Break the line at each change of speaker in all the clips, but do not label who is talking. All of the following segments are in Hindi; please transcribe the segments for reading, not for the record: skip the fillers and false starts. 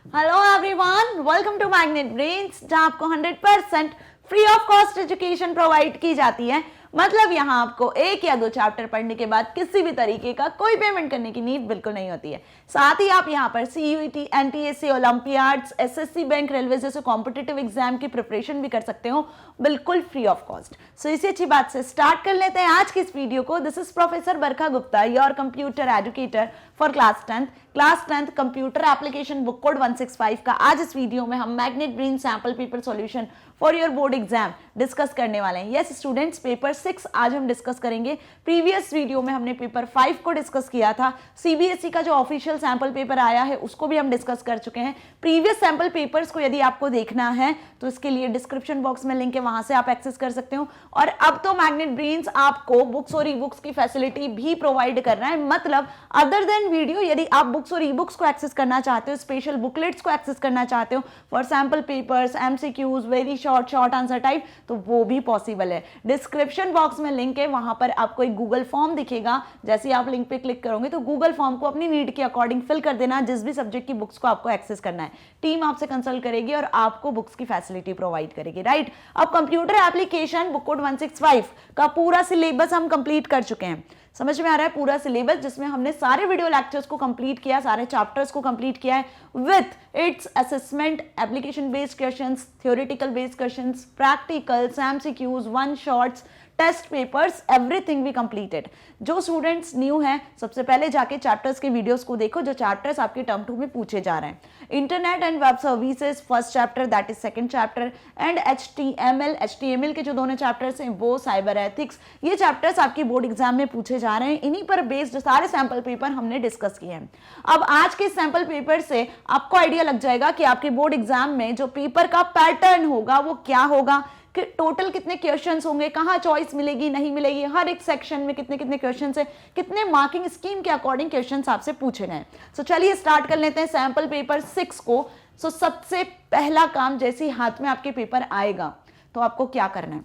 Hello everyone, welcome to magnet brains, जहां आपको 100% free of cost education provide की जाती है। मतलब यहाँ आपको एक या दो चैप्टर पढ़ने के बाद किसी भी तरीके का कोई पेमेंट करने की नीड बिल्कुल नहीं होती है। साथ ही आप यहाँ पर CUET, NTSC, Olympiads, SSC, bank, railway जैसे कॉम्पिटिटिव एग्जाम की प्रिपरेशन भी कर सकते हो बिल्कुल फ्री ऑफ कॉस्ट। सो इसी अच्छी बात से स्टार्ट कर लेते हैं आज की इस वीडियो को। This is professor Barkha Gupta, your computer educator for class 10th computer application book code 165 का। आज इस वीडियो में हम magnet brain sample paper solution for your board exam discuss करने वाले हैं। यस स्टूडेंट्स, पेपर 6 आज हम डिस्कस करेंगे। प्रीवियस वीडियो में हमने पेपर 5 को डिस्कस किया था। CBSE का जो ऑफिशियल सैंपल पेपर आया है उसको भी हम डिस्कस कर चुके हैं। प्रीवियस सैंपल पेपर्स को यदि आपको देखना है तो इसके लिए डिस्क्रिप्शन बॉक्स में लिंक है, वहां से आप एक्सेस कर सकते हो। और अब तो मैग्नेट ब्रेन्स आपको बुक्स और ई बुक्स की फैसिलिटी भी प्रोवाइड कर रहा है। मतलब अदर देन वीडियो, यदि आप बुक्स और ई बुक्स को एक्सेस करना चाहते हो, स्पेशल बुकलेट्स को एक्सेस करना चाहते हो for sample papers, MCQs, very short answer type, तो वो भी पॉसिबल है। डिस्क्रिप्शन बॉक्स में लिंक है, वहां पर आपको एक गूगल फॉर्म दिखेगा। जैसे आप लिंक पे क्लिक करोगे तो गूगल फॉर्म को अपनी नीड के अकॉर्डिंग फिल कर देना, जिस भी सब्जेक्ट की बुक्स को आपको एक्सेस करना है। टीम आपसे कंसल्ट करेगी और आपको बुक्स की फैसिलिटी प्रोवाइड करेगी, राइट। अब कंप्यूटर एप्लीकेशन बुक कोड 165 का पूरा सिलेबस हम कंप्लीट कर चुके हैं। समझ में आ रहा है? पूरा सिलेबस जिसमें हमने सारे वीडियो लेक्चर्स को कंप्लीट किया, सारे चैप्टर्स को कंप्लीट किया है with its assessment, application based questions, theoretical based questions, practicals, MCQs, one shots, test papers, everything भी कंप्लीटेड। जो स्टूडेंट्स न्यू हैं, सबसे पहले जाके चैप्टर्स के वीडियोस को देखो जो चैप्टर्स आपके टर्म 2 में पूछे जा रहे हैं। Internet and web services first chapter, that is second chapter, and HTML के जो दोनों चैप्टर्स हैं वो, साइबर एथिक्स, ये चैप्टर्स आपकी बोर्ड एग्जाम में पूछे जा रहे हैं। इन्हीं पर बेस्ड सारे सैंपल पेपर हमने डिस्कस किए हैं। अब आज के सैंपल पेपर से आपको आइडिया लग जाएगा कि आपके बोर्ड एग्जाम में जो पेपर का पैटर्न होगा वो क्या होगा, कि टोटल कितने क्वेश्चंस होंगे, कहां चॉइस मिलेगी नहीं मिलेगी, हर एक सेक्शन में कितने कितने क्वेश्चंस है, कितने मार्किंग स्कीम के अकॉर्डिंग क्वेश्चंस आपसे पूछे गए। सो चलिए स्टार्ट कर लेते हैं सैंपल पेपर 6 को। सो सबसे पहला काम, जैसे हाथ में आपके पेपर आएगा तो आपको क्या करना है,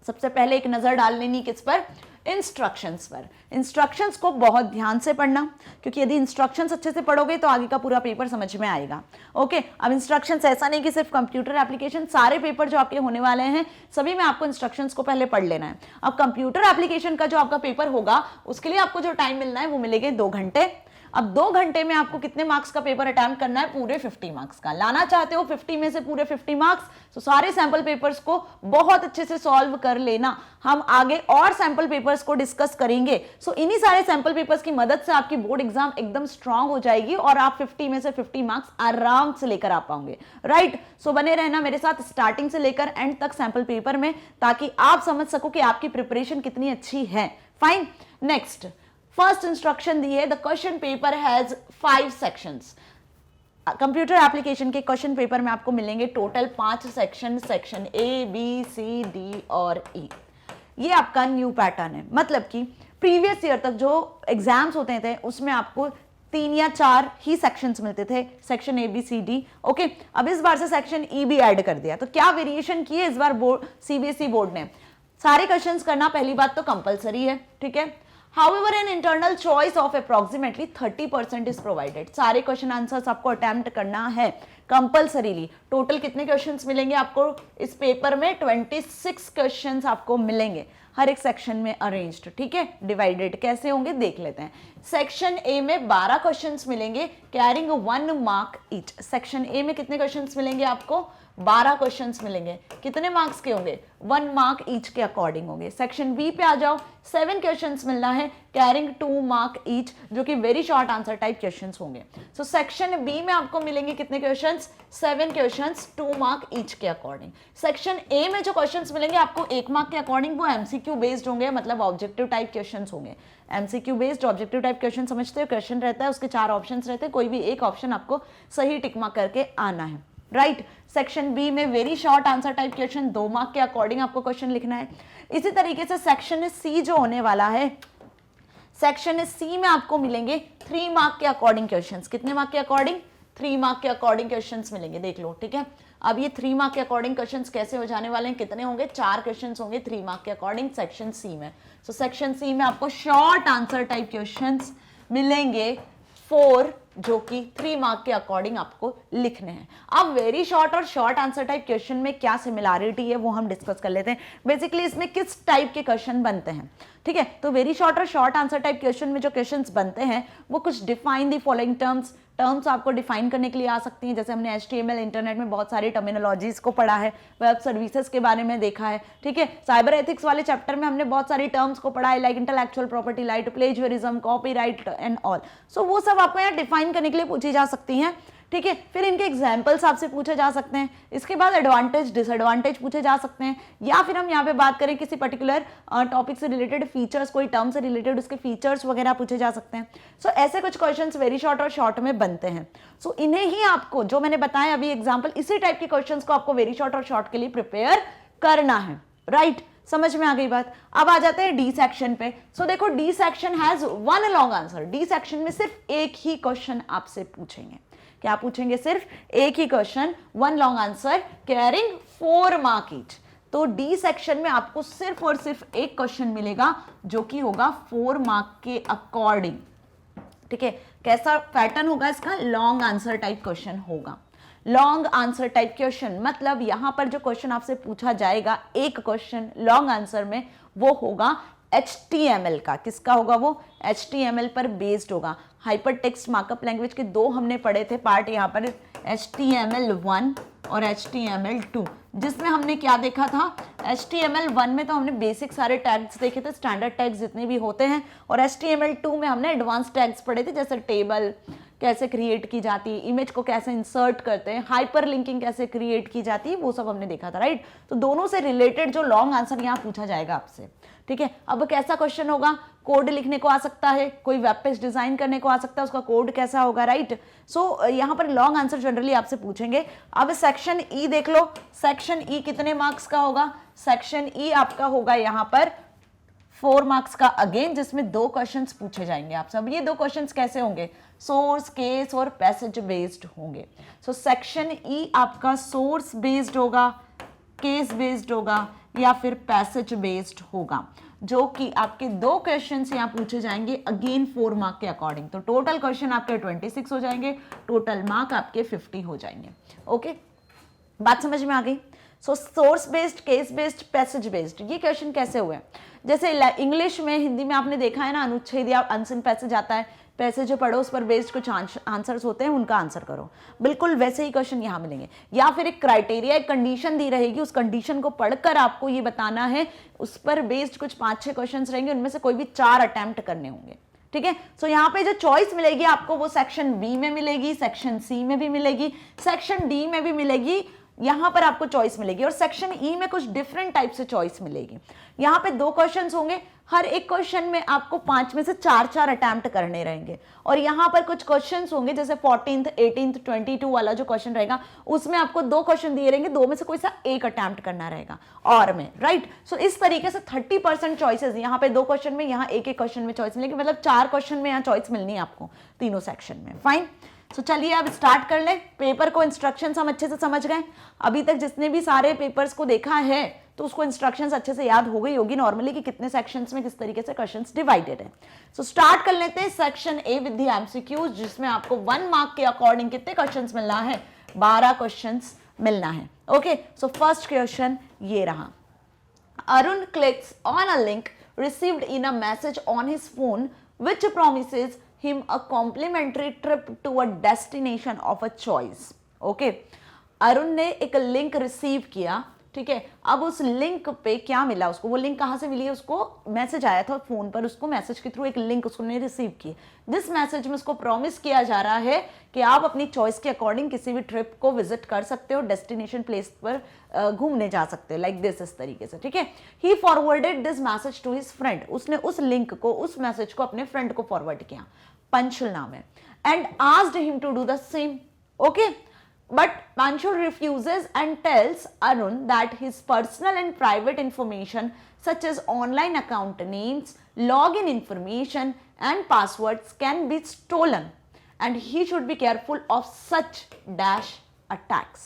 सबसे पहले एक नजर डाल लेनी किस पर, इंस्ट्रक्शंस पर। इंस्ट्रक्शंस को बहुत ध्यान से पढ़ना, क्योंकि यदि इंस्ट्रक्शंस अच्छे से पढ़ोगे तो आगे का पूरा पेपर समझ में आएगा। ओके, अब इंस्ट्रक्शंस ऐसा नहीं कि सिर्फ कंप्यूटर एप्लीकेशन, सारे पेपर जो आपके होने वाले हैं सभी में आपको इंस्ट्रक्शंस को पहले पढ़ लेना है। अब कंप्यूटर एप्लीकेशन का जो आपका पेपर होगा उसके लिए आपको जो टाइम मिलना है वो मिलेंगे 2 घंटे। अब 2 घंटे में आपको कितने मार्क्स का पेपर अटेम्प्ट करना है, पूरे 50 मार्क्स का। लाना चाहते हो 50 में से पूरे 50 मार्क्स, तो सारे सैंपल पेपर्स को बहुत अच्छे से सॉल्व कर लेना। हम आगे और सैंपल पेपर्स को डिस्कस करेंगे। सो इन्हीं सारे सैंपल पेपर्स की मदद से आपकी बोर्ड एग्जाम एकदम स्ट्रांग हो जाएगी और आप 50 में से 50 मार्क्स आराम से लेकर आ पाओगे, राइट। सो बने रहना मेरे साथ स्टार्टिंग से लेकर एंड तक सैंपल पेपर में, ताकि आप समझ सको कि आपकी प्रिपरेशन कितनी अच्छी है। फाइन, नेक्स्ट फर्स्ट इंस्ट्रक्शन दी है, the question paper has 5 sections. Computer application के क्वेश्चन पेपर में आपको मिलेंगे total 5 section A, B, C, D और E। ये आपका न्यू पैटर्न है। मतलब कि प्रीवियस ईयर तक जो एग्जाम्स होते थे उसमें आपको 3 या 4 ही सेक्शंस मिलते थे, section A, B, C, D। Okay, अब इस बार से सेक्शन E भी ऐड कर दिया। तो क्या वेरिएशन किए इस बार CBSE बोर्ड ने, सारे क्वेश्चंस करना पहली बात तो कंपलसरी है, ठीक है। However, an internal choice of approximately 30% is provided। सारे क्वेश्चन आंसर्स आपको अटेम्प्ट करना है कंपल्सरीली। टोटल कितने क्वेश्चंस मिलेंगे आपको इस पेपर में, 26 क्वेश्चंस आपको मिलेंगे, हर एक सेक्शन में अरेंज्ड, ठीक है। डिवाइडेड कैसे होंगे देख लेते हैं। सेक्शन ए में 12 क्वेश्चंस मिलेंगे, carrying 1 mark each. Section A में कितने क्वेश्चंस मिलेंगे आपको, 12 क्वेश्चंस मिलेंगे। कितने मार्क्स के होंगे, 1 मार्क ईच के अकॉर्डिंग होंगे। सेक्शन बी पे आ जाओ, 7 क्वेश्चंस मिलना है, कैरिंग 2 मार्क ईच, जो कि very short answer type questions होंगे। सो सेक्शन बी में आपको मिलेंगे कितने क्वेश्चंस, 7 क्वेश्चंस, 2 मार्क ईच के अकॉर्डिंग। सेक्शन ए में जो क्वेश्चंस मिलेंगे आपको 1 मार्क के अकॉर्डिंग, वो MCQ बेस्ड होंगे, मतलब ऑब्जेक्टिव टाइप क्वेश्चंस होंगे। MCQ based objective type question समझते हो, क्वेश्चन रहता है, उसके 4 ऑप्शंस रहते हैं, कोई भी एक ऑप्शन आपको सही टिक मार्क करके आना है, राइट। सेक्शन बी में very short answer type question, 2 mark के अकॉर्डिंग आपको क्वेश्चन लिखना है। इसी तरीके से सेक्शन सी जो होने वाला है, सेक्शन सी में आपको मिलेंगे 3 मार्क के अकॉर्डिंग क्वेश्चंस। कितने मार्क के अकॉर्डिंग, 3 मार्क के अकॉर्डिंग क्वेश्चंस मिलेंगे, देख लो, ठीक है। अब ये 3 मार्क के अकॉर्डिंग क्वेश्चंस कैसे हो जाने वाले हैं, कितने होंगे, 4 क्वेश्चंस होंगे 3 मार्क के अकॉर्डिंग सेक्शन सी में। सो सेक्शन सी में आपको शॉर्ट आंसर टाइप क्वेश्चंस मिलेंगे 4 जो कि 3 मार्क के अकॉर्डिंग आपको लिखने हैं। अब वेरी शॉर्ट और शॉर्ट आंसर टाइप क्वेश्चन में क्या सिमिलैरिटी है वो हम डिस्कस कर लेते हैं। बेसिकली इसमें किस टाइप के क्वेश्चन बनते हैं, ठीक है। तो वेरी शॉर्ट और शॉर्ट आंसर टाइप क्वेश्चन में जो क्वेश्चंस बनते हैं वो कुछ डिफाइन दी फॉलोइंग टर्म्स आपको डिफाइन करने के लिए आ सकती हैं। जैसे हमने HTML इंटरनेट में बहुत सारी टर्मिनोलॉजीज को पढ़ा है, वेब सर्विसेज के बारे में देखा है, ठीक है। साइबर एथिक्स वाले चैप्टर में हमने बहुत सारी टर्म्स को पढ़ा है, like intellectual property right, plagiarism, copyright and all. So वो सब आपको यहाँ डिफाइन करने के लिए पूछी जा सकती हैं, ठीक है। फिर इनके एग्जाम्पल्स आपसे पूछे जा सकते हैं। इसके बाद एडवांटेज डिसएडवांटेज पूछे जा सकते हैं, या फिर हम यहाँ पे बात करें किसी पर्टिकुलर टॉपिक से रिलेटेड फीचर्स, कोई टर्म से रिलेटेड उसके फीचर्स वगैरह पूछे जा सकते हैं। सो ऐसे कुछ क्वेश्चंस वेरी शॉर्ट और शॉर्ट में बनते हैं। सो इन्हें ही आपको जो मैंने बताया अभी एग्जाम्पल, इसी टाइप के क्वेश्चंस को आपको वेरी शॉर्ट और शॉर्ट के लिए प्रिपेयर करना है, राइट। समझ में आ गई बात। अब आ जाते हैं डी सेक्शन पे। सो देखो D section has one long answer. D section में सिर्फ एक ही क्वेश्चन आपसे पूछेंगे। क्या पूछेंगे? सिर्फ एक ही question, one long answer carrying 4 mark each. तो डी सेक्शन में आपको सिर्फ और सिर्फ एक क्वेश्चन मिलेगा जो कि होगा 4 मार्क के अकॉर्डिंग, ठीक है। कैसा पैटर्न होगा इसका? लॉन्ग आंसर टाइप क्वेश्चन होगा। लॉन्ग आंसर टाइप क्वेश्चन मतलब यहां पर जो क्वेश्चन आपसे पूछा जाएगा एक क्वेश्चन लॉन्ग आंसर में, वो होगा HTML का। किसका होगा वो? HTML पर बेस्ड होगा। हाइपर टेक्स्ट मार्कअप लैंग्वेज के 2 हमने पढ़े थे पार्ट यहाँ पर, HTML1 और HTML2, जिसमें हमने क्या देखा था? HTML1 में तो हमने बेसिक सारे टैग्स देखे थे, स्टैंडर्ड टैग्स जितने भी होते हैं, और HTML2 में हमने एडवांस टैग्स पढ़े थे, जैसे टेबल कैसे क्रिएट की जाती है, इमेज को कैसे इंसर्ट करते हैं, हाइपर लिंकिंग कैसे क्रिएट की जाती है, वो सब हमने देखा था, राइट। तो दोनों से रिलेटेड जो लॉन्ग आंसर यहाँ पूछा जाएगा आपसे, ठीक है। अब कैसा क्वेश्चन होगा? कोड लिखने को आ सकता है, कोई वेब पेज डिजाइन करने को आ सकता है, उसका कोड कैसा होगा, राइट। सो यहाँ पर लॉन्ग आंसर जनरली आपसे पूछेंगे। अब सेक्शन ई देख लो। सेक्शन ई कितने मार्क्स का होगा? सेक्शन ई आपका होगा यहाँ पर 4 मार्क्स का अगेन, जिसमें 2 क्वेश्चंस पूछे जाएंगे आपसे। अब ये 2 क्वेश्चंस कैसे होंगे? सोर्स, केस और पैसेज बेस्ड होंगे। सो सेक्शन ई आपका सोर्स बेस्ड होगा, केस बेस्ड होगा, या फिर पैसेज बेस्ड होगा, जो कि आपके 2 क्वेश्चंस यहाँ पूछे जाएंगे अगेन 4 मार्क के अकॉर्डिंग। तो टोटल क्वेश्चन आपके 26 हो जाएंगे, टोटल मार्क आपके 50 हो जाएंगे। ओके, बात समझ में आ गई। So source based, case based, passage based, ये क्वेश्चन कैसे हुए? जैसे इंग्लिश में, हिंदी में आपने देखा है ना, अनुच्छेद या अनसन पैसेज आता है, पैसेज जो पढ़ो उस पर बेस्ड कुछ आंसर्स होते हैं, उनका आंसर करो। बिल्कुल वैसे ही क्वेश्चन यहाँ मिलेंगे। या फिर एक क्राइटेरिया, एक कंडीशन दी रहेगी, उस कंडीशन को पढ़कर आपको ये बताना है, उस पर बेस्ड कुछ 5-6 क्वेश्चन रहेंगे, उनमें से कोई भी 4 अटेम्प्ट करने होंगे, ठीक है। सो यहाँ पे जो चॉइस मिलेगी आपको वो सेक्शन बी में मिलेगी, सेक्शन सी में भी मिलेगी, सेक्शन डी में भी मिलेगी, यहां पर आपको चॉइस मिलेगी, और सेक्शन ई में कुछ डिफरेंट टाइप से चॉइस मिलेगी। यहां पे 2 क्वेश्चंस होंगे, हर एक क्वेश्चन में आपको 5 में से 4-4 अटेम्प्ट करने रहेंगे, और यहां पर कुछ क्वेश्चंस होंगे, जैसे 14th, 18th, 22 वाला जो क्वेश्चन रहेगा, उसमें आपको 2 क्वेश्चन दिए रहेंगे, 2 में से कोई सा एक अटेम्प्ट करना रहेगा और में, राइट। सो इस तरीके से 30% चॉइसेस, यहाँ पे 2 क्वेश्चन में, यहाँ एक क्वेश्चन में चॉइस मिलेगी, मतलब 4 क्वेश्चन में यहाँ चॉइस मिलनी है आपको तीनों सेक्शन में। फाइन। सो चलिए अब स्टार्ट कर लें। पेपर को इंस्ट्रक्शंस हम अच्छे से समझ गए। अभी तक जिसने भी सारे पेपर्स को देखा है तो उसको इंस्ट्रक्शंस अच्छे से याद हो गई होगी नॉर्मली कि कितने सेक्शंस में किस तरीके से क्वेश्चंस डिवाइडेड है। सो स्टार्ट कर लेते हैं section A with the MCQs, जिसमें आपको 1 मार्क के अकॉर्डिंग कितने क्वेश्चंस मिलना है? 12 क्वेश्चंस मिलना है। ओके, सो फर्स्ट क्वेश्चन ये रहा। Arun clicks on a link received in a message on his phone which promises him a complimentary trip to a destination of a choice. Okay, Arun ने एक लिंक रिसीव किया, ठीक है। अब उस लिंक पे क्या मिला उसको? वो लिंक कहाँ से मिली है उसको? मैसेज आया था फोन पर, उसको मैसेज के थ्रू एक लिंक उसने रिसीव की, जिस मैसेज में उसको प्रॉमिस किया जा रहा है कि आप अपनी चॉइस के अकॉर्डिंग किसी भी ट्रिप को विजिट कर सकते हो, डेस्टिनेशन प्लेस पर घूमने जा सकते हो, लाइक दिस, इस तरीके से, ठीक है। He forwarded this message to his friend, उसने उस लिंक को, उस मैसेज को अपने फ्रेंड को फॉरवर्ड किया, पंचुल नाम है, and asked him to do the same. Okay, but Panchul refuses and tells Arun that his personal and private information such as online account names, login information and passwords can be stolen and he should be careful of such dash attacks.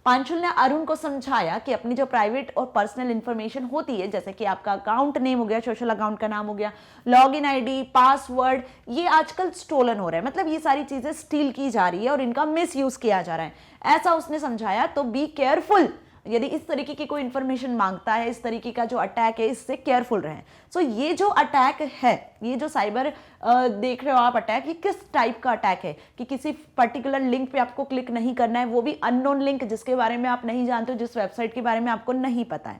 Panshul ने अरुण को समझाया कि अपनी जो प्राइवेट और पर्सनल इंफॉर्मेशन होती है, जैसे कि आपका अकाउंट नेम हो गया, सोशल अकाउंट का नाम हो गया, लॉगिन आईडी, पासवर्ड, ये आजकल स्टोलन हो रहा है, मतलब ये सारी चीजें स्टील की जा रही है और इनका मिस यूज किया जा रहा है, ऐसा उसने समझाया। तो बी केयरफुल, यदि इस तरीके की कोई इंफॉर्मेशन मांगता है, इस तरीके का जो अटैक है, इससे केयरफुल रहें। सो ये जो अटैक है, ये जो साइबर देख रहे हो आप अटैक, ये किस टाइप का अटैक है कि किसी पर्टिकुलर लिंक पे आपको क्लिक नहीं करना है, वो भी अननोन लिंक जिसके बारे में आप नहीं जानते हो, जिस वेबसाइट के बारे में आपको नहीं पता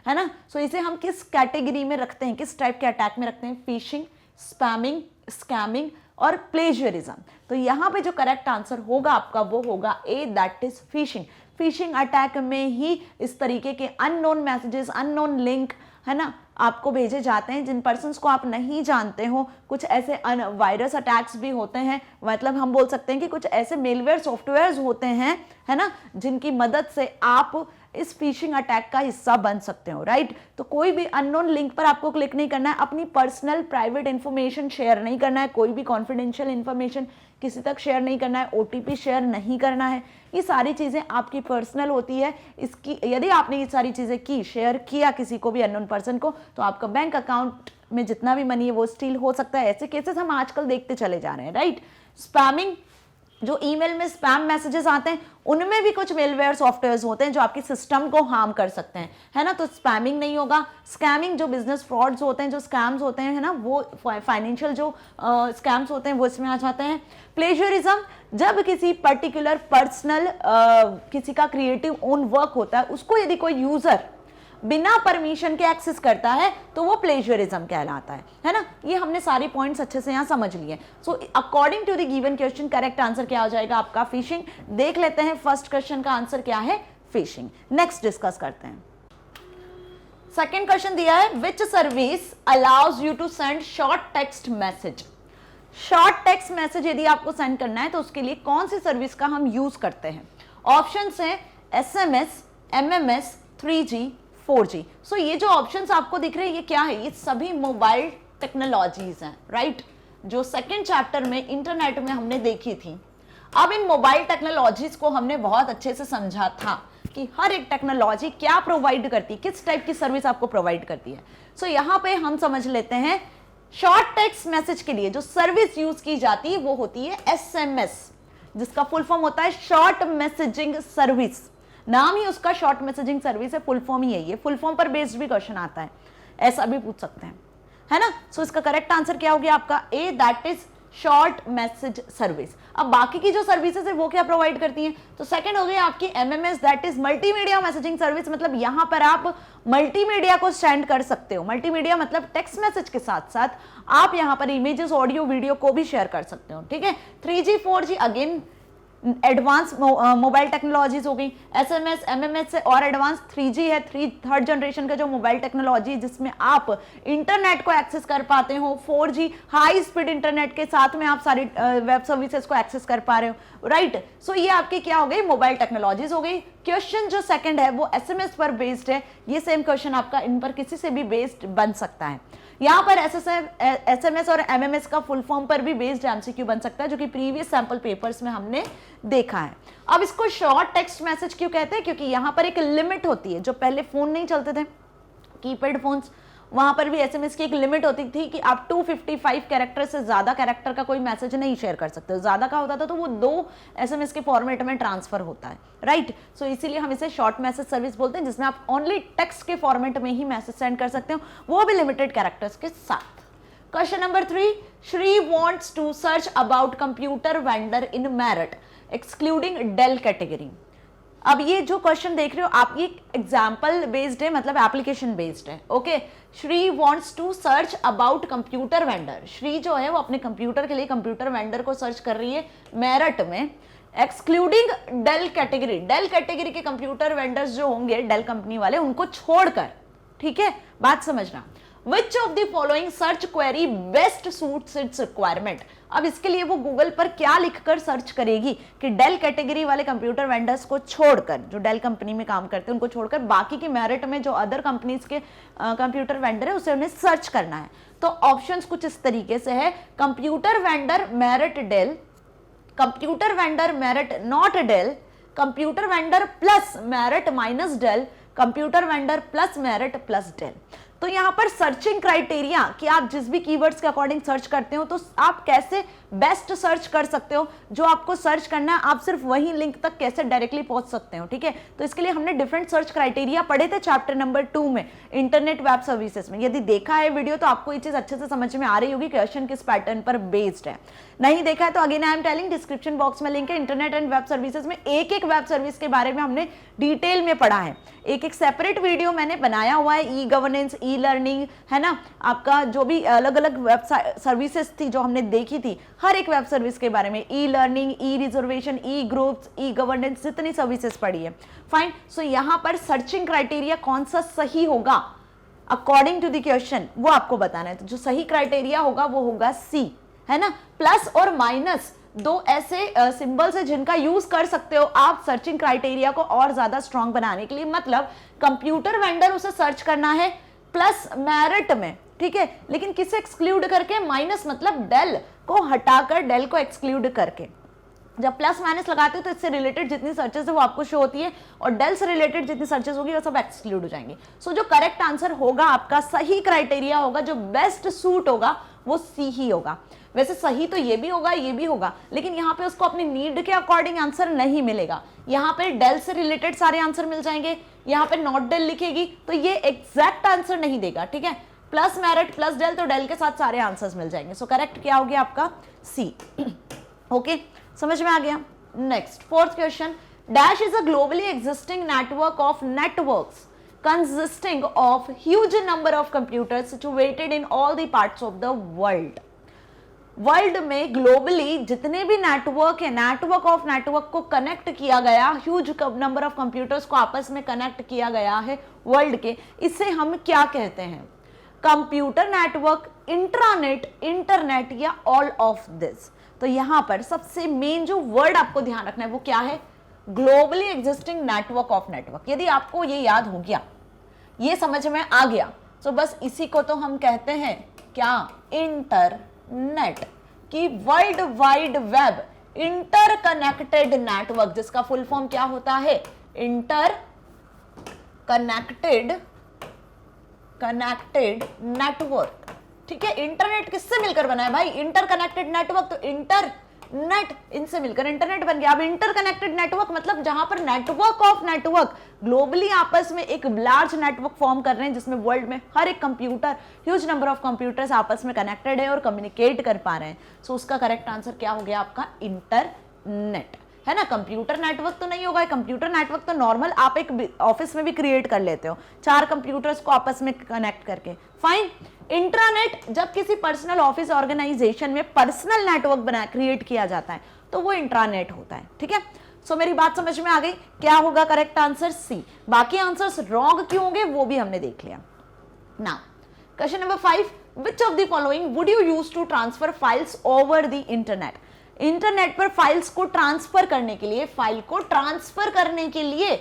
है ना। सो इसे हम किस कैटेगरी में रखते हैं, किस टाइप के अटैक में रखते हैं? फिशिंग, स्पैमिंग, स्कैमिंग और प्लेजरिज्म। तो यहाँ पे जो करेक्ट आंसर होगा आपका वो होगा A, that is phishing. Phishing attack में ही इस तरीके के अननोन मैसेजेस, अननोन लिंक, है ना, आपको भेजे जाते हैं जिन पर्सन्स को आप नहीं जानते हो। कुछ ऐसे वायरस अटैक्स भी होते हैं, मतलब हम बोल सकते हैं कि कुछ ऐसे मेलवेयर सॉफ्टवेयर्स होते हैं, है ना, जिनकी मदद से आप इस फिशिंग अटैक का हिस्सा बन सकते हो, राइट। तो कोई भी अननोन लिंक पर आपको क्लिक नहीं करना है, अपनी पर्सनल प्राइवेट इंफॉर्मेशन शेयर नहीं करना है, कोई भी कॉन्फिडेंशियल इंफॉर्मेशन किसी तक शेयर नहीं करना है, ओटीपी शेयर नहीं करना है। ये सारी चीजें आपकी पर्सनल होती है। इसकी यदि आपने ये सारी चीजें की, शेयर किया किसी को भी अननोन पर्सन को, तो आपका बैंक अकाउंट में जितना भी मनी है वो स्टील हो सकता है। ऐसे केसेस हम आजकल देखते चले जा रहे हैं, राइट। स्पैमिंग, जो ईमेल में स्पैम मैसेजेस आते हैं, उनमें भी कुछ मेलवेयर सॉफ्टवेयर्स होते हैं जो आपके सिस्टम को हार्म कर सकते हैं, है ना, तो स्पैमिंग नहीं होगा। स्कैमिंग, जो बिजनेस फ्रॉड्स होते हैं, जो स्कैम्स होते हैं, है ना, वो फाइनेंशियल जो स्कैम्स होते हैं वो इसमें आ जाते हैं। प्लेजरिज्म, जब किसी पर्टिकुलर पर्सनल किसी का क्रिएटिव ओन वर्क होता है, उसको यदि कोई यूजर बिना परमिशन के एक्सेस करता है तो वो प्लेजरिज्म कहलाता है ना। ये हमने सारे पॉइंट्स अच्छे से यहाँ समझ लिए। So according to the given question correct answer क्या हो जाएगा आपका? फिशिंग। देख लेते हैं फर्स्ट क्वेश्चन का आंसर क्या है, फिशिंग। नेक्स्ट डिस्कस करते हैं। सेकेंड क्वेश्चन दिया है, which service allows you to send short text message. Short text message यदि आपको सेंड करना है तो उसके लिए कौन सी सर्विस का हम यूज करते हैं? ऑप्शंस हैं SMS, MMS, 3G, 4G। सो ये जो ऑप्शंस आपको दिख रहे हैं ये क्या है? ये सभी मोबाइल टेक्नोलॉजीज हैं, राइट, जो सेकंड चैप्टर में इंटरनेट में हमने देखी थी। अब इन मोबाइल टेक्नोलॉजीज को हमने बहुत अच्छे से समझा था कि हर एक टेक्नोलॉजी क्या प्रोवाइड करती है, किस टाइप की सर्विस आपको प्रोवाइड करती है। सो यहाँ पे हम समझ लेते हैं, शॉर्ट टेक्स्ट मैसेज के लिए जो सर्विस यूज की जाती है वो होती है SMS, जिसका फुल फॉर्म होता है शॉर्ट मैसेजिंग सर्विस। नाम ही उसका शॉर्ट मैसेजिंग सर्विस है, फुल फॉर्म ही है ये। फुल फॉर्म पर बेस्ड भी क्वेश्चन आता है, ऐसा भी पूछ सकते हैं, है ना। सो इसका करेक्ट आंसर क्या हो गया आपका? A, that is short message service. अब बाकी की जो सर्विसेज है वो क्या प्रोवाइड करती हैं? तो सेकंड हो गई आपकी MMS, that is multimedia messaging service. मतलब यहां पर आप मल्टीमीडिया को सेंड कर सकते हो। मल्टीमीडिया मतलब टेक्स्ट मैसेज के साथ साथ आप यहां पर इमेजेस, ऑडियो, वीडियो को भी शेयर कर सकते हो, ठीक है। 3G 4G again advance mobile technologies हो गई। SMS, MMS से और एडवांस 3G है, थर्ड जनरेशन का जो मोबाइल टेक्नोलॉजी जिसमें आप इंटरनेट को एक्सेस कर पाते हो। 4G हाई स्पीड इंटरनेट के साथ में आप सारी वेब सर्विसेज को एक्सेस कर पा रहे हो, राइट। सो ये आपकी क्या हो गई? मोबाइल टेक्नोलॉजीज हो गई। क्वेश्चन जो सेकंड है वो SMS पर बेस्ड है। ये सेम क्वेश्चन आपका इन पर किसी से भी बेस्ड बन सकता है। यहाँ पर SMS और MMS का फुल फॉर्म पर भी बेस्ड MCQ बन सकता है, जो कि प्रीवियस सैंपल पेपर्स में हमने देखा है। अब इसको शॉर्ट टेक्स्ट मैसेज क्यों कहते हैं? क्योंकि यहाँ पर एक लिमिट होती है। जो पहले फोन नहीं चलते थे, कीपैड फोन्स, वहां पर भी SMS की एक लिमिट होती थी कि आप 255 कैरेक्टर से ज्यादा कैरेक्टर का कोई मैसेज नहीं शेयर कर सकते हो। ज्यादा का होता था तो वो 2 SMS के फॉर्मेट में ट्रांसफर होता है, राइट। सो इसीलिए हम इसे शॉर्ट मैसेज सर्विस बोलते हैं, जिसमें आप ओनली टेक्स्ट के फॉर्मेट में ही मैसेज सेंड कर सकते हो, वो भी लिमिटेड कैरेक्टर्स के साथ। Question number 3, Shri wants to search about computer vendor in Meerut excluding Dell category. अब ये जो क्वेश्चन देख रहे हो आप, ये एग्जाम्पल बेस्ड है, मतलब एप्लीकेशन बेस्ड है, okay. Shri wants to search about computer vendor. Shri जो है वो अपने कंप्यूटर के लिए कंप्यूटर वेंडर को सर्च कर रही है मेरठ में, excluding Dell category. Dell category के कंप्यूटर वेंडर्स जो होंगे, डेल कंपनी वाले, उनको छोड़कर, ठीक है, बात समझना। Which of the following search query best suits its requirement? अब इसके लिए वो गूगल पर क्या लिखकर सर्च करेगी कि डेल कैटेगरी वाले कंप्यूटर वेंडर्स को छोड़कर, जो डेल कंपनी में काम करते हैं उनको छोड़कर बाकी की मेरिट में जो अदर कंपनीज के कंप्यूटर वेंडर है उसे उन्हें सर्च करना है। तो ऑप्शंस कुछ इस तरीके से है, computer vendor Meerut Dell, computer vendor Meerut not Dell, computer vendor plus Meerut minus Dell, computer vendor plus Meerut plus Dell. तो यहाँ पर सर्चिंग क्राइटेरिया कि आप जिस भी कीवर्ड्स के अकॉर्डिंग सर्च करते हो तो आप कैसे बेस्ट सर्च कर सकते हो, जो आपको सर्च करना है आप सिर्फ वही लिंक तक कैसे डायरेक्टली पहुंच सकते हो, ठीक है। तो इसके लिए हमने डिफरेंट सर्च क्राइटेरिया पढ़े थे चैप्टर नंबर 2 में, इंटरनेट वेब सर्विसेज में। यदि देखा है वीडियो तो आपको ये चीज अच्छे से समझ में आ रही होगी क्वेश्चन किस पैटर्न पर बेस्ड है। नहीं देखा है तो again I am telling, description box में लिंक है। इंटरनेट एंड वेब सर्विसेज में एक एक वेब सर्विस के बारे में हमने डिटेल में पढ़ा है, एक एक सेपरेट वीडियो मैंने बनाया हुआ है। ई गवर्नेंस, ई लर्निंग, है ना, आपका जो भी अलग अलग वेब सर्विसेज थी जो हमने देखी थी, हर एक वेब सर्विस के बारे में, ई लर्निंग, ई रिजर्वेशन, ई ग्रुप्स, ई गवर्नेंस, जितनी सर्विसेज पढ़ी है। फाइन। सो यहाँ पर सर्चिंग क्राइटेरिया कौन सा सही होगा अकॉर्डिंग टू द क्वेश्चन वो आपको बताना है। तो जो सही क्राइटेरिया होगा वो होगा सी, है ना। प्लस और माइनस दो ऐसे सिंबल्स है जिनका यूज कर सकते हो आप सर्चिंग क्राइटेरिया को और ज्यादा स्ट्रांग बनाने के लिए। मतलब कंप्यूटर वेंडर उसे सर्च करना है प्लस मेरिट में, ठीक है, लेकिन किसे एक्सक्लूड करके, माइनस मतलब डेल को हटाकर, डेल को एक्सक्लूड करके। जब प्लस माइनस लगाते हो तो इससे रिलेटेड जितनी सर्चेस है वो आपको शो होती है और डेल से रिलेटेड जितनी सर्चेस होगी वो सब एक्सक्लूड हो जाएंगे। सो जो करेक्ट आंसर होगा आपका, सही क्राइटेरिया होगा, जो बेस्ट सूट होगा वो सी ही होगा। वैसे सही तो ये भी होगा, ये भी होगा, लेकिन यहाँ पे उसको अपनी नीड के अकॉर्डिंग आंसर नहीं मिलेगा। यहाँ पे डेल से रिलेटेड सारे आंसर मिल जाएंगे, यहाँ पे नॉट डेल लिखेगी तो ये एग्जैक्ट आंसर नहीं देगा, ठीक है। प्लस मेरिट प्लस डेल तो डेल के साथ सारे आंसर्स मिल जाएंगे। सो करेक्ट क्या हो गया आपका सी। ओके, समझ में आ गया। Next fourth question, dash is a globally existing network of networks consisting of huge number of computers situated in all the parts of the world। World में ग्लोबली जितने भी नेटवर्क है, नेटवर्क ऑफ नेटवर्क को कनेक्ट किया गया, ह्यूज नंबर ऑफ कंप्यूटर्स को आपस में कनेक्ट किया गया है वर्ल्ड के, इसे हम क्या कहते हैं? कंप्यूटर नेटवर्क, इंट्रानेट, इंटरनेट या ऑल ऑफ दिस। तो यहां पर सबसे मेन जो वर्ड आपको ध्यान रखना है वो क्या है? Globally existing network of network. यदि आपको ये याद हो गया, ये समझ में आ गया, तो बस इसी को तो हम कहते हैं क्या? इंटरनेट, की world wide web interconnected network, जिसका फुल फॉर्म क्या होता है? Inter connected network. ठीक है, इंटरनेट किससे मिलकर बना है भाई? इंटरकनेक्टेड नेटवर्क, तो इंटरनेट इनसे मिलकर इंटरनेट बन गया। अब इंटरकनेक्टेड नेटवर्क मतलब जहां पर नेटवर्क ऑफ नेटवर्क ग्लोबली आपस में एक लार्ज नेटवर्क फॉर्म कर रहे हैं, जिसमें वर्ल्ड में हर एक computer, huge number of computers आपस में कनेक्टेड है और कम्युनिकेट कर पा रहे हैं। सो उसका करेक्ट आंसर क्या हो गया आपका? इंटरनेट, है ना। कंप्यूटर नेटवर्क तो नहीं होगा, कंप्यूटर नेटवर्क तो नॉर्मल आप एक ऑफिस में भी क्रिएट कर लेते हो, 4 कंप्यूटर्स को आपस में कनेक्ट करके। फाइन। इंट्रानेट जब किसी पर्सनल ऑफिस ऑर्गेनाइजेशन में पर्सनल नेटवर्क बना क्रिएट किया जाता है तो वो इंट्रानेट होता है। ठीक है, सो मेरी बात समझ में आ गई? क्या होगा करेक्ट आंसर? सी। बाकी आंसर्स रॉन्ग क्यों होंगे वो भी हमने देख लिया। Now question number 5, which of the following would you use to transfer files over the internet? Internet पर फाइल्स को ट्रांसफर करने के लिए, फाइल को ट्रांसफर करने के लिए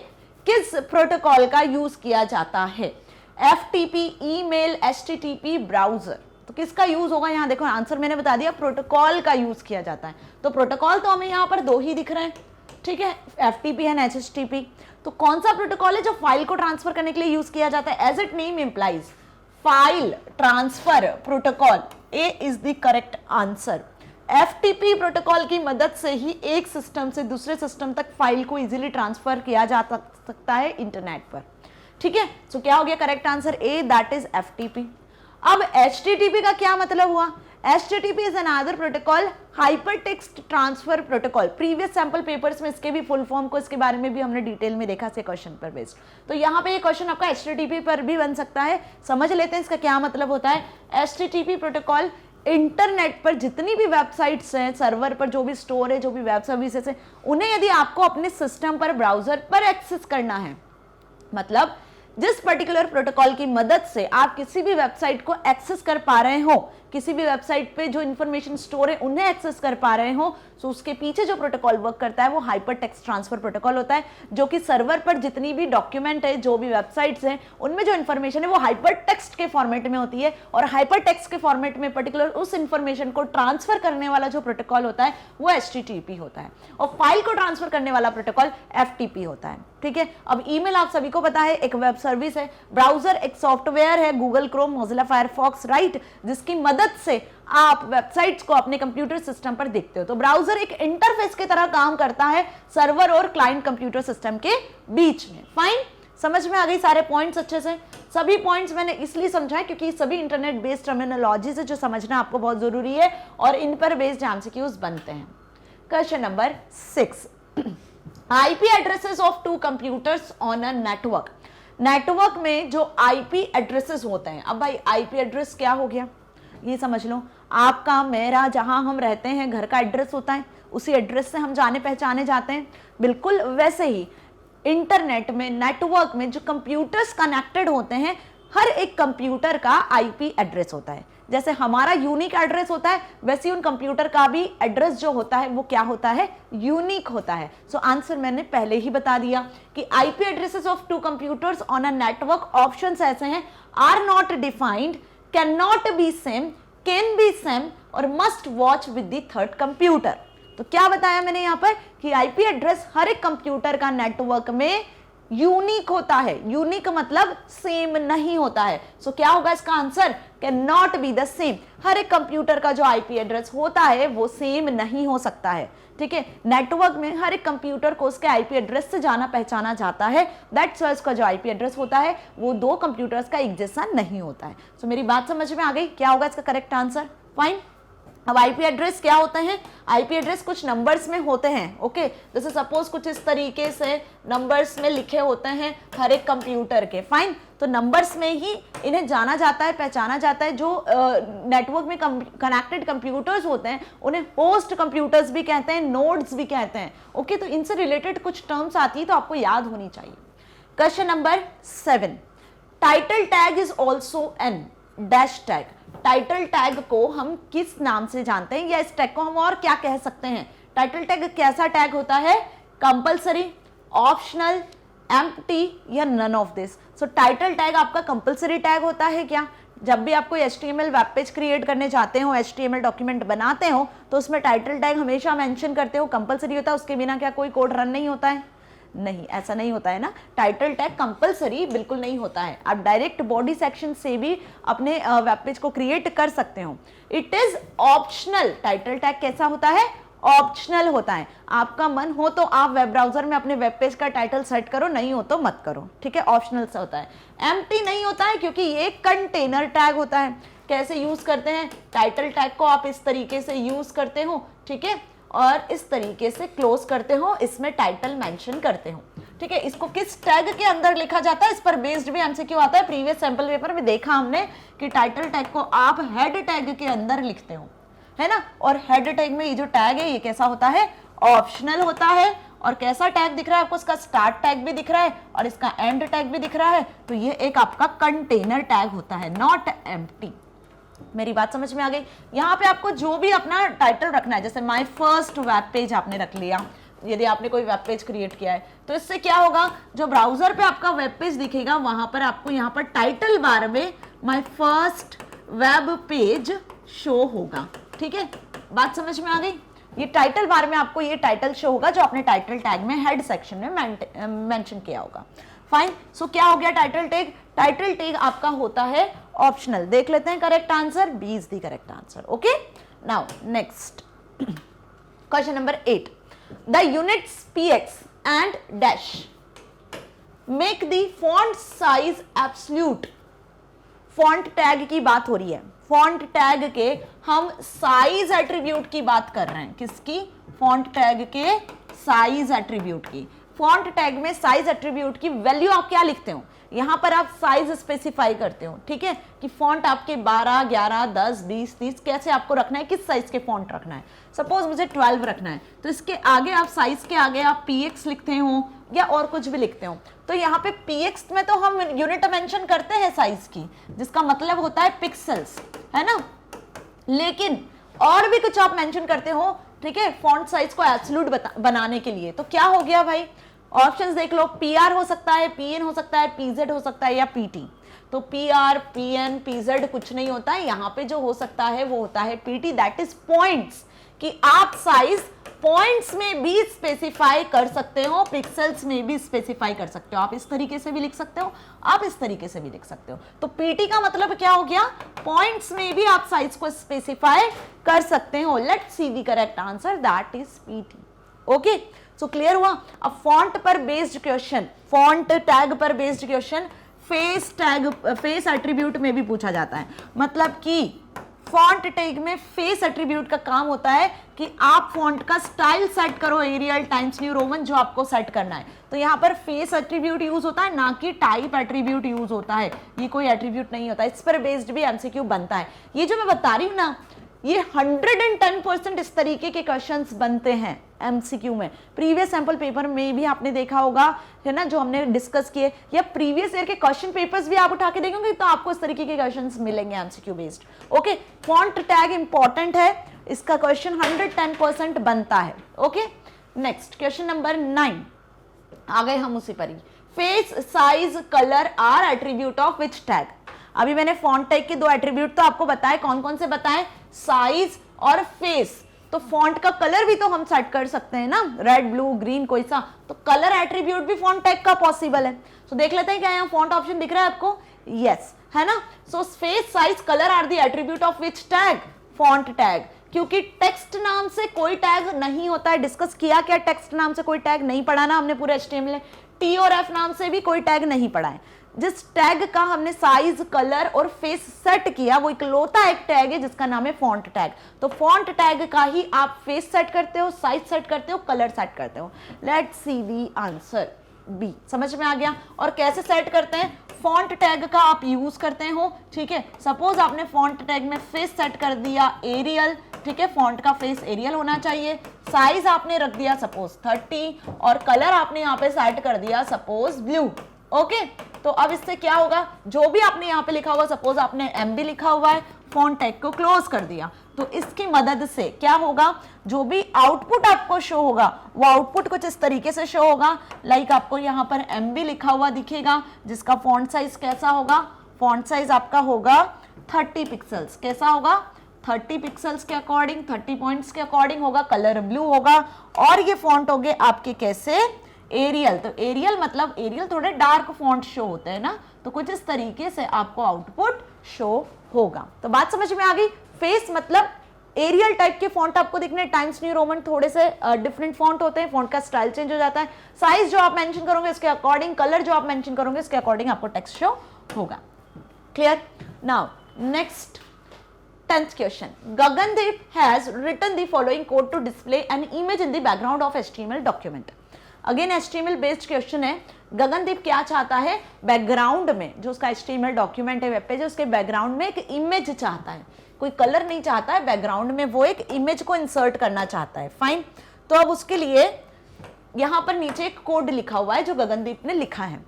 किस प्रोटोकॉल का यूज किया जाता है? FTP, email, HTTP, browser. तो किसका यूज होगा? यहां देखो आंसर मैंने बता दिया, प्रोटोकॉल का यूज किया जाता है। तो प्रोटोकॉल तो हमें यहां पर 2 ही दिख रहे हैं, ठीक है, FTP है, HTTP। तो कौन सा प्रोटोकॉल है जो फाइल को ट्रांसफर करने के लिए यूज किया जाता है? As it name implies, file transfer protocol. A is the correct answer. FTP protocol की मदद से ही एक सिस्टम से दूसरे सिस्टम तक फाइल को इजीली ट्रांसफर किया जा सकता है इंटरनेट पर। ठीक है, सो क्या हो गया correct answer? A, that is FTP। अब HTTP का क्या मतलब हुआ? HTTP is another protocol, hypertext transfer protocol. Previous sample papers में इसके भी फुल फॉर्म को, इसके बारे में भी हमने डिटेल में देखा से क्वेश्चन पर बेस्ड। तो यहाँ पे ये क्वेश्चन आपका HTTP पर भी बन सकता है। समझ लेते हैं इसका क्या मतलब होता है। HTTP प्रोटोकॉल इंटरनेट पर जितनी भी वेबसाइट्स हैं, सर्वर पर जो भी स्टोर है, जो भी वेब सर्विसेज है, उन्हें यदि आपको अपने सिस्टम पर, ब्राउजर पर एक्सेस करना है, मतलब जिस पर्टिकुलर प्रोटोकॉल की मदद से आप किसी भी वेबसाइट को एक्सेस कर पा रहे हो, किसी भी वेबसाइट पे जो इंफॉर्मेशन स्टोर है उन्हें एक्सेस कर पा रहे हो, तो उसके पीछे जो प्रोटोकॉल वर्क करता है वो हाइपर टेक्स्ट ट्रांसफर प्रोटोकॉल होता है, जो कि सर्वर पर जितनी भी डॉक्यूमेंट है, जो भी वेबसाइट्स हैं, उनमें जो इन्फॉर्मेशन है वो हाइपर टेक्स्ट के फॉर्मेट में होती है, और हाइपर टेक्स्ट के फॉर्मेट में पर्टिकुलर उस इंफॉर्मेशन को ट्रांसफर करने वाला जो प्रोटोकॉल होता है वो HTTP होता है, और फाइल को ट्रांसफर करने वाला प्रोटोकॉल FTP होता है। ठीक है, अब ईमेल आप सभी को पता है एक वेब सर्विस है, ब्राउजर एक सॉफ्टवेयर है, Google Chrome, Mozilla Firefox, right, जिसकी मदद से आप वेबसाइट्स को अपने कंप्यूटर सिस्टम पर देखते हो। तो ब्राउजर एक इंटरफेस की तरह काम करता है सर्वर और क्लाइंट कंप्यूटर सिस्टम के बीच में। फाइन, समझ में आ गई सारे पॉइंट्स अच्छे से? सभी पॉइंट्स मैंने इसलिए समझा है क्योंकि सभी इंटरनेट बेस्ड टर्मिनोलॉजी से जो समझना आपको बहुत जरूरी है, और इन पर बेस्ड एमसीक्यूज बनते हैं। Question number 6, IP addresses of two computers on a network. Network में जो IP एड्रेसेस होते हैं, अब भाई IP एड्रेस क्या हो गया ये समझ लो, आपका मेरा जहां हम रहते हैं घर का एड्रेस होता है, उसी एड्रेस से हम जाने पहचाने जाते हैं। बिल्कुल वैसे ही इंटरनेट में, नेटवर्क में जो कंप्यूटर्स कनेक्टेड होते हैं, हर एक कंप्यूटर का IP एड्रेस होता है। जैसे हमारा यूनिक एड्रेस होता है, वैसे उन कंप्यूटर का भी एड्रेस जो होता है वो क्या होता है, यूनिक होता है। सो आंसर मैंने पहले ही बता दिया कि IP addresses of two computers on a network, options ऐसे हैं, are not defined, can not be same, can be same, और must watch with the third computer. तो क्या बताया मैंने यहाँ पर कि IP एड्रेस हर एक कंप्यूटर का नेटवर्क में यूनिक होता है। यूनिक मतलब सेम नहीं होता है। सो क्या होगा इसका आंसर, can not be the same. हर एक कंप्यूटर का जो IP एड्रेस होता है वो सेम नहीं हो सकता है। ठीक है, नेटवर्क में हर एक कंप्यूटर को उसके IP एड्रेस से जाना पहचाना जाता है, दैट्स व्हाई उसका जो IP एड्रेस होता है वो दो कंप्यूटर्स का एक जैसा नहीं होता है। सो मेरी बात समझ में आ गई? क्या होगा इसका करेक्ट आंसर? फाइन। अब IP एड्रेस क्या होते हैं? IP एड्रेस कुछ नंबर्स में होते हैं। ओके, जैसे सपोज कुछ इस तरीके से नंबर्स में लिखे होते हैं हर एक कंप्यूटर के। फाइन, तो नंबर्स में ही इन्हें जाना जाता है, पहचाना जाता है। जो नेटवर्क में कनेक्टेड कंप्यूटर्स होते हैं उन्हें होस्ट कंप्यूटर्स भी कहते हैं, नोड्स भी कहते हैं। ओके, तो इनसे रिलेटेड कुछ टर्म्स आती है तो आपको याद होनी चाहिए। Question number 7, title tag is also an dash tag. Title tag को हम किस नाम से जानते हैं, या इस टैग को हम और क्या कह सकते हैं? टाइटल टैग कैसा टैग होता है? कंपलसरी, ऑप्शनल, एम्प्टी, या none of this. So title tag आपका कंपलसरी टैग होता है क्या? जब भी आप कोई HTML वेब पेज क्रिएट करने जाते हो, HTML डॉक्यूमेंट बनाते हो, तो उसमें टाइटल टैग हमेशा मेंशन करते हो, कंपलसरी होता है, उसके बिना क्या कोई कोड रन नहीं होता है? नहीं, ऐसा नहीं होता है ना। टाइटल टैग कंपलसरी बिल्कुल नहीं होता है। आप डायरेक्ट बॉडी सेक्शन से भी अपने वेब पेज को क्रिएट कर सकते हो। It is optional. Title tag कैसा होता है? ऑप्शनल होता है। आपका मन हो तो आप वेब ब्राउजर में अपने वेब पेज का टाइटल सेट करो, नहीं हो तो मत करो। ठीक है, ऑप्शनल से होता है। एम्प्टी नहीं होता है क्योंकि ये कंटेनर टैग होता है। कैसे यूज करते हैं? टाइटल टैग को आप इस तरीके से यूज करते हो, ठीक है, और इस तरीके से क्लोज करते हो, इसमें टाइटल मेंशन करते हो। ठीक है, इसको किस टैग के अंदर लिखा जाता है, इस पर बेस्ड भी MCQ आता है। प्रीवियस सैंपल पेपर में देखा हमने कि टाइटल टैग को आप हेड टैग के अंदर लिखते हो, है ना। और हेड टैग में ये जो टैग है ये कैसा होता है? ऑप्शनल होता है। और कैसा टैग दिख रहा है आपको? इसका स्टार्ट टैग भी दिख रहा है और इसका एंड टैग भी दिख रहा है। तो ये एक आपका कंटेनर टैग होता है, नॉट एम्प्टी। मेरी बात समझ में आ गई? यहाँ पे आपको जो भी अपना टाइटल रखना है, जैसे माय फर्स्ट वेब पेज आपने रख लिया, यदि आपने कोई वेब पेज क्रिएट किया है, तो इससे क्या होगा, जो ब्राउजर पे आपका वेब पेज दिखेगा वहां पर आपको यहाँ पर टाइटल बार में my first web page show होगा। ठीक है, बात समझ में आ गई? ये टाइटल बार में आपको ये टाइटल शो होगा जो आपने टाइटल टैग में हेड सेक्शन में मेंशन किया होगा। फाइन, सो क्या हो गया टाइटल टैग? टाइटल टैग आपका होता है ऑप्शनल। देख लेते हैं correct answer, B is the correct answer. Okay, now next question number 8, the units px and dash make the font size absolute। Font tag की बात हो रही है। फॉन्ट टैग के हम साइज एट्रीब्यूट की बात कर रहे हैं। किसकी? फॉन्ट टैग के साइज एट्रीब्यूट की। फॉन्ट टैग में साइज एट्रीब्यूट की वैल्यू आप क्या लिखते हो? यहां पर आप साइज स्पेसिफाई करते हो। ठीक है, कि फॉन्ट आपके 12, 11, 10, 20, 30 कैसे आपको रखना है, किस साइज के फॉन्ट रखना है। सपोज मुझे 12 रखना है, तो इसके आगे आप साइज के आगे आप px लिखते हो, या और कुछ भी लिखते हो। तो यहाँ पे px में तो हम यूनिट मेंशन करते हैं साइज की, जिसका मतलब होता है पिक्सल्स, है ना। लेकिन और भी कुछ आप मेंशन करते हो, ठीक है, फॉन्ट साइज को एब्सोल्यूट बनाने के लिए। तो क्या हो गया भाई, ऑप्शंस देख लो, PR हो सकता है, PN हो सकता है, PZ हो सकता है या PT। तो PR, PN, PZ कुछ नहीं होता है, यहाँ पे जो हो सकता है वो होता है PT, दैट इज पॉइंट्स, कि आप साइज पॉइंट्स में भी स्पेसिफाई कर सकते हो, पिक्सल्स में भी स्पेसिफाई कर सकते हो। आप इस तरीके से भी लिख सकते हो, आप इस तरीके से भी लिख सकते हो। तो PT का मतलब क्या हो गया, पॉइंट्स में भी आप साइज को स्पेसिफाई कर सकते हो। Let's see the correct answer, that is PT। Okay, so clear हुआ। अब फॉन्ट पर बेस्ड क्वेश्चन, फॉन्ट टैग पर based question face tag, face attribute में भी पूछा जाता है। मतलब कि फॉन्ट टैग में फेस एट्रीब्यूट का काम होता है कि आप फॉन्ट का स्टाइल सेट करो, एरियल, टाइम्स न्यू रोमन, जो आपको सेट करना है। तो यहाँ पर फेस एट्रीब्यूट यूज होता है, ना कि टाइप एट्रीब्यूट यूज होता है। ये कोई एट्रीब्यूट नहीं होता, इस पर बेस्ड भी एमसीक्यू बनता है। ये जो मैं बता रही हूँ ना, ये 110% इस तरीके के क्वेश्चंस बनते हैं एमसीक्यू में। प्रीवियस सैंपल पेपर में भी आपने देखा होगा, है ना, जो हमने डिस्कस किए, या प्रीवियस ईयर के क्वेश्चन पेपर्स भी आप उठा के देखेंगे तो आपको इस तरीके के क्वेश्चंस मिलेंगे MCQ based. Okay, font tag important है, इसका क्वेश्चन 110% बनता है। ओके, नेक्स्ट क्वेश्चन नंबर 9, आ गए हम उसी पर ही। Face size colour are attribute of which tag. अभी मैंने फॉन्ट टैग के दो एट्रीब्यूट तो आपको बताए, कौन कौन से बताए, साइज और फेस। तो फॉन्ट का कलर भी तो हम सेट कर सकते हैं ना, रेड, ब्लू, ग्रीन, कोई सा। तो कलर एट्रीब्यूट भी फॉन्ट टैग का पॉसिबल है। तो देख लेते हैं क्या यहाँ फॉन्ट ऑप्शन दिख रहा है आपको, यस, है ना। So face size colour are the attribute of which tag, font tag. क्योंकि टेक्स्ट नाम से कोई टैग नहीं होता है, डिस्कस किया क्या, टेक्स्ट नाम से कोई टैग नहीं पढ़ा ना हमने पूरे HTML। T और F नाम से भी कोई टैग नहीं पढ़ा है। जिस टैग का हमने साइज, कलर और फेस सेट किया, वो इकलौता एक टैग है जिसका नाम है फॉन्ट टैग। तो फॉन्ट टैग का ही आप फेस सेट करते हो, साइज सेट करते हो, कलर सेट करते हो। Let's see the answer B. समझ में आ गया। और कैसे सेट करते हैं, फॉन्ट टैग का आप यूज करते हो, ठीक है। सपोज आपने फॉन्ट टैग में फेस सेट कर दिया एरियल, ठीक है, फॉन्ट का फेस एरियल होना चाहिए। साइज आपने रख दिया सपोज 30 और कलर आपने यहाँ पे सेट कर दिया सपोज ब्लू। ओके, तो अब इससे क्या होगा, जो भी आपने यहाँ पे लिखा हुआ, सपोज आपने MB लिखा हुआ है, फॉन्ट टैग को क्लोज कर दिया। तो इसकी मदद से क्या होगा, जो भी आउटपुट आपको शो होगा वो आउटपुट कुछ इस तरीके से शो होगा। लाइक आपको यहाँ पर MB लिखा हुआ दिखेगा, जिसका फॉन्ट साइज कैसा होगा, फॉन्ट साइज आपका होगा 30 पिक्सल्स। कैसा होगा, 30 पिक्सल्स के अकॉर्डिंग, 30 पॉइंट्स के अकॉर्डिंग होगा। कलर ब्लू होगा और ये फॉन्ट हो गए आपके कैसे, एरियल। तो एरियल मतलब एरियल थोड़े डार्क फॉन्ट शो होते हैं ना, तो कुछ इस तरीके से आपको आउटपुट शो होगा। तो बात समझ में आ गई। फेस मतलब एरियल टाइप के फॉन्ट आपको दिखने, टाइम्स न्यू रोमन थोड़े से डिफरेंट फॉन्ट होते हैं, फॉन्ट का स्टाइल चेंज हो जाता है। साइज जो आप मेंशन करोगे इसके अकॉर्डिंग, कलर जो आप मेंशन करोगे इसके अकॉर्डिंग आपको टेक्स्ट शो होगा। Clear. Now next 10th question. Gagandeep has written the following code to display an image in the background of HTML document. Again HTML based question है। गगनदीप क्या चाहता है, बैकग्राउंड में जो उसका HTML डॉक्यूमेंट है, वेब पेज है, उसके बैकग्राउंड में एक इमेज चाहता है। कोई कलर नहीं चाहता है, बैकग्राउंड में वो एक इमेज को इंसर्ट करना चाहता है। फाइन। तो अब उसके लिए यहाँ पर नीचे एक कोड लिखा हुआ है जो गगनदीप ने लिखा है।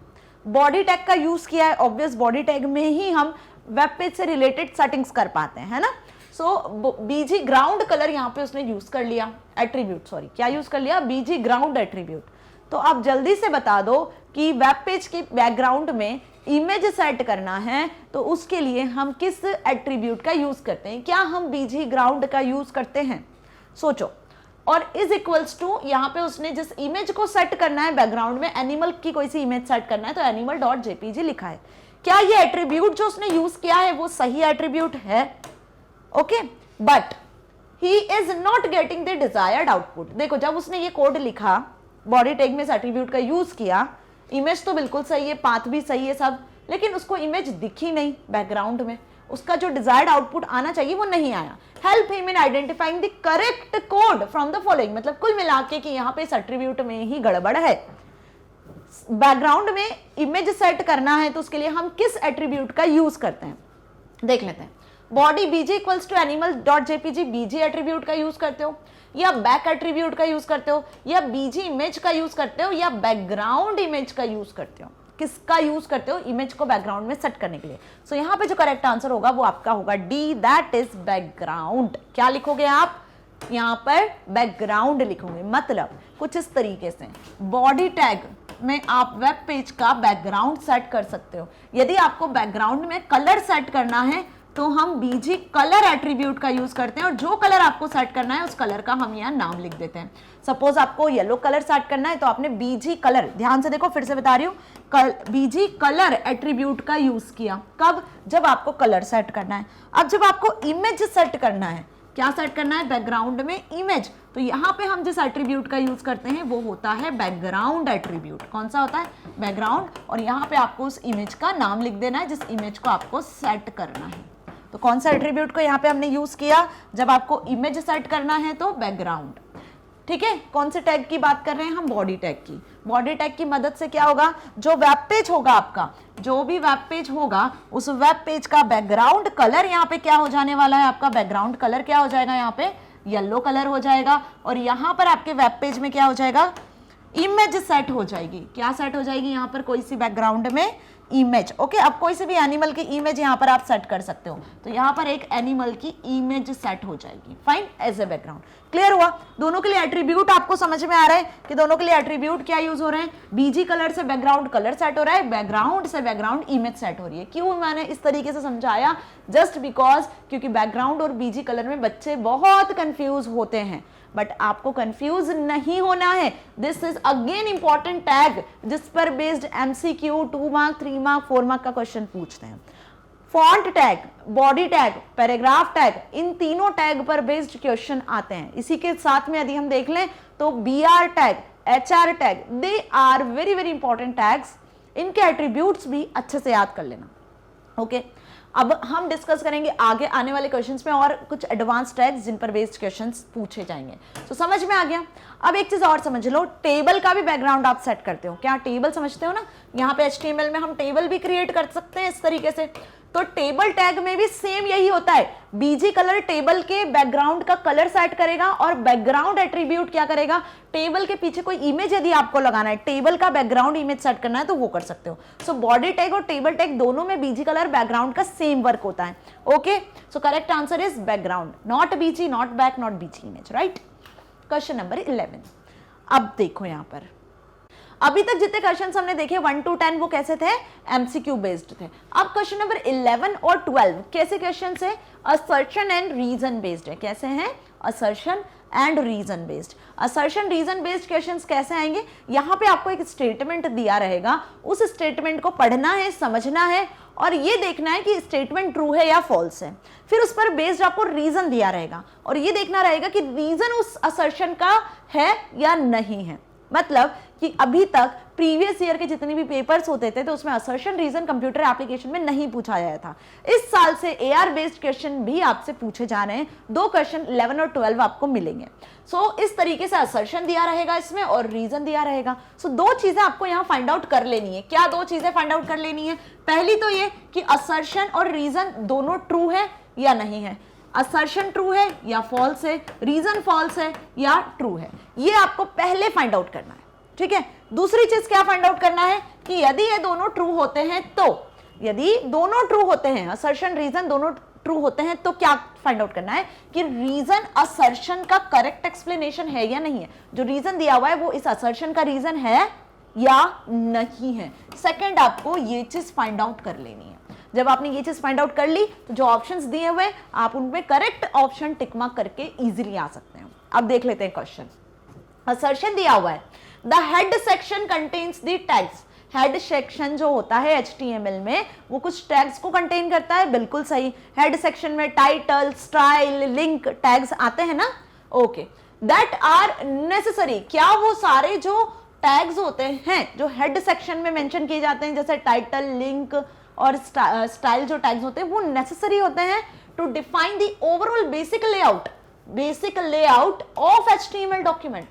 बॉडी टैग का यूज किया है, ऑब्वियस बॉडी टैग में ही हम वेब पेज से रिलेटेड सेटिंग्स कर पाते हैं, है ना। सो बीजी ग्राउंड कलर यहाँ पे उसने यूज कर लिया, एट्रीब्यूट, सॉरी क्या यूज कर लिया, बीजी ग्राउंड एट्रीब्यूट। तो आप जल्दी से बता दो कि वेब पेज के बैकग्राउंड में इमेज सेट करना है तो उसके लिए हम किस एट्रीब्यूट का यूज करते हैं। क्या हम बीजी ग्राउंड का यूज करते हैं, सोचो। और इज इक्वल्स टू यहाँ पे उसने जिस इमेज को सेट करना है बैकग्राउंड में, एनिमल की कोई सी इमेज सेट करना है, तो animal.jpg लिखा है। क्या ये एट्रीब्यूट जो उसने यूज किया है वो सही एट्रीब्यूट है, okay, but he is not getting the desired output. देखो जब उसने ये कोड लिखा, बॉडी टैग में इस एट्रीब्यूट का यूज किया, इमेज तो बिल्कुल सही है, पाथ भी सही है सब, लेकिन उसको इमेज दिखी नहीं बैकग्राउंड में, उसका जो डिजायर्ड आउटपुट आना चाहिए वो नहीं आया। Help him in identifying the correct code from the following, मतलब कुल मिला के कि यहाँ पे इस एट्रीब्यूट में ही गड़बड़ है। बैकग्राउंड में इमेज सेट करना है तो उसके लिए हम किस एट्रीब्यूट का यूज करते हैं, देख लेते हैं। बॉडी बीजी इक्वल्स टू एनिमल.jpg, बीजी एट्रीब्यूट का यूज करते हो। या बैक एट्रीब्यूट का यूज करते हो, या बीजी इमेज का यूज करते हो, या बैकग्राउंड इमेज का यूज करते हो? किसका यूज करते हो इमेज को बैकग्राउंड में सेट करने के लिए? सो यहाँ पे जो करेक्ट आंसर होगा वो आपका होगा डी, दैट इज बैकग्राउंड। क्या लिखोगे आप यहाँ पर? बैकग्राउंड लिखोगे। मतलब कुछ इस तरीके से बॉडी टैग में आप वेब पेज का बैकग्राउंड सेट कर सकते हो। यदि आपको बैकग्राउंड में कलर सेट करना है तो हम बीजी कलर एट्रीब्यूट का यूज करते हैं, और जो कलर आपको सेट करना है उस कलर का हम यहाँ नाम लिख देते हैं। सपोज आपको येलो कलर सेट करना है तो आपने बीजी कलर, ध्यान से देखो, फिर से बता रही हूँ, बीजी कलर एट्रीब्यूट का यूज किया। कब? जब आपको कलर सेट करना है। अब जब आपको इमेज सेट करना है, क्या सेट करना है? बैकग्राउंड में इमेज, तो यहाँ पे हम जिस एट्रीब्यूट का यूज करते हैं वो होता है बैकग्राउंड एट्रीब्यूट। कौन सा होता है? बैकग्राउंड। और यहाँ पे आपको उस इमेज का नाम लिख देना है जिस इमेज को आपको सेट करना है। तो कौन सा एट्रीब्यूट को यहाँ पे हमने यूज किया? जब आपको इमेज सेट करना है तो बैकग्राउंड। ठीक है, कौन से टैग की बात कर रहे हैं हम? बॉडी टैग की। बॉडी टैग की मदद से क्या होगा? जो वेब पेज होगा आपका, जो भी वेब पेज होगा उस वेब पेज का बैकग्राउंड कलर यहाँ पे क्या हो जाने वाला है? आपका बैकग्राउंड कलर क्या हो जाएगा? यहाँ पे येलो कलर हो जाएगा। और यहाँ पर आपके वेब पेज में क्या हो जाएगा? इमेज सेट हो जाएगी। क्या सेट हो जाएगी? यहाँ पर कोई सी बैकग्राउंड में इमेज। ओके, अब कोई से भी एनिमल की इमेज यहाँ पर आप सेट कर सकते हो, तो यहाँ पर एक एनिमल की इमेज सेट हो जाएगी, fine, as a background. Clear हुआ? दोनों के लिए एट्रीब्यूट आपको समझ में आ रहा है कि दोनों के लिए एट्रीब्यूट क्या यूज हो रहे हैं? बीजी कलर से बैकग्राउंड कलर सेट हो रहा है, बैकग्राउंड से बैकग्राउंड इमेज सेट हो रही है। क्यों मैंने इस तरीके से समझाया? जस्ट बिकॉज क्योंकि बैकग्राउंड और बीजी कलर में बच्चे बहुत कंफ्यूज होते हैं, बट आपको कंफ्यूज नहीं होना है। This is again important tag जिस पर based MCQ 2 mark 3 mark 4 mark का क्वेश्चन पूछते हैं। Font tag, body tag, paragraph tag, इन तीनों टैग पर बेस्ड क्वेश्चन आते हैं। इसी के साथ में यदि हम देख लें तो BR tag, HR tag, they are very very important tags. इनके एट्रीब्यूट्स भी अच्छे से याद कर लेना। ओके, अब हम डिस्कस करेंगे आगे आने वाले क्वेश्चंस में और कुछ एडवांस टैग्स जिन पर बेस्ड क्वेश्चंस पूछे जाएंगे। तो समझ में आ गया? अब एक चीज और समझ लो, टेबल का भी बैकग्राउंड आप सेट करते हो। क्या टेबल समझते हो ना? यहाँ पे HTML में हम टेबल भी क्रिएट कर सकते हैं इस तरीके से। तो टेबल टैग में भी सेम यही होता है। बीजी कलर टेबल के बैकग्राउंड का कलर सेट करेगा और बैकग्राउंड एट्रीब्यूट क्या करेगा? टेबल के पीछे कोई इमेज यदि आपको लगाना है, टेबल का बैकग्राउंड इमेज सेट करना है तो वो कर सकते हो। सो बॉडी टैग और टेबल टैग दोनों में बीजी कलर बैकग्राउंड का सेम वर्क होता है। Okay, so correct answer is background, not BG, not back, not BG image, right? Question number 11। अब देखो यहां पर अभी तक जितने क्वेश्चंस हमने देखे 1 to 10 वो कैसे थे? एमसीक्यू बेस्ड थे। अब क्वेश्चन नंबर 11 और 12 कैसे क्वेश्चन है? असर्शन एंड रीजन बेस्ड है। कैसे हैं? Assertion and reason based. Assertion reason based questions कैसे आएंगे? यहाँ पे आपको एक स्टेटमेंट दिया रहेगा, उस स्टेटमेंट को पढ़ना है, समझना है और ये देखना है कि स्टेटमेंट ट्रू है या फॉल्स है। फिर उस पर बेस्ड आपको रीजन दिया रहेगा और ये देखना रहेगा कि रीजन उस असर्शन का है या नहीं है। मतलब कि अभी तक प्रीवियस ईयर के जितने भी पेपर्स होते थे तो उसमें असर्शन रीजन कंप्यूटर एप्लीकेशन में नहीं पूछा गया था। इस साल से AR बेस्ड क्वेश्चन भी आपसे पूछे जा रहे हैं। 2 क्वेश्चन 11 और 12 आपको मिलेंगे। सो इस तरीके से असर्शन दिया रहेगा इसमें और रीजन दिया रहेगा। सो 2 चीजें आपको यहाँ फाइंड आउट कर लेनी है। क्या 2 चीजें फाइंड आउट कर लेनी है? पहली तो ये कि असर्शन और रीजन दोनों ट्रू है या नहीं है, असर्शन ट्रू है या फॉल्स है, रीजन फॉल्स है या ट्रू है, ये आपको पहले फाइंड आउट करना है। ठीक है, दूसरी चीज क्या फाइंड आउट करना है कि यदि ये दोनों ट्रू होते हैं तो, यदि दोनों ट्रू होते हैं, असर्शन रीजन दोनों ट्रू होते हैं तो क्या फाइंड आउट करना है कि रीजन असर्शन का करेक्ट एक्सप्लेनेशन है या नहीं है। जो रीजन दिया हुआ है वो इस असर्शन का रीजन है या नहीं है। सेकंड आपको ये चीज फाइंड आउट कर लेनी है। जब आपने ये चीज फाइंड आउट कर ली तो जो ऑप्शंस दिए हुए आप उनमें करेक्ट ऑप्शन टिक मार्क करके इजीली आ सकते हैं। अब देख लेते हैं क्वेश्चन। असर्शन दिया हुआ है the head section contains the tags. Head section जो होता है HTML में वो कुछ टैग्स को कंटेन करता है, बिल्कुल सही। हेड सेक्शन में टाइटल, स्टाइल, लिंक टैग्स आते हैं ना। Okay, that are necessary. क्या वो सारे जो टैग्स होते हैं जो हेड सेक्शन में मेंशन किए जाते हैं, जैसे टाइटल, लिंक और स्टाइल जो टैग्स होते हैं, वो नेसेसरी होते हैं to define the overall basic layout of HTML document?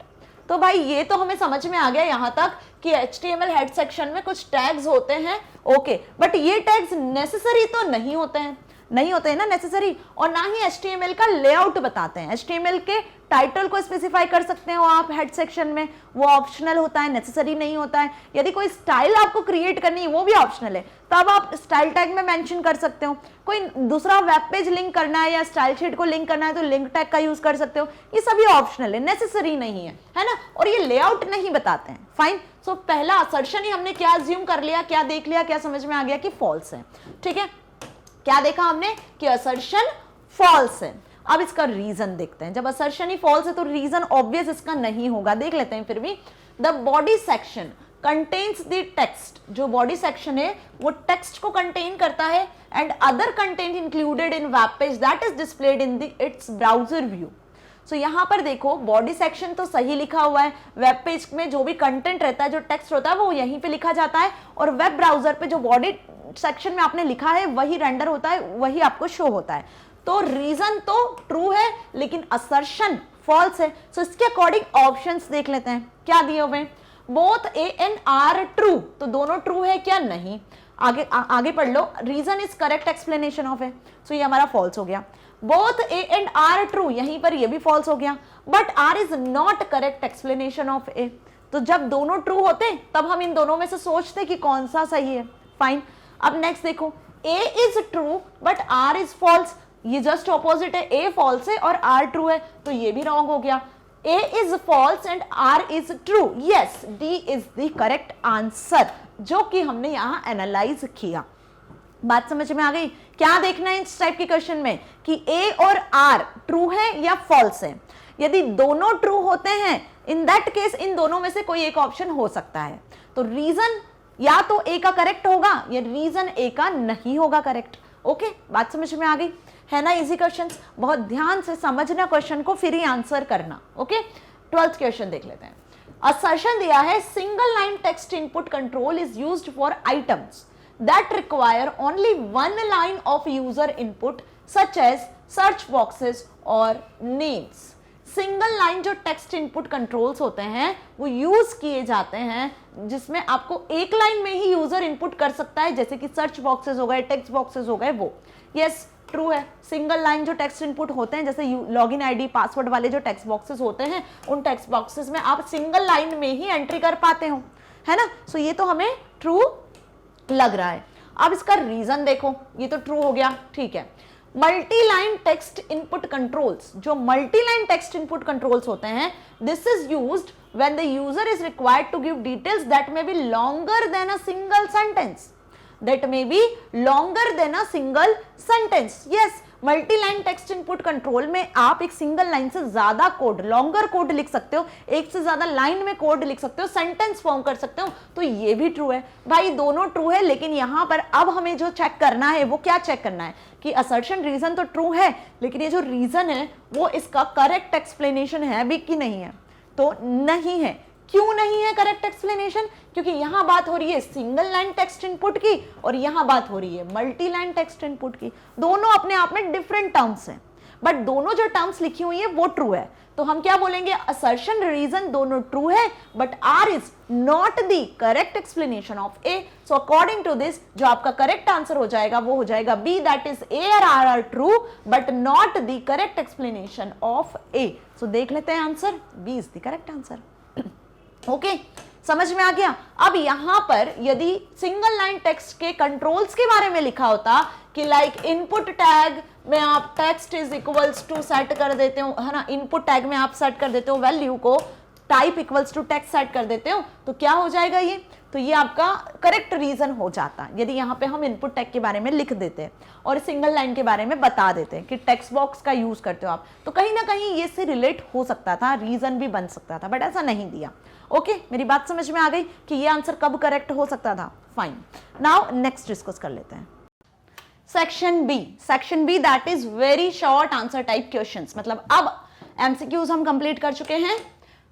तो भाई ये तो हमें समझ में आ गया यहां तक कि HTML हेड सेक्शन में कुछ टैग्स होते हैं। ओके, बट ये टैग्स नेसेसरी तो नहीं होते हैं। नहीं होते हैं ना नेसेसरी, और ना ही HTML का लेआउट बताते हैं। HTML के टाइटल को स्पेसिफाई कर सकते हो आप हेड सेक्शन में, वो ऑप्शनल होता है, नेसेसरी नहीं होता है। यदि कोई स्टाइल आपको क्रिएट करनी है वो भी ऑप्शनल है, तब आप स्टाइल टैग में मेंशन कर सकते हो। कोई दूसरा वेब पेज लिंक करना है या स्टाइल शीट को लिंक करना है तो लिंक टैग का यूज कर सकते हो। ये सभी ऑप्शनल है, नेसेसरी नहीं है ना, और ये लेआउट नहीं बताते हैं। फाइन। सो पहला असर्शन ही हमने क्या अज्यूम कर लिया, क्या देख लिया, क्या समझ में आ गया कि फॉल्स है। ठीक है, क्या देखा हमने कि असर्शन फॉल्स है। अब इसका रीजन देखते हैं। जब असर्शन ही फॉल्स है तो रीजन ऑब्वियस इसका नहीं होगा, देख लेते हैं फिर भी। The body section contains the text, जो बॉडी सेक्शन है वो टेक्स्ट को कंटेन करता है, and other content included in web page that is displayed in the its browser view. So यहां पर देखो बॉडी सेक्शन तो सही लिखा हुआ है, वेब पेज में जो भी कंटेंट रहता है, जो टेक्स्ट होता है वो यहीं पे लिखा जाता है, और वेब ब्राउजर पे जो बॉडी सेक्शन में आपने लिखा है वही रेंडर होता है, वही आपको शो होता है। तो रीजन तो ट्रू है लेकिन असर्शन फॉल्स है। सो इसके अकॉर्डिंग ऑप्शंस देख लेते हैं क्या दिए हुए। Both A and R true, तो दोनों ट्रू है क्या, नहीं। आगे पढ़ लो। Reason is correct explanation of A, so ये हमारा फॉल्स हो गया। Both A and R true, यहीं पर ये भी फॉल्स हो गया। But R is not correct explanation of A, तो जब दोनों ट्रू होते तब हम इन दोनों में से सोचते कि कौन सा सही है। फाइन। अब नेक्स्ट देखो, A is true but R is false, ये जस्ट ऑपोजिट है, ए फॉल्स है और आर ट्रू है, तो ये भी रॉन्ग हो गया। A is false and R is true. Yes, D is the correct answer, जो कि हमने यहां एनालाइज किया। बात समझ में आ गई। क्या देखना है इस टाइप के क्वेश्चन में कि A और R ट्रू है या फॉल्स है। यदि दोनों ट्रू होते हैं, इन दैट केस इन दोनों में से कोई एक ऑप्शन हो सकता है। तो रीजन या तो A का करेक्ट होगा या रीजन A का नहीं होगा करेक्ट। ओके, बात समझ में आ गई है ना। इजी क्वेश्चन, बहुत ध्यान से समझना क्वेश्चन को, फिर ही आंसर करना। ओके, 12th क्वेश्चन देख लेते हैं। असर्शन दिया है single line text input control is used for items that require only one line of user input such as search boxes और नेम्स। सिंगल लाइन जो टेक्स्ट इनपुट कंट्रोल्स होते हैं वो यूज किए जाते हैं जिसमें आपको एक लाइन में ही यूजर इनपुट कर सकता है, जैसे कि सर्च बॉक्सेस हो गए, टेक्स्ट बॉक्सेस हो गए, वो। यस, ट्रू है। सिंगल लाइन जो टेक्स्ट इनपुट होते हैं, जैसे लॉगिन आईडी पासवर्ड वाले जो टेक्स्ट बॉक्सेस होते हैं, उन टेक्स्ट बॉक्सेस में आप सिंगल लाइन में ही एंट्री कर पाते हो, है ना। सो ये तो हमें ट्रू लग रहा है। अब इसका रीजन देखो, ये तो ट्रू हो गया, ठीक है। Multi line text input controls, जो multi line text input controls होते हैं, this is used when the user is required to give details that may be longer than a single sentence, that may be longer than a single sentence. Yes, multi line text input control में आप एक सिंगल लाइन से ज्यादा कोड, लॉन्गर कोड लिख सकते हो, एक से ज्यादा लाइन में कोड लिख सकते हो, सेंटेंस फॉर्म कर सकते हो, तो ये भी ट्रू है। भाई दोनों ट्रू है, लेकिन यहां पर अब हमें जो चेक करना है वो क्या चेक करना है कि असर्शन रीजन तो ट्रू है, लेकिन ये जो रीजन है वो इसका करेक्ट एक्सप्लेनेशन है भी कि नहीं है। तो नहीं है। क्यों नहीं है करेक्ट एक्सप्लेनेशन? क्योंकि यहां बात हो रही है सिंगल लाइन टेक्स्ट इनपुट की और यहां बात हो रही है मल्टी लाइन टेक्स्ट इनपुट की। दोनों अपने आप में डिफरेंट टर्म्स हैं, बट दोनों जो टर्म्स लिखी हुई है वो ट्रू है। तो हम क्या बोलेंगे, असर्शन रीजन दोनों ट्रू है, but R is not the correct explanation of A. So according to this जो आपका करेक्ट आंसर हो जाएगा वो हो जाएगा बी, दैट इज ए और R R true but not the correct explanation of A. So देख लेते हैं answer, B is the correct answer. Okay, समझ में आ गया। अब यहां पर यदि सिंगल लाइन टेक्स्ट के कंट्रोल्स के बारे में लिखा होता कि लाइक इनपुट टैग में आप text is equals to set कर देते हो, है ना, इनपुट टैग में आप सेट कर देते हो वैल्यू को, type equals to text set कर देते हो, तो क्या हो जाएगा ये, तो ये आपका करेक्ट रीजन हो जाता यदि यहाँ पे हम इनपुट टैग के बारे में लिख देते और सिंगल लाइन के बारे में बता देते कि टेक्स्ट बॉक्स का यूज करते हो आप, तो कहीं ना कहीं ये से रिलेट हो सकता था, रीजन भी बन सकता था, बट ऐसा नहीं दिया। ओके, मेरी बात समझ में आ गई कि ये आंसर कब करेक्ट हो सकता था। फाइन, नाउ नेक्स्ट डिस्कस कर लेते हैं section B. Section B that is very short answer type questions, मतलब अब एमसीक्यूज हम कंप्लीट कर चुके हैं।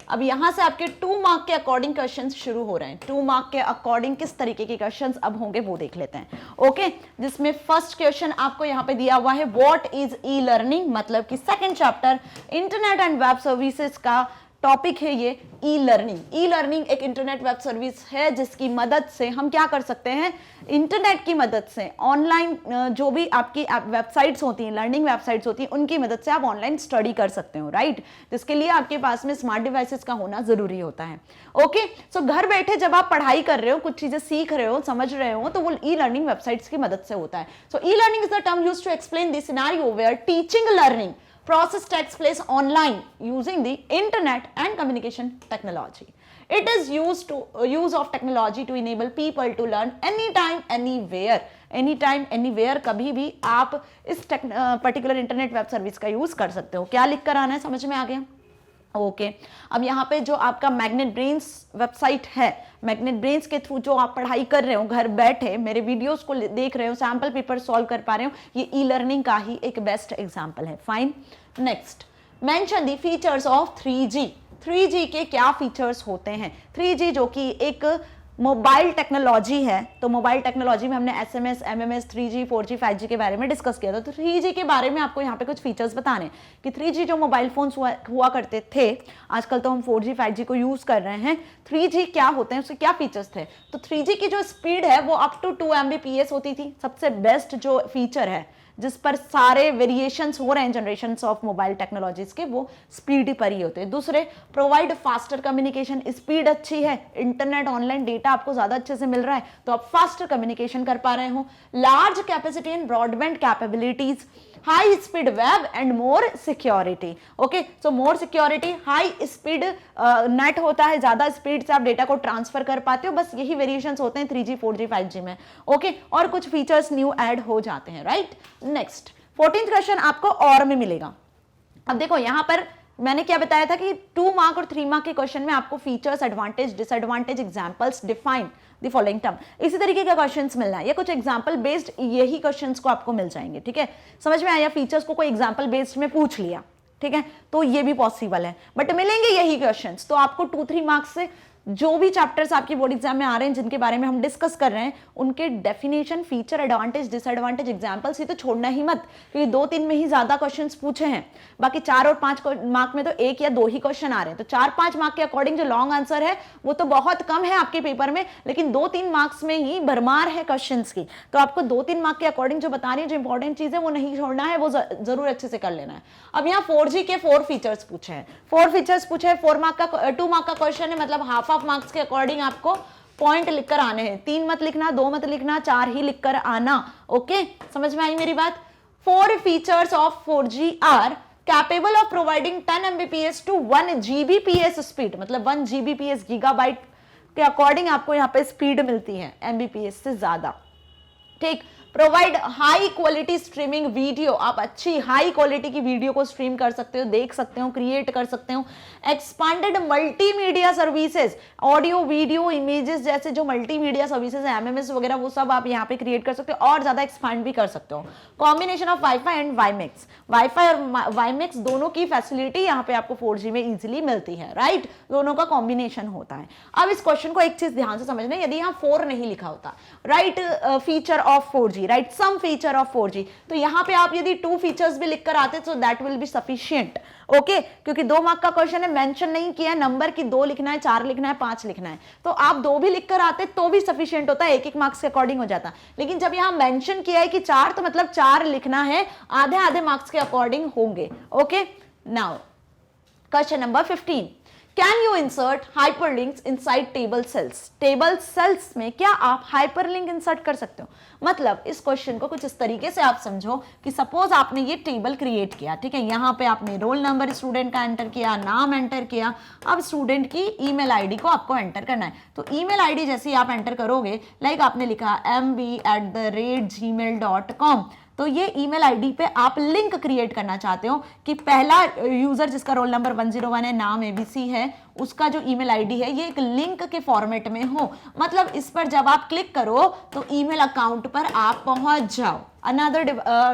अब यहां से आपके 2 मार्क के अकॉर्डिंग क्वेश्चंस शुरू हो रहे हैं। 2 मार्क के अकॉर्डिंग किस तरीके के क्वेश्चंस अब होंगे वो देख लेते हैं। ओके, जिसमें फर्स्ट क्वेश्चन आपको यहां पे दिया हुआ है व्हाट इज ई लर्निंग, मतलब कि second chapter internet and web services का टॉपिक है ये ई लर्निंग। ई लर्निंग एक इंटरनेट वेब सर्विस है जिसकी मदद से हम क्या कर सकते हैं, इंटरनेट की मदद से ऑनलाइन जो भी आपकी वेबसाइट्स होती हैं, लर्निंग वेबसाइट्स होती हैं, उनकी मदद से आप ऑनलाइन स्टडी कर सकते हो, राइट। जिसके लिए आपके पास में स्मार्ट डिवाइसेस का होना जरूरी होता है। ओके, सो घर बैठे जब आप पढ़ाई कर रहे हो, कुछ चीजें सीख रहे हो, समझ रहे हो, तो वो ई लर्निंग वेबसाइट्स की मदद से होता है। So e learning is the term used to explain the scenario where teaching learning process takes place online using the internet and communication technology. It is use of technology to enable people to learn anytime anywhere. Anytime anywhere, कभी भी आप इस पर्टिकुलर इंटरनेट वेब सर्विस का यूज कर सकते हो। क्या लिख कर आना है, समझ में आ गया? ओके अब यहाँ पे जो आपका मैग्नेट ब्रेन्स वेबसाइट है, मैग्नेट ब्रेन्स के थ्रू जो आप पढ़ाई कर रहे हो, घर बैठे मेरे वीडियोस को देख रहे हो, सैंपल पेपर सॉल्व कर पा रहे हो, ये ई लर्निंग का ही एक बेस्ट एग्जांपल है। Fine, next, mention the features of 3G। 3G के क्या फीचर्स होते हैं? 3G जो कि एक मोबाइल टेक्नोलॉजी है, तो मोबाइल टेक्नोलॉजी में हमने SMS, MMS, 3G, 4G, 5G के बारे में डिस्कस किया था। तो 3G के बारे में आपको यहाँ पे कुछ फीचर्स बताने कि 3G जो मोबाइल फोन्स हुआ करते थे, आजकल तो हम 4G, 5G को यूज कर रहे हैं। 3G क्या होते हैं, उसके क्या फीचर्स थे? तो 3G की जो स्पीड है वो अप टू 2 Mbps होती थी। सबसे बेस्ट जो फीचर है जिस पर सारे वेरिएशंस हो रहे हैं जनरेशंस ऑफ मोबाइल टेक्नोलॉजीज के, वो स्पीड पर ही होते हैं। दूसरे, प्रोवाइड फास्टर कम्युनिकेशन। स्पीड अच्छी है, इंटरनेट ऑनलाइन डेटा आपको ज्यादा अच्छे से मिल रहा है, तो आप फास्टर कम्युनिकेशन कर पा रहे हो। Large capacity and broadband capabilities, high speed web and more security. Okay, so more security, high speed net होता है, ज्यादा स्पीड से आप डेटा को ट्रांसफर कर पाते हो। बस यही वेरिएशंस होते हैं 3G, 4G, 5G में। ओके, और कुछ फीचर्स न्यू ऐड हो जाते हैं, राइट। नेक्स्ट, 14th क्वेश्चन आपको और में मिलेगा। अब देखो यहां पर मैंने क्या बताया था कि 2 मार्क और 3 मार्क के क्वेश्चन में आपको features, advantage, disadvantage, examples, define the following term, इसी तरीके का क्वेश्चंस मिलना है। ये कुछ एग्जांपल बेस्ड यही क्वेश्चंस को आपको मिल जाएंगे, ठीक है। समझ में आया? फीचर्स को कोई एग्जांपल बेस्ड में पूछ लिया, ठीक है, तो ये भी पॉसिबल है, बट मिलेंगे यही क्वेश्चंस। तो आपको 2-3 मार्क्स से जो भी चैप्टर्स आपकी बोर्ड एग्जाम में आ रहे हैं, जिनके बारे में हम डिस्कस कर रहे हैं, उनके definition, feature, advantage, disadvantage, examples, ये तो छोड़ना ही मत, क्योंकि 2-3 में ही ज्यादा क्वेश्चंस पूछे हैं। बाकी 4 और 5 मार्क में तो 1 या 2 ही क्वेश्चन आ रहे हैं। तो 4-5 मार्क के अकॉर्डिंग जो लॉन्ग आंसर है वो तो बहुत कम है आपके पेपर में, लेकिन 2-3 मार्क्स में ही भरमार है क्वेश्चन की। तो आपको 2-3 मार्क के अकॉर्डिंग जो बता रही है, जो इंपॉर्टेंट चीज है वो नहीं छोड़ना है, वो जरूर अच्छे से कर लेना है। अब यहाँ 4G के 4 फीचर्स पूछे हैं, 4 फीचर्स पूछे हैं। 2 मार्क का क्वेश्चन है, मतलब हाफ मार्क्स के अकॉर्डिंग आपको पॉइंट लिखकर आने हैं। 3 मत लिखना, 2 मत लिखना, 4 ही लिखकर आना। ओके, समझ में आई मेरी बात? 4 features of 4G are capable of providing 10 Mbps to 1 Gbps speed, मतलब 1 Gbps गीगाबाइट के अकॉर्डिंग आपको यहाँ पे स्पीड मिलती है, Mbps से ज्यादा, ठीक। Provide high quality streaming video, आप अच्छी हाई क्वालिटी की वीडियो को स्ट्रीम कर सकते हो, देख सकते हो, क्रिएट कर सकते हो। Expanded multimedia services, audio, video, images जैसे जो मल्टीमीडिया सर्विसेज है, MMS वगैरह, वो सब आप यहाँ पे क्रिएट कर सकते हो और ज्यादा एक्सपांड भी कर सकते हो। Combination of wifi and WiMAX, wifi और वाईमैक्स दोनों की फैसिलिटी यहाँ पे आपको 4G में इजिली मिलती है, राइट। दोनों का कॉम्बिनेशन होता है। अब इस क्वेश्चन को एक चीज ध्यान से समझना, यदि यहाँ 4 नहीं लिखा होता, write feature of 4G, write some feature of 4G, तो यहां पे आप यदि 2 फीचर्स भी लिखकर आते तो that will be sufficient. Okay, क्योंकि 2 मार्क का क्वेश्चन है, मेंशन नहीं किया नंबर की 2 लिखना है, 4 लिखना है, 5 लिखना है, तो आप 2 भी लिखकर आते तो भी सफिशिएंट होता है, 1-1 मार्क्स के अकॉर्डिंग हो जाता। लेकिन जब यहां मेंशन किया है कि 4, तो मतलब 4 लिखना है, आधे मार्क्स के अकॉर्डिंग होंगे। Okay, now question number 15, can you insert hyperlinks inside table cells? Table cells में क्या आप हाइपरलिंक इंसर्ट कर सकते हो? मतलब इस क्वेश्चन को कुछ इस तरीके से आप समझो कि सपोज आपने ये टेबल क्रिएट किया, ठीक है, यहाँ पे आपने रोल नंबर स्टूडेंट का एंटर किया, नाम एंटर किया, अब स्टूडेंट की ईमेल आईडी को आपको एंटर करना है। तो ईमेल आईडी जैसे ही आप एंटर करोगे, लाइक आपने लिखा mb@gmail.com, तो ये ईमेल आईडी पे आप लिंक क्रिएट करना चाहते हो कि पहला यूजर जिसका रोल नंबर 101 है, नाम ABC है, उसका जो ईमेल आईडी है ये एक लिंक के फॉर्मेट में हो। मतलब इस पर जब आप क्लिक करो तो ईमेल अकाउंट पर आप पहुंच जाओ, अनदर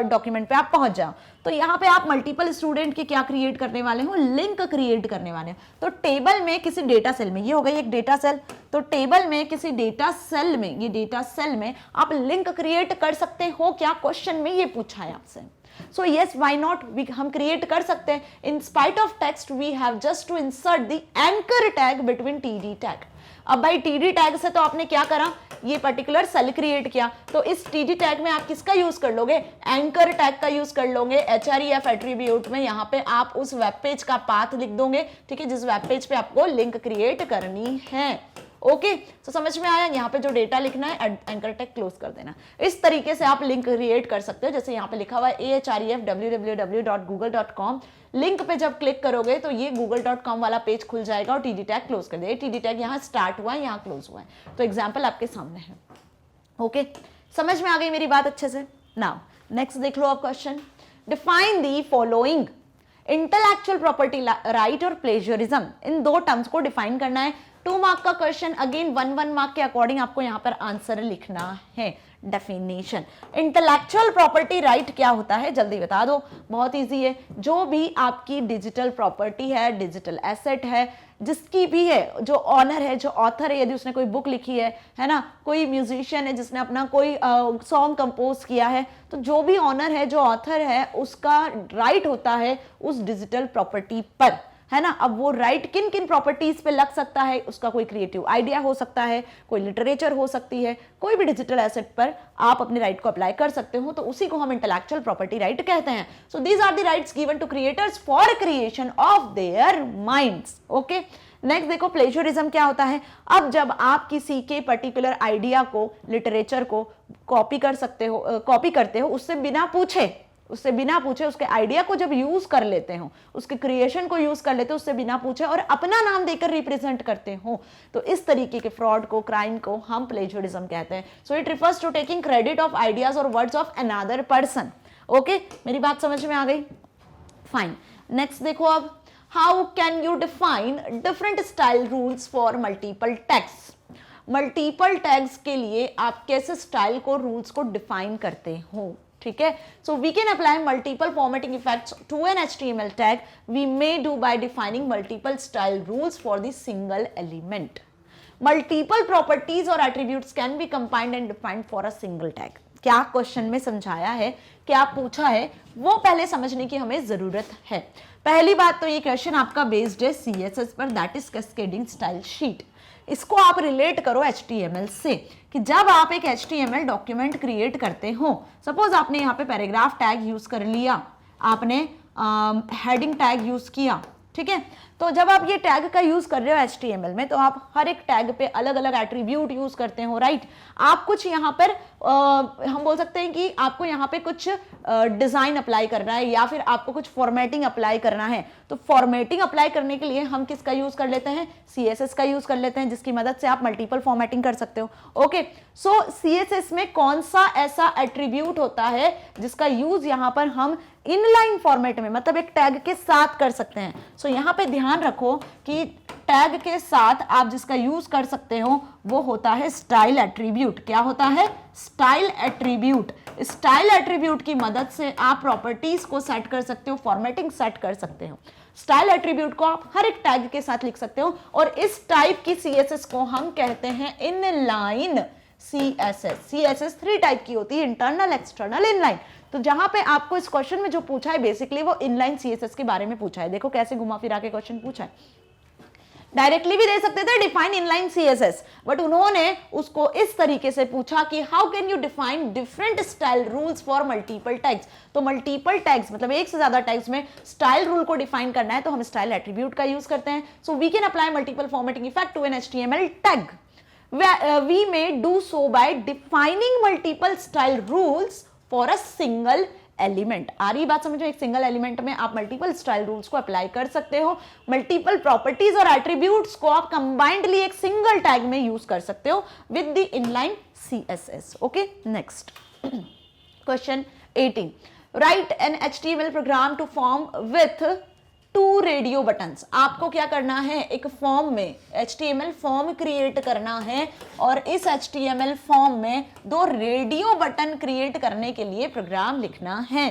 डॉक्यूमेंट पे आप पहुंच जाओ। तो यहाँ पे आप मल्टीपल स्टूडेंट के क्या क्रिएट करने वाले हो? लिंक क्रिएट करने वाले हो। तो टेबल में किसी डेटा सेल में, ये हो गई एक डेटा सेल, तो टेबल में किसी डेटा सेल में, ये डेटा सेल में आप लिंक क्रिएट कर सकते हो क्या? क्वेश्चन में ये पूछा है आपसे। सो येस, व्हाई नॉट, हम क्रिएट कर सकते हैं. In spite of text we have just to insert the anchor tag between TD tag. अब भाई टीडी टैग से तो आपने क्या करा, ये पर्टिकुलर सेल क्रिएट किया, तो इस टीडी टैग में आप किसका यूज कर लोगे, एंकर टैग का यूज कर लोगे. HREF एट्रीब्यूट में यहाँ पे आप उस वेब पेज का पाथ लिख दोगे, ठीक है, जिस वेब पेज पे आपको लिंक क्रिएट करनी है. ओके, तो समझ में आया. यहाँ पे जो डेटा लिखना है एंकर टैग क्लोज कर देना. इस तरीके से आप लिंक क्रिएट कर सकते हो. जैसे यहाँ पे लिखा हुआ है ahref www.google.com. लिंक पे जब क्लिक करोगे तो ये google.com वाला पेज खुल जाएगा और टीडी टैग क्लोज कर देगा. टीडी टैग यहाँ स्टार्ट हुआ है, यहाँ क्लोज हुआ है. तो एग्जाम्पल आपके सामने है. ओके, समझ में आ गई मेरी बात अच्छे से. नाउ नेक्स्ट देख लो आप question. Define the following. Intellectual property right और प्लेजरिज्म, इन दो टर्म्स को डिफाइन करना है. 2 मार्क का क्वेश्चन. अगेन 1 मार्क के अकॉर्डिंग आपको यहाँ पर आंसर लिखना है. डेफिनेशन, इंटेलेक्चुअल प्रॉपर्टी राइट क्या होता है, जल्दी बता दो. बहुत इजी है. जो भी आपकी डिजिटल प्रॉपर्टी है, डिजिटल एसेट है, जिसकी भी है, जो ऑनर है, जो ऑथर है, यदि उसने कोई बुक लिखी है ना, कोई म्यूजिशियन है जिसने अपना कोई सॉन्ग कंपोज किया है, तो जो भी ऑनर है, जो ऑथर है, उसका राइट होता है उस डिजिटल प्रॉपर्टी पर, है ना. अब वो राइट किन किन प्रॉपर्टीज पे लग सकता है, उसका कोई क्रिएटिव आइडिया हो सकता है, कोई लिटरेचर हो सकती है, कोई भी डिजिटल एसेट पर आप अपने राइट को अप्लाई कर सकते हो, तो उसी को हम इंटेलेक्चुअल प्रॉपर्टी राइट कहते हैं. So these are the rights given to creators for creation of their minds. Okay, next देखो प्लेजरिज्म क्या होता है. अब जब आप किसी के पर्टिकुलर आइडिया को, लिटरेचर को कॉपी करते हो उससे बिना पूछे उसके आइडिया को जब यूज कर लेते हो, उसके क्रिएशन को यूज कर लेते हो उससे बिना पूछे, और अपना नाम देकर रिप्रेजेंट करते हो, तो इस तरीके के फ्रॉड को, क्राइम को हम प्लेजरिज्म कहते हैं. So it refers to taking credit of ideas और words of another person. Okay, मेरी बात समझ में आ गई. फाइन. नेक्स्ट देखो अब, how can you define different style rules for multiple tags. Multiple tags के लिए आप कैसे स्टाइल को, रूल्स को डिफाइन करते हो, ठीक है. So we can apply multiple formatting effects to an HTML tag. We may do by defining multiple style rules for the single element. Multiple properties और attributes can be combined and defined for a single tag. क्या क्वेश्चन में समझाया है, क्या पूछा है, वो पहले समझने की हमें जरूरत है. पहली बात तो ये क्वेश्चन आपका बेस्ड है CSS पर, that is cascading style sheet. इसको आप रिलेट करो HTML से, कि जब आप एक HTML डॉक्यूमेंट क्रिएट करते हो, सपोज आपने यहाँ पे पैराग्राफ टैग यूज कर लिया, आपने हेडिंग टैग यूज किया, ठीक है. तो जब आप ये टैग का यूज कर रहे हो HTML में, तो आप हर एक टैग पे अलग अलग एट्रीब्यूट यूज करते हो, राइट. आप कुछ यहाँ पर हम बोल सकते हैं कि आपको यहाँ पे कुछ डिजाइन अप्लाई करना है, या फिर आपको कुछ फॉर्मेटिंग अप्लाई करना है. तो फॉर्मेटिंग अप्लाई करने के लिए हम किसका यूज कर लेते हैं, CSS का यूज कर लेते हैं, जिसकी मदद से आप मल्टीपल फॉर्मेटिंग कर सकते हो. ओके, सो CSS में कौन सा ऐसा एट्रीब्यूट होता है जिसका यूज यहाँ पर हम इनलाइन फॉर्मेट में, मतलब एक टैग के साथ कर सकते हैं. सो यहाँ पे ध्यान रखो कि टैग के साथ आप जिसका यूज कर सकते हो वो होता है स्टाइल एट्रीब्यूट. क्या होता है, स्टाइल एट्रीब्यूट. स्टाइल एट्रीब्यूट की मदद से आप प्रॉपर्टीज को सेट कर सकते हो, फॉर्मेटिंग सेट कर सकते हो. स्टाइल एट्रीब्यूट को आप हर एक टैग के साथ लिख सकते हो, और इस टाइप की CSS को हम कहते हैं इनलाइन CSS. CSS 3 टाइप की होती है, इंटरनल, एक्सटर्नल, इनलाइन. तो जहां पे आपको इस क्वेश्चन में जो पूछा है बेसिकली वो इनलाइन CSS के बारे में पूछा है. देखो कैसे घुमा फिरा के क्वेश्चन पूछा है. डायरेक्टली भी दे सकते थे डिफाइन इनलाइन CSS, बट उन्होंने उसको इस तरीके से पूछा कि how can you define different style rules for multiple tags. तो मल्टीपल टैग्स मतलब एक से ज्यादा टैग्स में स्टाइल रूल को डिफाइन करना है, तो हम स्टाइल एट्रीब्यूट का यूज करते हैं. So we can apply multiple formatting effect to an HTML tag. We may do so by defining multiple style rules for a single element. आ रही बात समझो, एक सिंगल एलिमेंट में आप मल्टीपल स्टाइल रूल्स को अप्लाई कर सकते हो. मल्टीपल प्रॉपर्टीज और एट्रीब्यूट्स को आप कंबाइंडली एक सिंगल टैग में यूज कर सकते हो with the inline CSS. Okay, next question 18. Write an HTML program to form with 2 radio buttons. आपको क्या करना है, एक फॉर्म में HTML फॉर्म क्रिएट करना है, और इस HTML फॉर्म में 2 रेडियो बटन क्रिएट करने के लिए प्रोग्राम लिखना है.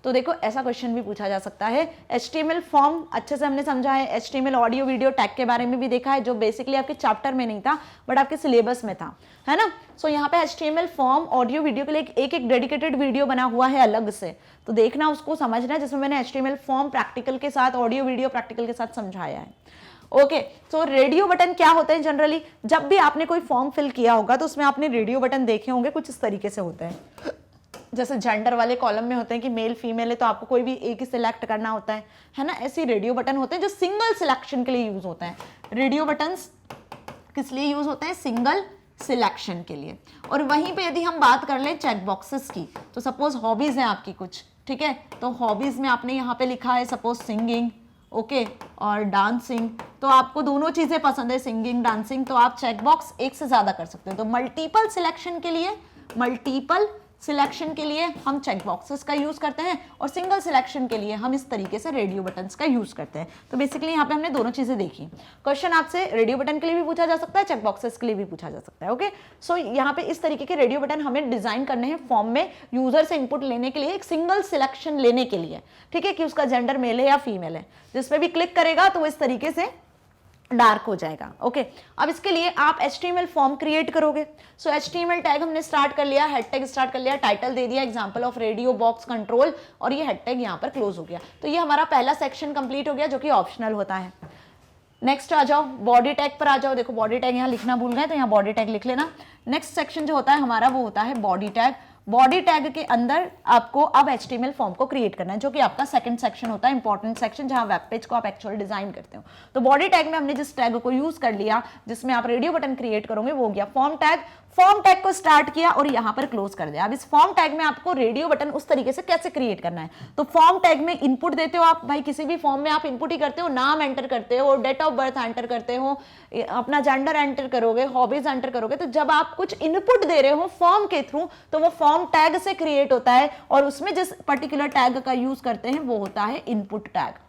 तो देखो ऐसा क्वेश्चन भी पूछा जा सकता है। HTML फॉर्म अच्छे से हमने समझा है, HTML ऑडियो वीडियो टैग के बारे में भी देखा है, जो बेसिकली आपके चैप्टर में नहीं था बट आपके सिलेबस में था, है ना। सो यहाँ पे HTML फॉर्म ऑडियो वीडियो के लिए एक एक डेडिकेटेड वीडियो बना हुआ है अलग से, तो देखना उसको समझना, जिसमें मैंने HTML फॉर्म प्रैक्टिकल के साथ, ऑडियो वीडियो प्रैक्टिकल के साथ समझाया है। ओके, सो रेडियो बटन क्या होते हैं जनरली? जब भी आपने कोई फॉर्म फिल किया होगा तो उसमें आपने रेडियो बटन देखे होंगे, कुछ इस तरीके से होते हैं। जैसे जेंडर वाले कॉलम में होते हैं कि मेल फीमेल है तो आपको कोई भी एक ही सिलेक्ट करना होता है ना। ऐसे रेडियो बटन होते हैं जो सिंगल सिलेक्शन के लिए यूज होते हैं। रेडियो बटन्स किस लिए यूज होते हैं? सिंगल सिलेक्शन के लिए। और वहीं पे यदि हम बात कर लें चेक बॉक्सेस की, तो सपोज हॉबीज है आपकी कुछ, ठीक है, तो हॉबीज में आपने यहाँ पे लिखा है सपोज सिंगिंग, ओके, और डांसिंग, तो आपको दोनों चीजें पसंद है, सिंगिंग डांसिंग, तो आप चेक बॉक्स एक से ज्यादा कर सकते हो। तो मल्टीपल सिलेक्शन के लिए हम चेक बॉक्सेस का यूज करते हैं, और सिंगल सिलेक्शन के लिए हम इस तरीके से रेडियो बटन्स का यूज करते हैं। तो बेसिकली यहाँ पे हमने दोनों चीजें देखी। क्वेश्चन आपसे रेडियो बटन के लिए भी पूछा जा सकता है, चेक बॉक्सेस के लिए भी पूछा जा सकता है। ओके, सो यहाँ पे इस तरीके के रेडियो बटन हमें डिजाइन करने हैं फॉर्म में, यूजर से इनपुट लेने के लिए, एक सिंगल सिलेक्शन लेने के लिए, ठीक है, कि उसका जेंडर मेल है या फीमेल है। जिसपे भी क्लिक करेगा तो वो इस तरीके से डार्क हो जाएगा। ओके, अब इसके लिए आप HTML फॉर्म क्रिएट करोगे। सो HTML टैग हमने स्टार्ट कर लिया, हेड टैग स्टार्ट कर लिया, टाइटल दे दिया example of radio box control, और ये हेड टैग यहाँ पर क्लोज हो गया। तो ये हमारा पहला सेक्शन कंप्लीट हो गया, जो कि ऑप्शनल होता है। नेक्स्ट आ जाओ, बॉडी टैग पर आ जाओ। देखो बॉडी टैग यहाँ लिखना भूल गए तो यहाँ बॉडी टैग लिख लेना। नेक्स्ट सेक्शन जो होता है हमारा वो होता है बॉडी टैग। बॉडी टैग के अंदर आपको अब HTML फॉर्म को क्रिएट करना है, जो कि आपका सेकंड सेक्शन होता है, इंपॉर्टेंट सेक्शन, जहां वेब पेज को आप एक्चुअल डिजाइन करते हो। तो बॉडी टैग में हमने जिस टैग को यूज कर लिया, जिसमें आप रेडियो बटन क्रिएट करोगे, वो हो गया फॉर्म टैग। फॉर्म टैग को स्टार्ट किया और यहां पर क्लोज कर दिया। अब इस फॉर्म टैग में आपको रेडियो बटन उस तरीके से कैसे क्रिएट करना है, तो फॉर्म टैग में इनपुट देते हो आप, भाई किसी भी फॉर्म में आप इनपुट ही करते हो, नाम एंटर करते हो, डेट ऑफ बर्थ एंटर करते हो, अपना जेंडर एंटर करोगे, हॉबीज एंटर करोगे। तो जब आप कुछ इनपुट दे रहे हो फॉर्म के थ्रू, तो वो फॉर्म टैग से क्रिएट होता है, और उसमें जिस पर्टिकुलर टैग का यूज करते हैं वो होता है इनपुट टैग।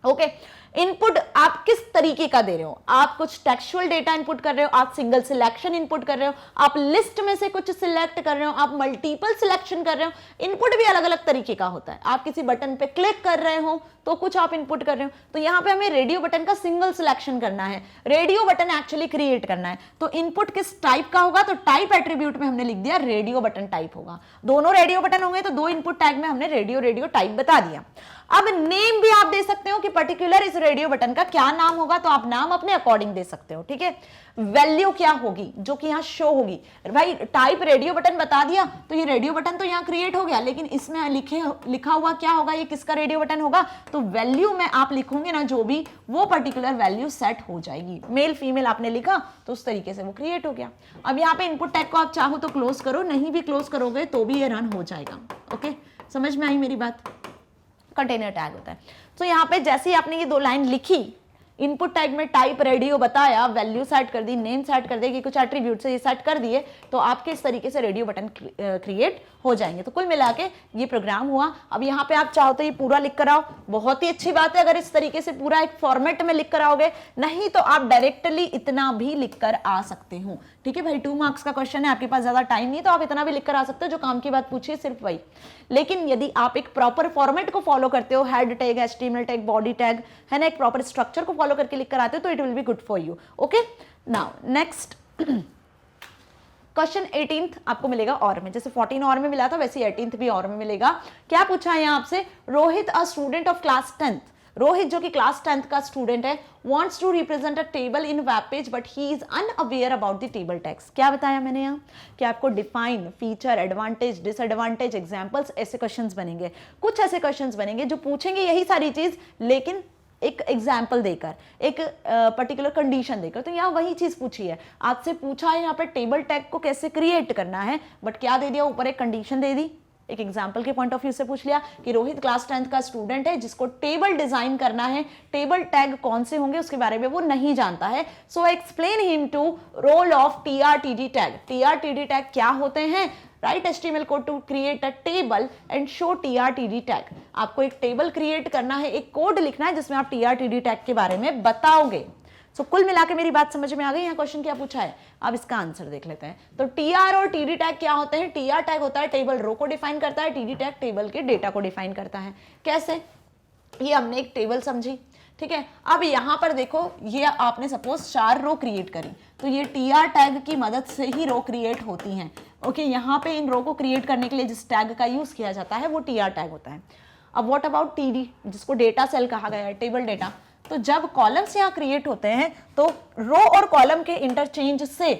ओके, इनपुट आप किस तरीके का दे रहे हो? आप कुछ टेक्सचुअल डेटा इनपुट कर रहे हो, आप सिंगल सिलेक्शन इनपुट कर रहे हो, आप लिस्ट में से कुछ सिलेक्ट कर रहे हो, आप मल्टीपल सिलेक्शन कर रहे हो। इनपुट भी अलग अलग तरीके का होता है। आप किसी बटन पे क्लिक कर रहे हो तो कुछ आप इनपुट कर रहे हो। तो यहां पे हमें रेडियो बटन का सिंगल सिलेक्शन करना है, रेडियो बटन एक्चुअली क्रिएट करना है। तो इनपुट किस टाइप का होगा? तो टाइप एट्रीब्यूट में हमने लिख दिया रेडियो बटन टाइप होगा। दोनों रेडियो बटन होंगे तो दो इनपुट टैग में हमने रेडियो टाइप बता दिया। अब नेम भी आप दे सकते हो कि पर्टिकुलर इस रेडियो बटन का क्या नाम होगा, तो आप नाम अपने अकॉर्डिंग दे सकते हो, ठीक है। वैल्यू क्या होगी जो कि यहां शो होगी, भाई टाइप रेडियो बटन बता दिया तो ये रेडियो बटन तो यहां क्रिएट हो गया, लेकिन इसमें लिखा हुआ क्या होगा, ये किसका रेडियो बटन होगा? तो वैल्यू में आप लिखोगे ना जो भी, वो पर्टिकुलर वैल्यू सेट हो जाएगी। मेल फीमेल आपने लिखा तो उस तरीके से वो क्रिएट हो गया। अब यहाँ पे इनपुट टैग को आप चाहो तो क्लोज करो, नहीं भी क्लोज करोगे तो भी ये रन हो जाएगा। ओके, समझ में आई मेरी बात? कंटेनर टैग होता है। तो यहाँ पे जैसे ही आपने ये दो लाइन लिखी, इनपुट टैग में टाइप रेडियो बताया, वैल्यू सेट कर दी, नेम सेट कर दी, कुछ एट्रीब्यूट से ये सेट कर दिए, तो आपके इस तरीके से रेडियो बटन क्रिएट हो जाएंगे। तो कुल मिला के ये प्रोग्राम हुआ। अब यहाँ पे आप चाहो तो ये पूरा लिख कर आओ, बहुत ही अच्छी बात है अगर इस तरीके से पूरा एक फॉर्मेट में लिख कर आओगे, नहीं तो आप डायरेक्टली इतना भी लिख कर आ सकते हो, ठीक है भाई। 2 मार्क्स का क्वेश्चन है, आपके पास ज्यादा टाइम नहीं, तो आप इतना भी लिख कर आ सकते हो, जो काम की बात पूछिए सिर्फ वही। लेकिन यदि आप एक प्रॉपर फॉर्मेट को फॉलो करते हो, head tag, HTML tag, body tag, है ना, एक प्रॉपर स्ट्रक्चर को फॉलो करके लिख कर आते हो, तो it will be good for you. Okay, now next question 18th आपको मिलेगा और में, जैसे 14 और में मिला था वैसे 18th भी और में मिलेगा। क्या पूछा है यहाँ आपसे? Rohit a student of class 10th, Rohit जो कि क्लास 10th का स्टूडेंट है, wants to represent a table in web page but he is unaware about the table text। क्या बताया मैंने यहाँ कि आपको define, feature, advantage, disadvantage, examples, ऐसे क्वेश्चंस बनेंगे। कुछ ऐसे क्वेश्चंस बनेंगे जो पूछेंगे यही सारी चीज, लेकिन एक एग्जाम्पल देकर, एक पर्टिकुलर कंडीशन देकर। तो यहाँ वही चीज पूछी है, आपसे पूछा है यहाँ पर टेबल टैग को कैसे क्रिएट करना है, बट क्या दे दिया? ऊपर एक कंडीशन दे दी, एक एग्जाम्पल के पॉइंट ऑफ व्यू से पूछ लिया कि रोहित क्लास 10th का स्टूडेंट है जिसको टेबल डिजाइन करना है, टेबल टैग कौन से होंगे उसके बारे में वो नहीं जानता है। So explain him to role of TRTD tag. TRTD tag क्या होते हैं? Write HTML code to create a table and show TRTD tag. आपको एक टेबल क्रिएट करना है, एक कोड लिखना है जिसमें आप TRTD टैग के बारे में बताओगे। सो कुल मिला के मेरी बात समझ में आ गई। यहाँ क्वेश्चन क्या पूछा है, अब इसका आंसर देख लेते हैं। तो टीआर और टीडी टैग क्या होते हैं? टीआर टैग होता है टेबल रो को डिफाइन करता है, टीडी टैग टेबल के डेटा को डिफाइन करता है। कैसे? ये हमने एक टेबल समझी, ठीक है। अब यहाँ पर देखो, ये आपने सपोज 4 रो क्रिएट करी, तो ये टीआर टैग की मदद से ही रो क्रिएट होती हैं। ओके, यहाँ पे इन रो को क्रिएट करने के लिए जिस टैग का यूज किया जाता है वो टीआर टैग होता है। अब व्हाट अबाउट टीडी, जिसको डेटा सेल कहा गया है, टेबल डेटा। तो जब कॉलम्स यहाँ क्रिएट होते हैं तो रो और कॉलम के इंटरचेंज से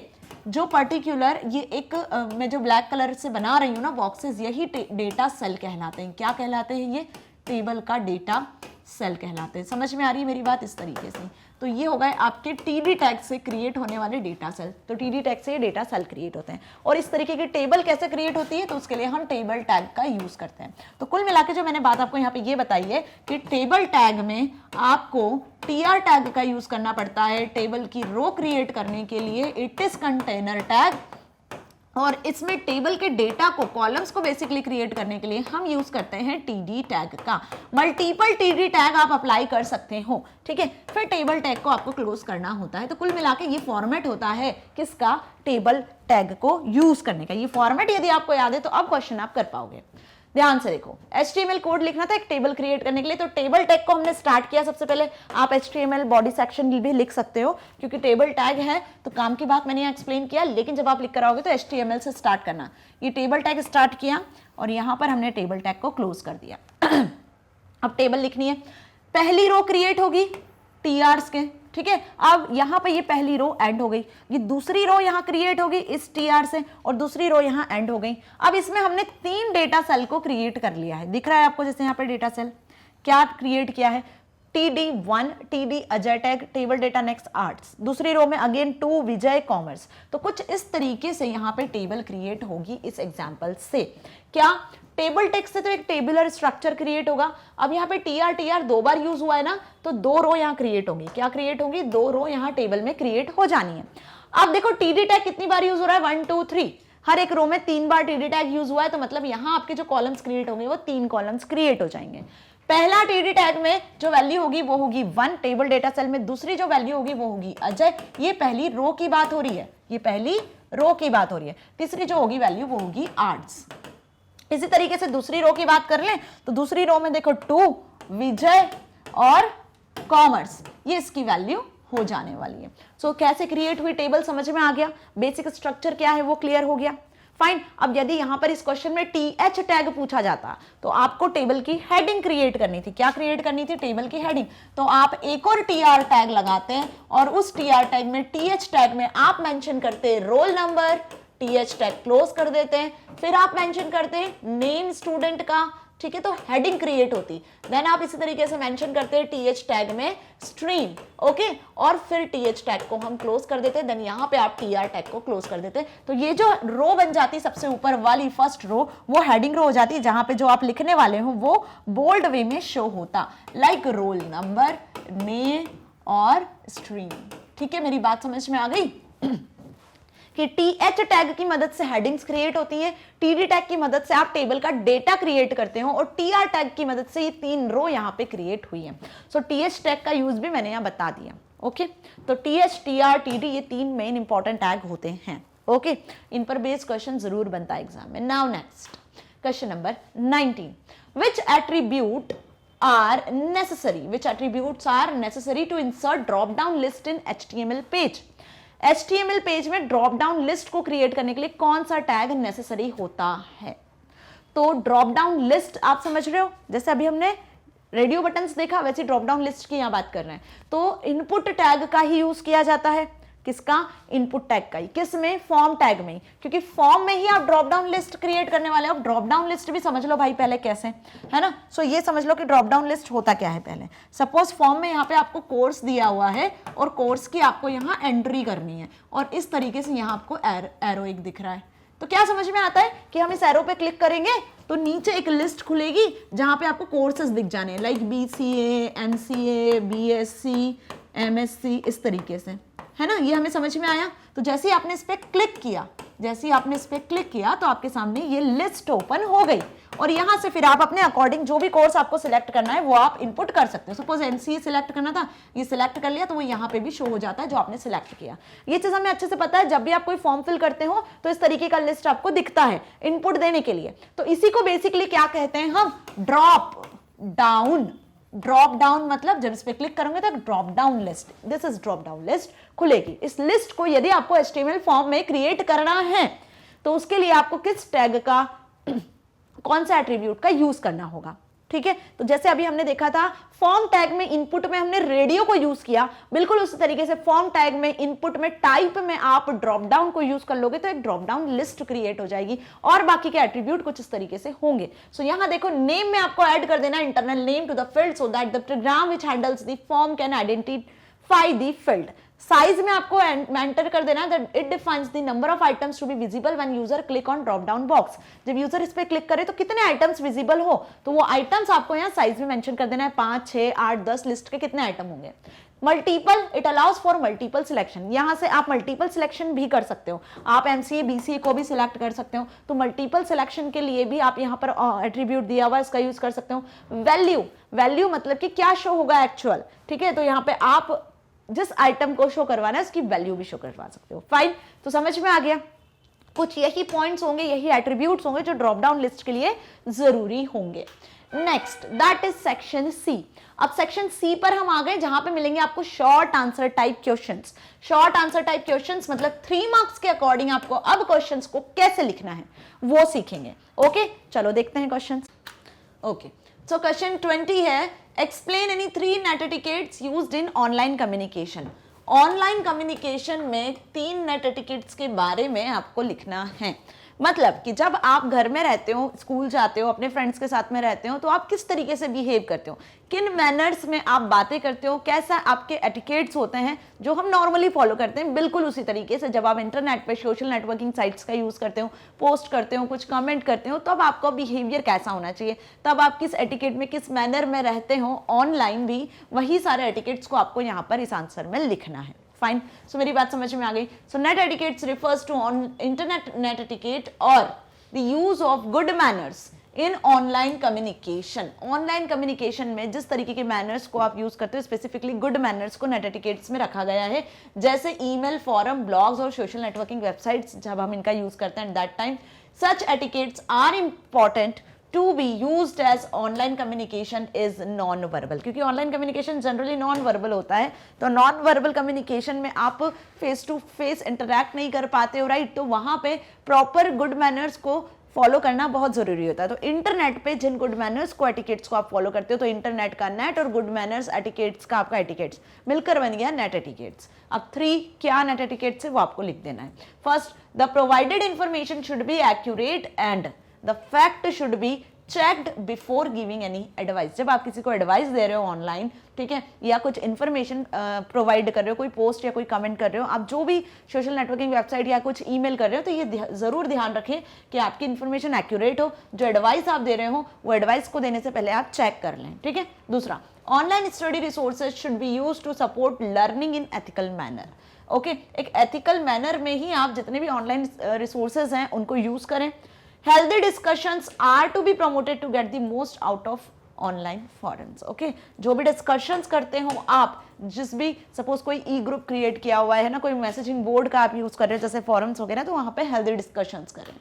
जो पर्टिकुलर ये एक मैं जो ब्लैक कलर से बना रही हूँ ना बॉक्सेस, यही डेटा सेल कहलाते हैं। क्या कहलाते हैं? ये टेबल का डेटा सेल कहलाते हैं। समझ में आ रही है मेरी बात? इस तरीके से तो ये हो गए आपके टीडी टैग से क्रिएट होने वाले डेटा सेल। तो टीडी टैग से ये डेटा सेल क्रिएट होते हैं। और इस तरीके की टेबल कैसे क्रिएट होती है, तो उसके लिए हम टेबल टैग का यूज करते हैं। तो कुल मिला के जो मैंने बात आपको यहाँ पे ये बताई है कि टेबल टैग में आपको टीआर टैग का यूज करना पड़ता है टेबल की रो क्रिएट करने के लिए, इट इज कंटेनर टैग। और इसमें टेबल के डेटा को, कॉलम्स को बेसिकली क्रिएट करने के लिए हम यूज करते हैं टीडी टैग का। मल्टीपल टीडी टैग आप अप्लाई कर सकते हो, ठीक है। फिर टेबल टैग को आपको क्लोज करना होता है। तो कुल मिला के ये फॉर्मेट होता है किसका? टेबल टैग को यूज करने का। ये फॉर्मेट यदि आपको याद है तो अब क्वेश्चन आप कर पाओगे। ध्यान से देखो, HTML कोड लिखना था एक टेबल क्रिएट करने के लिए, तो टेबल टैग को हमने स्टार्ट किया। सबसे पहले आप HTML बॉडी सेक्शन भी लिख सकते हो, क्योंकि टेबल टैग है तो काम की बात मैंने यहाँ एक्सप्लेन किया, लेकिन जब आप लिख कर आओगे तो HTML से स्टार्ट करना। ये टेबल टैग स्टार्ट किया और यहाँ पर हमने टेबल टैग को क्लोज कर दिया। अब टेबल लिखनी है, पहली रो क्रिएट होगी टीआरस के, ठीक है। अब यहाँ पे ये पहली रो एंड हो गई, ये दूसरी रो यहाँ क्रिएट होगी इस टीआर से, और दूसरी रो यहाँ एंड हो गई। अब इसमें हमने 3 डेटा सेल को क्रिएट कर लिया है। दिख रहा है आपको जैसे यहाँ पे डेटा सेल क्या क्रिएट किया है? TD1 TD Ajay tag table data next arts, दूसरी रो में अगेन 2 विजय कॉमर्स। तो कुछ इस तरीके से यहाँ पे टेबल क्रिएट होगी इस एग्जाम्पल से। क्या? टेबल टैग से तो एक टेबुलर स्ट्रक्चर क्रिएट होगा। अब यहाँ पे TR 2 बार यूज हुआ है ना, तो 2 रो यहाँ क्रिएट होंगी। क्या क्रिएट होंगी? 2 रो यहाँ टेबल में क्रिएट हो जानी है। अब देखो TD टैग कितनी बार यूज हो रहा है? 1 2 3, हर एक रो में 3 बार TD टैग यूज हुआ है। तो मतलब यहाँ आपके जो कॉलम्स क्रिएट होंगे वो 3 कॉलम्स क्रिएट हो जाएंगे। पहला TD टैग में जो वैल्यू होगी वो होगी 1 टेबल डेटा सेल में, दूसरी जो वैल्यू होगी वो होगी अजय। ये पहली रो की बात हो रही है, ये पहली रो की बात हो रही है। तीसरी जो होगी वैल्यू वो होगी आर्ट्स। इसी तरीके से दूसरी रो की बात कर लें तो दूसरी रो में देखो 2 विजय और कॉमर्स, ये इसकी वैल्यू हो जाने वाली है। सो कैसे क्रिएट हुई टेबल समझ में आ गया, बेसिक स्ट्रक्चर क्या है वो क्लियर हो गया। फाइन। अब यदि यहां पर इस क्वेश्चन में TH टैग पूछा जाता तो आपको टेबल की हेडिंग क्रिएट करनी थी। क्या क्रिएट करनी थी? टेबल की हेडिंग। तो आप एक और TR टैग लगाते हैं और उस TR टैग में TH टैग में आप मेंशन करते हैं roll number, TH tag close कर देते हैं, फिर आप मेंशन करते हैं नेम स्टूडेंट का, ठीक है। तो हेडिंग क्रिएट होती। देन आप इसी तरीके से मेंशन करते हैं TH टैग में स्ट्रीम, ओके, और फिर TH टैग को हम क्लोज कर देते हैं। देन यहाँ पे आप TR टैग को क्लोज कर देते हैं। तो ये जो रो बन जाती है सबसे ऊपर वाली फर्स्ट रो, वो हेडिंग रो हो जाती है, जहां पे जो आप लिखने वाले हो वो बोल्ड वे में शो होता, लाइक रोल नंबर, नेम और स्ट्रीम। ठीक है, मेरी बात समझ में आ गई कि TH टैग की मदद से हेडिंग्स क्रिएट होती हैं, TD टैग की मदद से आप टेबल का डेटा क्रिएट करते हो, और TR टैग की मदद से ये 3 रो यहाँ पे क्रिएट हुई है। सो TH टैग का यूज भी मैंने यहाँ बता दिया। ओके, तो TH, TR, TD ये 3 मेन इंपॉर्टेंट टैग होते हैं। ओके, इन पर बेस्ड क्वेश्चन जरूर बनता है एग्जाम में। Now next question number 19, which attribute are necessary, which attributes are necessary to insert drop down list in HTML page? HTML page में ड्रॉप डाउन लिस्ट को क्रिएट करने के लिए कौन सा टैग नेसेसरी होता है? तो ड्रॉप डाउन लिस्ट आप समझ रहे हो, जैसे अभी हमने रेडियो बटन्स देखा वैसे ड्रॉप डाउन लिस्ट की यहां बात कर रहे हैं। तो इनपुट टैग का ही यूज किया जाता है। किसका? इनपुट टैग का ही। किस में? फॉर्म टैग में, क्योंकि फॉर्म में ही आप ड्रॉप डाउन लिस्ट क्रिएट करने वाले हो। ड्रॉप डाउन लिस्ट भी समझ लो भाई पहले कैसे, है ना। सो ये समझ लो कि ड्रॉप डाउन लिस्ट होता क्या है पहले। सपोज फॉर्म में यहाँ पे आपको कोर्स दिया हुआ है और कोर्स की आपको यहाँ एंट्री करनी है, और इस तरीके से यहाँ आपको एरो एक दिख रहा है। तो क्या समझ में आता है कि हम इस एरो पे क्लिक करेंगे तो नीचे एक लिस्ट खुलेगी जहां पे आपको कोर्सेज दिख जाने, like BCA, MCA, BSc, MSc, इस तरीके से, है ना। ये हमें समझ में आया। तो जैसे ही आपने इस पे क्लिक किया, जैसे ही आपने इस पर क्लिक किया तो आपके सामने ये लिस्ट ओपन हो गई और यहाँ से फिर आप अपने अकॉर्डिंग जो भी कोर्स आपको सिलेक्ट करना है वो आप इनपुट कर सकते हो। सपोज एमसीए सिलेक्ट करना था, ये सिलेक्ट कर लिया तो वो यहाँ पे भी शो हो जाता है जो आपने सिलेक्ट किया। ये चीज हमें अच्छे से पता है, जब भी आप कोई फॉर्म फिल करते हो तो इस तरीके का लिस्ट आपको दिखता है इनपुट देने के लिए। तो इसी को बेसिकली क्या कहते हैं हम, ड्रॉप डाउन। ड्रॉप डाउन मतलब जब इस पे क्लिक करोगे तो drop down list, this is drop down list खुलेगी। इस लिस्ट को यदि आपको HTML फॉर्म में क्रिएट करना है तो उसके लिए आपको किस टैग का कौन सा एट्रीब्यूट का यूज करना होगा, ठीक है। तो जैसे अभी हमने देखा था फॉर्म टैग में इनपुट में हमने रेडियो को यूज किया, बिल्कुल उसी तरीके से फॉर्म टैग में इनपुट में टाइप में आप ड्रॉप डाउन को यूज कर लोगे तो एक ड्रॉप डाउन लिस्ट क्रिएट हो जाएगी और बाकी के एट्रीब्यूट कुछ इस तरीके से होंगे। सो यहां देखो नेम में आपको ऐड कर देना internal name to the field so that the program which handles the form can identify the field. Size में आपको एंटर कर देना that it defines the number of items to be visible when user click on drop down box. जब यूजर इस पे क्लिक करे तो कितने आइटम्स विजिबल हो, तो वो आइटम्स आपको यहाँ साइज में मेंशन कर देना है, 5, 6, 8, 10 लिस्ट के कितने आइटम होंगे। Multiple, it allows for multiple selection, यहां से आप मल्टीपल सिलेक्शन भी कर सकते हो, आप एमसीए बीसीए को भी सिलेक्ट कर सकते हो। तो मल्टीपल सिलेक्शन के लिए भी आप यहाँ पर एट्रीब्यूट दिया हुआ इसका यूज कर सकते हो। वैल्यू, वैल्यू मतलब कि क्या शो होगा एक्चुअल, ठीक है। तो यहाँ पे आप जिस आइटम को शो करवाना है उसकी वैल्यू भी शो करवा सकते हो। फाइन, तो समझ में आ गया। कुछ यही पॉइंट्स होंगे, यही एट्रीब्यूट्स होंगे जो ड्रॉप डाउन लिस्ट के लिए जरूरी होंगे। Next that is section C. अब सेक्शन सी पर हम आ गए जहां पे मिलेंगे आपको short answer type questions. Short answer type questions मतलब 3 मार्क्स के अकॉर्डिंग आपको अब क्वेश्चंस को कैसे लिखना है वो सीखेंगे। ओके, चलो देखते हैं क्वेश्चंस। ओके, सो क्वेश्चन 20 है, explain any 3 net etiquettes used in online communication. Online communication में 3 नेट एटिकेट्स के बारे में आपको लिखना है। मतलब कि जब आप घर में रहते हो, स्कूल जाते हो, अपने फ्रेंड्स के साथ में रहते हो तो आप किस तरीके से बिहेव करते हो, किन मैनर्स में आप बातें करते हो, कैसा आपके एटिकेट्स होते हैं जो हम नॉर्मली फॉलो करते हैं। बिल्कुल उसी तरीके से जब आप इंटरनेट पे सोशल नेटवर्किंग साइट्स का यूज करते हो, पोस्ट करते हो, कुछ कमेंट करते हो, तब आपका बिहेवियर कैसा होना चाहिए, तब आप किस एटिकेट में किस मैनर में रहते हो ऑनलाइन भी, वही सारे एटिकेट्स को आपको यहाँ पर इस आंसर में लिखना है। फाइन, सो मेरी बात समझ में आ गई। So net etiquettes refers to on internet net etiquette और the use of good manners in online communication. Online communication में जिस तरीके के मैनर्स को आप यूज करते हो, स्पेसिफिकली गुड मैनर्स को नेट एटिकेट्स में रखा गया है। जैसे ईमेल, फॉरम, ब्लॉग्स और सोशल नेटवर्किंग वेबसाइट्स जब हम इनका यूज करते हैं, at that time such etiquettes are important to be used as online communication is non-verbal, क्योंकि online communication generally non verbal होता है। तो नॉन वर्बल कम्युनिकेशन में आप फेस टू फेस इंटरैक्ट नहीं कर पाते हो, राइट। तो वहां पे प्रॉपर गुड मैनर्स को फॉलो करना बहुत जरूरी होता है। तो इंटरनेट पे जिन गुड मैनर्स को एटिकेट्स को आप फॉलो करते हो, तो इंटरनेट का नेट और गुड मैनर्स एटिकेट्स का आपका एटिकेट्स मिलकर बन गया नेट एटिकेट्स। अब 3 क्या नेट एटिकेट्स है वो आपको लिख देना है। First, the provided information should be accurate and the fact should be checked before giving any advice. जब आप किसी को एडवाइस दे रहे हो ऑनलाइन, ठीक है, या कुछ इन्फॉर्मेशन प्रोवाइड कर रहे हो, कोई पोस्ट या कोई कमेंट कर रहे हो, आप जो भी सोशल नेटवर्किंग वेबसाइट या कुछ ईमेल कर रहे हो, तो ये जरूर ध्यान रखें कि आपकी इन्फॉर्मेशन एक्यूरेट हो। जो एडवाइस आप दे रहे हो वो एडवाइस को देने से पहले आप चेक कर लें, ठीक है। दूसरा, online study resources should be used to support learning in ethical manner. Okay, एक एथिकल मैनर में ही आप जितने भी ऑनलाइन रिसोर्सेज हैं उनको यूज करें। Healthy discussions are to be promoted to get the most out of online forums. Okay, जो भी discussions करते हो आप, जिस भी सपोज कोई ई ग्रुप क्रिएट किया हुआ है ना, कोई मैसेजिंग बोर्ड का आप यूज कर रहे हो जैसे forums वगैरह, तो वहाँ पे healthy discussions करें।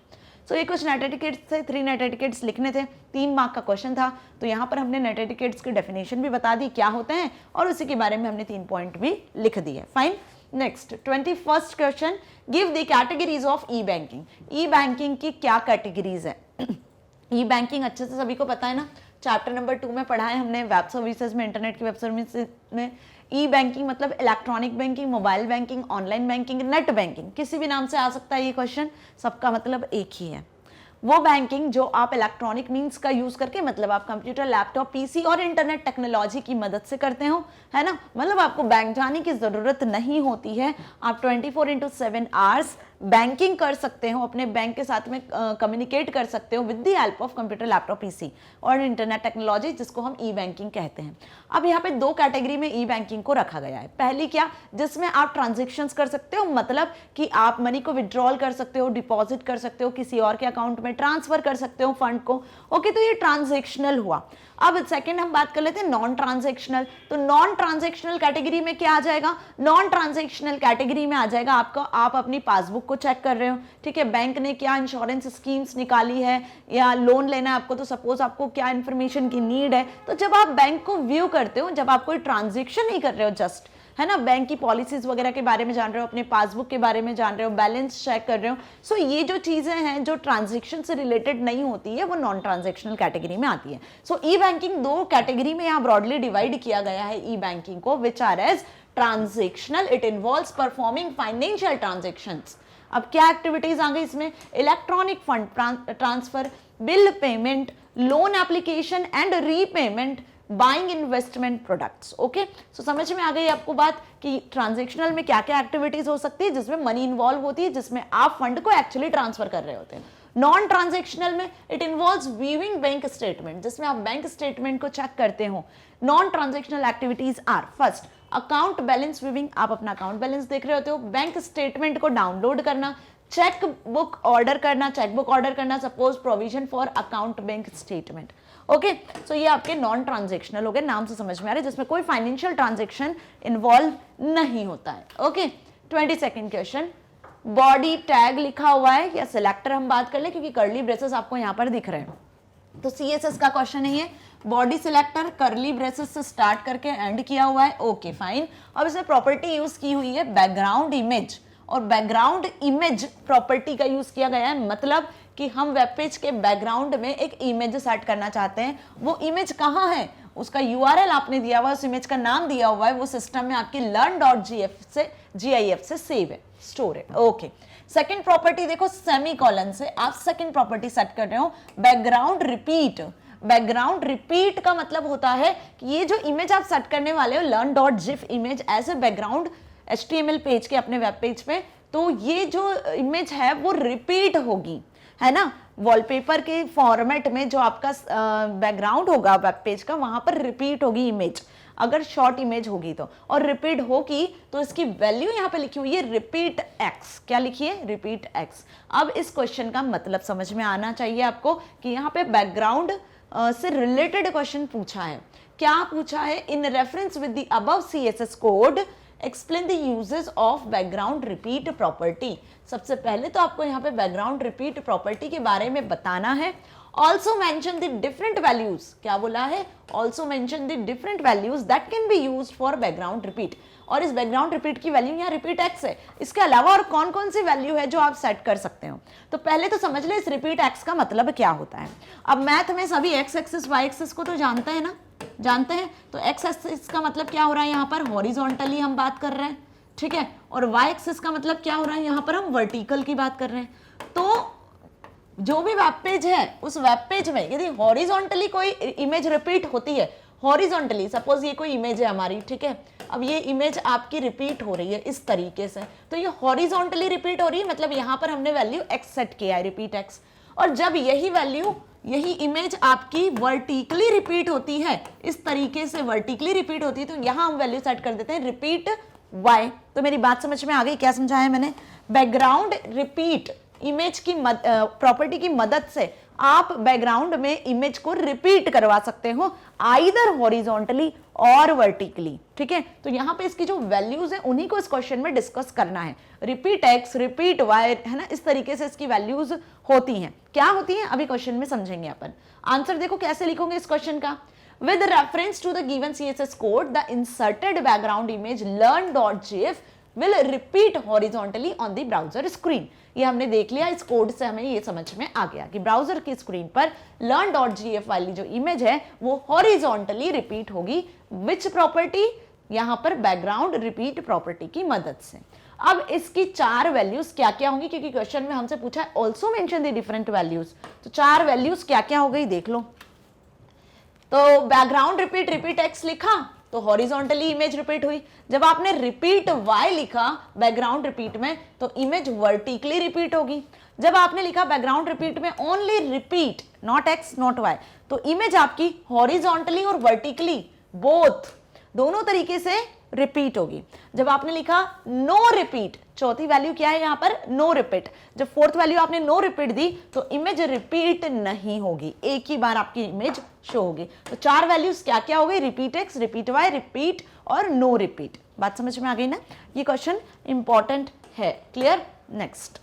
सो ये कुछ नेट एटिकेट्स थे, 3 नेट एटिकेट्स लिखने थे, 3 मार्क का क्वेश्चन था। तो यहाँ पर हमने नेट एटिकेट्स की डेफिनेशन भी बता दी क्या होते हैं और उसी के बारे में हमने 3 पॉइंट भी लिख दिए। Fine, next 21st question, give the categories of E banking. E banking की क्या कैटेगरीज है? ई बैंकिंग अच्छे से सभी को पता है ना, चैप्टर नंबर 2 में पढ़ा है हमने, वेब सर्विसेज में, इंटरनेट की वेब सर्विसेज में। ई बैंकिंग मतलब electronic banking, mobile banking, online banking, net banking, किसी भी नाम से आ सकता है ये क्वेश्चन, सबका मतलब एक ही है। वो बैंकिंग जो आप इलेक्ट्रॉनिक मींस का यूज करके, मतलब आप कंप्यूटर, लैपटॉप, पीसी और इंटरनेट टेक्नोलॉजी की मदद से करते हो, है ना। मतलब आपको बैंक जाने की जरूरत नहीं होती है, आप 24/7 आवर्स बैंकिंग कर सकते हो, अपने बैंक के साथ में कम्युनिकेट कर सकते हो with the help of computer, laptop, PC और इंटरनेट टेक्नोलॉजी, जिसको हम ई बैंकिंग कहते हैं। अब यहाँ पे दो कैटेगरी में ई बैंकिंग को रखा गया है। पहली क्या, जिसमें आप ट्रांजेक्शन्स कर सकते हो, मतलब कि आप मनी को विड्रॉल कर सकते हो, डिपॉजिट कर सकते हो, किसी और के अकाउंट में ट्रांसफर कर सकते हो फंड को। ओके, तो ये ट्रांजेक्शनल हुआ। अब सेकंड हम बात कर लेते हैं नॉन ट्रांजेक्शनल। तो नॉन ट्रांजेक्शनल कैटेगरी में क्या आ जाएगा, नॉन ट्रांजेक्शनल कैटेगरी में आ जाएगा आपका, आप अपनी पासबुक को चेक कर रहे हो, ठीक है, बैंक ने क्या इंश्योरेंस स्कीम्स निकाली है या लोन लेना है आपको, तो सपोज आपको क्या इंफॉर्मेशन की नीड है, तो जब आप बैंक को व्यू करते हो, जब आप कोई ट्रांजेक्शन नहीं कर रहे हो, जस्ट है ना, बैंक की पॉलिसीज वगैरह के बारे में जान रहे हो, अपने पासबुक के बारे में जान रहे हो, बैलेंस चेक कर रहे हो, सो ये जो चीजें हैं जो ट्रांजैक्शन से रिलेटेड नहीं होती है वो नॉन ट्रांजैक्शनल कैटेगरी में आती है। सो ई बैंकिंग दो कैटेगरी में यहाँ ब्रॉडली डिवाइड किया गया है ई बैंकिंग को, which are as transactional, it involves performing financial transactions. अब क्या एक्टिविटीज आ गई इसमें, electronic fund transfer, bill payment, loan application and repayment, buying investment products. Okay, so समझ में आ गई आपको बात कि ट्रांजैक्शनल में क्या क्या एक्टिविटीज हो सकती है जिसमें मनी इन्वॉल्व होती है, जिसमें आप फंड को एक्चुअली ट्रांसफर कर रहे होते हैं। नॉन ट्रांजैक्शनल में it involves viewing bank statement, जिसमें आप बैंक स्टेटमेंट को चेक करते हो। Non transactional activities are first account balance viewing, आप अपना अकाउंट बैलेंस देख रहे होते हो, बैंक स्टेटमेंट को डाउनलोड करना, चेक बुक ऑर्डर करना, चेकबुक ऑर्डर करना, suppose provision for account bank statement. Okay, so ये आपके नॉन ट्रांजैक्शनल हो गए, नाम से समझ में आ रहा है, जिसमें कोई फाइनेंशियल ट्रांजैक्शन इन्वॉल्व नहीं होता है। Okay, 22nd question, body tag लिखा हुआ है या सिलेक्टर हम बात कर ले, क्योंकि कर्ली ब्रेसेस आपको यहां पर दिख रहे हैं, तो सीएसएस का क्वेश्चन है ये। बॉडी सिलेक्टर कर्ली ब्रेसेस से स्टार्ट करके एंड किया हुआ है। Okay fine. अब इसमें प्रॉपर्टी यूज की हुई है बैकग्राउंड इमेज, और बैकग्राउंड इमेज प्रॉपर्टी का यूज किया गया है, मतलब कि हम वेब पेज के बैकग्राउंड में एक इमेज सेट करना चाहते हैं। वो इमेज कहाँ है, उसका यूआरएल आपने दिया हुआ है, उस इमेज का नाम दिया हुआ है, वो सिस्टम में आपकी learn.gif से सेव है, स्टोर है। ओके, सेकंड प्रॉपर्टी देखो, सेमीकोलन से आप सेकंड प्रॉपर्टी सेट कर रहे हो, बैकग्राउंड रिपीट। बैकग्राउंड रिपीट का मतलब होता है कि ये जो इमेज आप सेट करने वाले हो learn.gif image as a background HTML page के अपने वेब पेज पे, तो ये जो इमेज है वो रिपीट होगी, है ना, वॉलपेपर के फॉर्मेट में जो आपका बैकग्राउंड होगा वेब पेज का, वहां पर रिपीट होगी इमेज, अगर शॉर्ट इमेज होगी तो, और रिपीट होगी तो इसकी वैल्यू यहाँ पे लिखी हुई है रिपीट एक्स। क्या लिखी है, रिपीट एक्स। अब इस क्वेश्चन का मतलब समझ में आना चाहिए आपको कि यहाँ पे बैकग्राउंड से रिलेटेड क्वेश्चन पूछा है। क्या पूछा है, in reference with the above CSS code explain the uses of background repeat property. सबसे पहले तो आपको यहाँ पे बैकग्राउंड रिपीट प्रॉपर्टी के बारे में बताना है। Also mention the different values, क्या बोला है, also mention the different values that can be used for background repeat, और इस बैकग्राउंड रिपीट की वैल्यू यहाँ रिपीट एक्स है, इसके अलावा और कौन कौन सी वैल्यू है जो आप सेट कर सकते हो। तो पहले तो समझ ले इस रिपीट एक्स का मतलब क्या होता है। अब मैथ में सभी एक्स एक्सिस वाई एक्सिस को तो जानते हैं ना, जानते हैं, तो एक्स एक्सिस का मतलब क्या हो रहा है, यहाँ पर हॉरिजॉन्टली हम बात कर रहे हैं, ठीक है, और वाई एक्सिस का मतलब क्या हो रहा है, यहाँ पर हम वर्टिकल की बात कर रहे हैं। तो जो भी वेब पेज है उस वेब पेज में यदि हॉरिजॉन्टली कोई इमेज रिपीट होती है, हॉरिजॉन्टली सपोज ये कोई इमेज है हमारी, ठीक है, अब ये इमेज आपकी रिपीट हो रही है इस तरीके से, तो ये हॉरिजॉन्टली रिपीट हो रही है, मतलब यहाँ पर हमने वैल्यू एक्स सेट किया है, रिपीट एक्स। और जब यही वैल्यू, यही इमेज आपकी वर्टिकली रिपीट होती है, इस तरीके से वर्टिकली रिपीट होती है, तो यहाँ हम वैल्यू सेट कर देते हैं रिपीट वाई। तो मेरी बात समझ में आ गई, क्या समझाया मैंने, बैकग्राउंड रिपीट इमेज की प्रॉपर्टी की मदद से आप बैकग्राउंड में इमेज को रिपीट करवा सकते हो, आइदर हॉरिजॉन्टली और वर्टिकली, ठीक है। तो यहाँ पे इसकी जो वैल्यूज है उन्हीं को इस क्वेश्चन में डिस्कस करना है, रिपीट एक्स, रिपीट वाई, है ना, इस तरीके से इसकी वैल्यूज होती हैं। क्या होती हैं अभी क्वेश्चन में समझेंगे अपन। आंसर देखो कैसे लिखोगे इस क्वेश्चन का, with reference to the given CSS code, the inserted background image learn.gif will repeat horizontally on the browser screen। ये हमने देख लिया, इस कोड से हमें ये समझ में आ गया कि ब्राउजर की स्क्रीन पर learn.gif वाली जो इमेज है वो हॉरिजॉन्टली रिपीट होगी, विच प्रॉपर्टी, यहां पर बैकग्राउंड रिपीट प्रॉपर्टी की मदद से। अब इसकी चार वैल्यूज क्या क्या होंगी, क्योंकि क्वेश्चन में हमसे पूछा है also mention the different values, तो चार वैल्यूज क्या क्या हो गई देख लो। तो बैकग्राउंड रिपीट, रिपीट एक्स लिखा, तो हॉरिजॉन्टली इमेज रिपीट हुई। जब आपने रिपीट y लिखा बैकग्राउंड रिपीट में तो इमेज वर्टिकली रिपीट होगी। जब आपने लिखा बैकग्राउंड रिपीट में only repeat not x not y तो इमेज आपकी हॉरिजॉन्टली और वर्टिकली बोथ दोनों तरीके से रिपीट होगी। जब आपने लिखा नो रिपीट, चौथी वैल्यू क्या है यहाँ पर, नो रिपीट, जब फोर्थ वैल्यू आपने नो रिपीट दी तो इमेज रिपीट नहीं होगी, एक ही बार आपकी इमेज शो होगी। तो चार वैल्यूज क्या क्या हो गई, repeat x, repeat y, repeat और नो रिपीट। बात समझ में आ गई ना, ये क्वेश्चन इंपॉर्टेंट है। क्लियर। नेक्स्ट,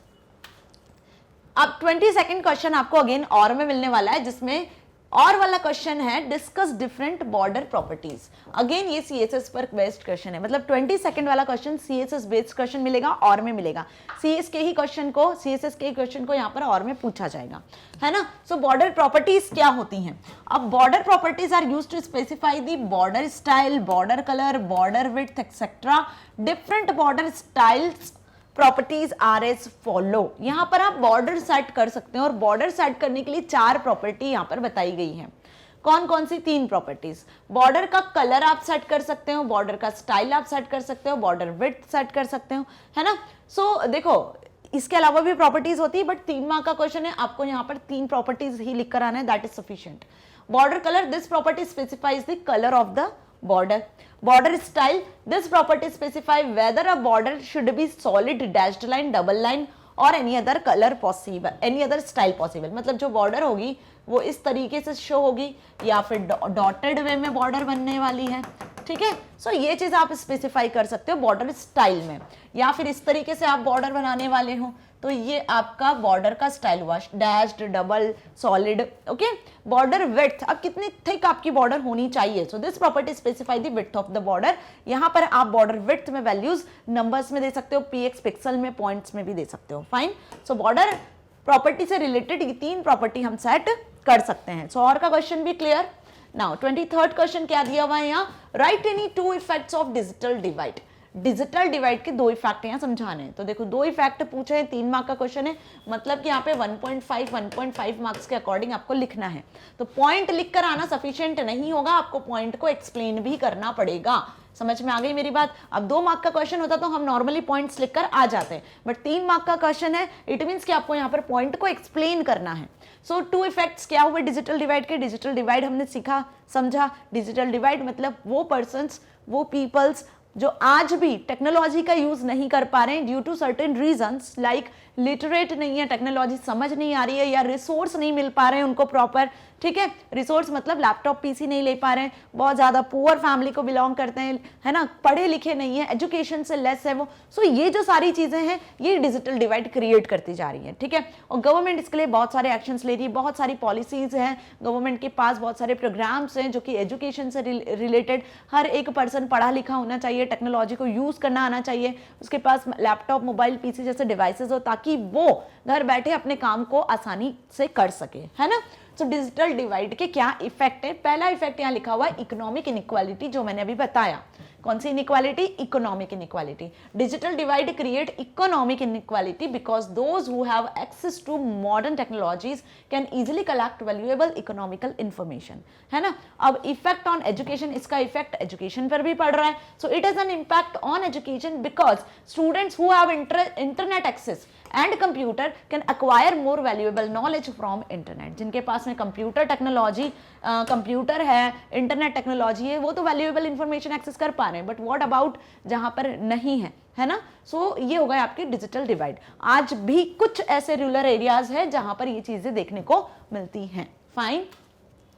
अब 22nd क्वेश्चन आपको अगेन और में मिलने वाला है, जिसमें और वाला क्वेश्चन है discuss different border properties. Again ये सीएसएस पर बेस्ड क्वेश्चन है, मतलब 22nd वाला क्वेश्चन सीएसएस बेस्ड क्वेश्चन मिलेगा और में मिलेगा। सीएसएस के ही क्वेश्चन को यहाँ पर और में पूछा जाएगा, है ना। सो बॉर्डर प्रॉपर्टीज क्या होती हैं। अब border properties are used to specify the border style, border colour, border width etcetera. Different border styles properties are as follow. यहां पर आप बॉर्डर सेट कर सकते हैं और बॉर्डर सेट करने के लिए चार प्रॉपर्टी यहां पर बताई गई हैं। कौन कौन सी, तीन प्रॉपर्टीज। बॉर्डर का कलर आप सेट कर सकते हो, बॉर्डर का स्टाइल आप सेट कर सकते हो, बॉर्डर विड्थ सेट कर सकते हो, है ना। सो देखो इसके अलावा भी प्रॉपर्टीज होती है, बट 3 मार्क का क्वेश्चन है, आपको यहाँ पर 3 प्रॉपर्टीज ही लिख कर आना है, that is sufficient. Border colour, this property specifies the colour of the border. Border style, this property specify whether a border should be solid, dashed line, double line or any other color possible, any other style possible। मतलब जो border होगी वो इस तरीके से शो होगी या फिर डॉटेड वे में बॉर्डर बनने वाली है, ठीक है। सो ये चीज आप स्पेसिफाई कर सकते हो बॉर्डर स्टाइल में, या फिर इस तरीके से आप बॉर्डर बनाने वाले हो तो ये आपका बॉर्डर का स्टाइल हुआ, dashed, double, solid, okay. Border width, अब कितनी थिक आपकी बॉर्डर होनी चाहिए, so this property specify the width of the border. यहाँ पर आप बॉर्डर विड्थ में वैल्यूज नंबर्स में दे सकते हो, px पिक्सल में, पॉइंट्स में भी दे सकते हो, फाइन। सो बॉर्डर प्रॉपर्टी से रिलेटेड ये 3 प्रॉपर्टी हम सेट कर सकते हैं। सो और का क्वेश्चन भी क्लियर। नाउ 23rd क्वेश्चन क्या दिया हुआ है यहाँ, right any 2 effects of digital divide. Digital divide के 2 इफेक्ट यहाँ समझाने हैं। तो देखो 2 इफेक्ट पूछे हैं, 3 मार्क का क्वेश्चन है, मतलब कि यहाँ पे 1.5 मार्क्स के अकॉर्डिंग आपको लिखना है। तो पॉइंट लिख कर आना सफिशिएंट नहीं होगा, आपको पॉइंट को एक्सप्लेन भी करना पड़ेगा। समझ में आ गई मेरी बात। अब 2 मार्क का क्वेश्चन होता तो हम नॉर्मली पॉइंट्स लिखकर आ जाते हैं, बट 3 मार्क का क्वेश्चन है, इट मीन्स कि आपको यहाँ पर पॉइंट को एक्सप्लेन करना है। सो 2 इफेक्ट्स क्या हुए डिजिटल डिवाइड के। डिजिटल डिवाइड हमने सीखा समझा, डिजिटल डिवाइड मतलब वो पर्सन्स, वो पीपल्स जो आज भी टेक्नोलॉजी का यूज नहीं कर पा रहे हैं due to certain reasons, like literate नहीं है, टेक्नोलॉजी समझ नहीं आ रही है, या रिसोर्स नहीं मिल पा रहे हैं उनको प्रॉपर, ठीक है। रिसोर्स मतलब लैपटॉप पीसी नहीं ले पा रहे हैं, बहुत ज्यादा पुअर फैमिली को बिलोंग करते हैं, है ना, पढ़े लिखे नहीं है, एजुकेशन से लेस है वो। सो ये जो सारी चीजें हैं ये डिजिटल डिवाइड क्रिएट करती जा रही है, ठीक है। और गवर्नमेंट इसके लिए बहुत सारे एक्शंस ले रही है, बहुत सारी पॉलिसीज हैं गवर्नमेंट के पास, बहुत सारे प्रोग्राम्स हैं जो कि एजुकेशन से रिलेटेड। हर एक पर्सन पढ़ा लिखा होना चाहिए, टेक्नोलॉजी को यूज करना आना चाहिए, उसके पास लैपटॉप, मोबाइल, पीसी जैसे डिवाइसेस हो, ताकि वो घर बैठे अपने काम को आसानी से कर सके, है ना। तो डिजिटल डिवाइड के क्या इफेक्ट है। पहला इफेक्ट यहाँ लिखा हुआ है इकोनॉमिक इनइक्वालिटी, जो मैंने अभी बताया। कौन सी inequality, economic inequality. Digital divide create economic inequality because those who have access to modern technologies can easily collect valuable economical information, है ना। अब इफेक्ट ऑन एजुकेशन, इसका इफेक्ट एजुकेशन पर भी पड़ रहा है। So it is an impact on education because students who have internet access and computer can acquire more valuable knowledge from internet. जिनके पास में कंप्यूटर टेक्नोलॉजी, कंप्यूटर है, इंटरनेट टेक्नोलॉजी है, वो तो वैल्यूएबल इंफॉर्मेशन एक्सेस कर पा रहे हैं, बट व्हाट अबाउट जहां पर नहीं है, है ना। सो ये हो गया आपकी डिजिटल डिवाइड। आज भी कुछ ऐसे रूरल एरियाज है जहां पर ये चीजें देखने को मिलती हैं, फाइन।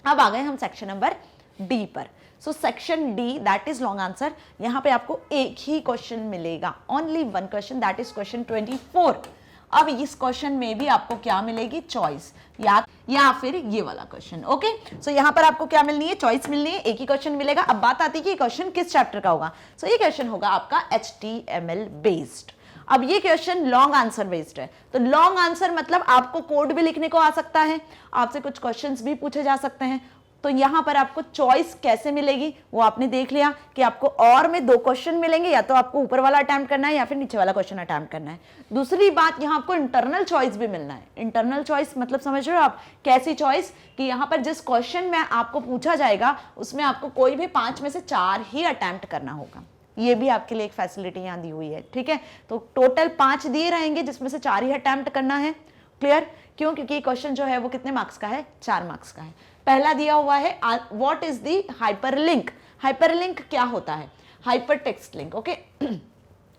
अब आ गए हम सेक्शन नंबर डी पर। So section D that is long answer. यहां पे आपको एक ही क्वेश्चन मिलेगा, only 1 question, that is question 24। अब इस क्वेश्चन में भी आपको क्या मिलेगी, चॉइस, या फिर ये वाला क्वेश्चन, ओके। सो यहां पर आपको क्या मिलनी है, चॉइस मिलनी है, एक ही क्वेश्चन मिलेगा। अब बात आती है कि क्वेश्चन किस चैप्टर का होगा। सो ये क्वेश्चन होगा आपका HTML बेस्ड। अब ये क्वेश्चन लॉन्ग आंसर बेस्ड है, तो लॉन्ग आंसर मतलब आपको कोड भी लिखने को आ सकता है, आपसे कुछ क्वेश्चंस भी पूछे जा सकते हैं, तो यहाँ पर आपको चॉइस कैसे मिलेगी वो आपने देख लिया कि आपको और में 2 क्वेश्चन मिलेंगे, या तो आपको ऊपर वाला अटेम्प्ट करना है या फिर नीचे वाला क्वेश्चन अटेम्प्ट करना है। दूसरी बात, यहाँ आपको इंटरनल चॉइस भी मिलना है। इंटरनल चॉइस मतलब समझ रहे हो आप, कैसी चॉइस कि यहाँ पर जिस क्वेश्चन में आपको पूछा जाएगा उसमें आपको कोई भी 5 में से 4 ही अटेम्प्ट करना होगा। ये भी आपके लिए एक फैसिलिटी यहाँ दी हुई है, ठीक है। तो टोटल 5 दिए रहेंगे जिसमें से 4 ही अटेम्प्ट करना है। क्लियर? क्यों? क्योंकि क्वेश्चन जो है वो कितने मार्क्स का है? 4 मार्क्स का है। पहला दिया हुआ है what is the hyperlink. Hyperlink क्या होता है? Hyper text link. ओके,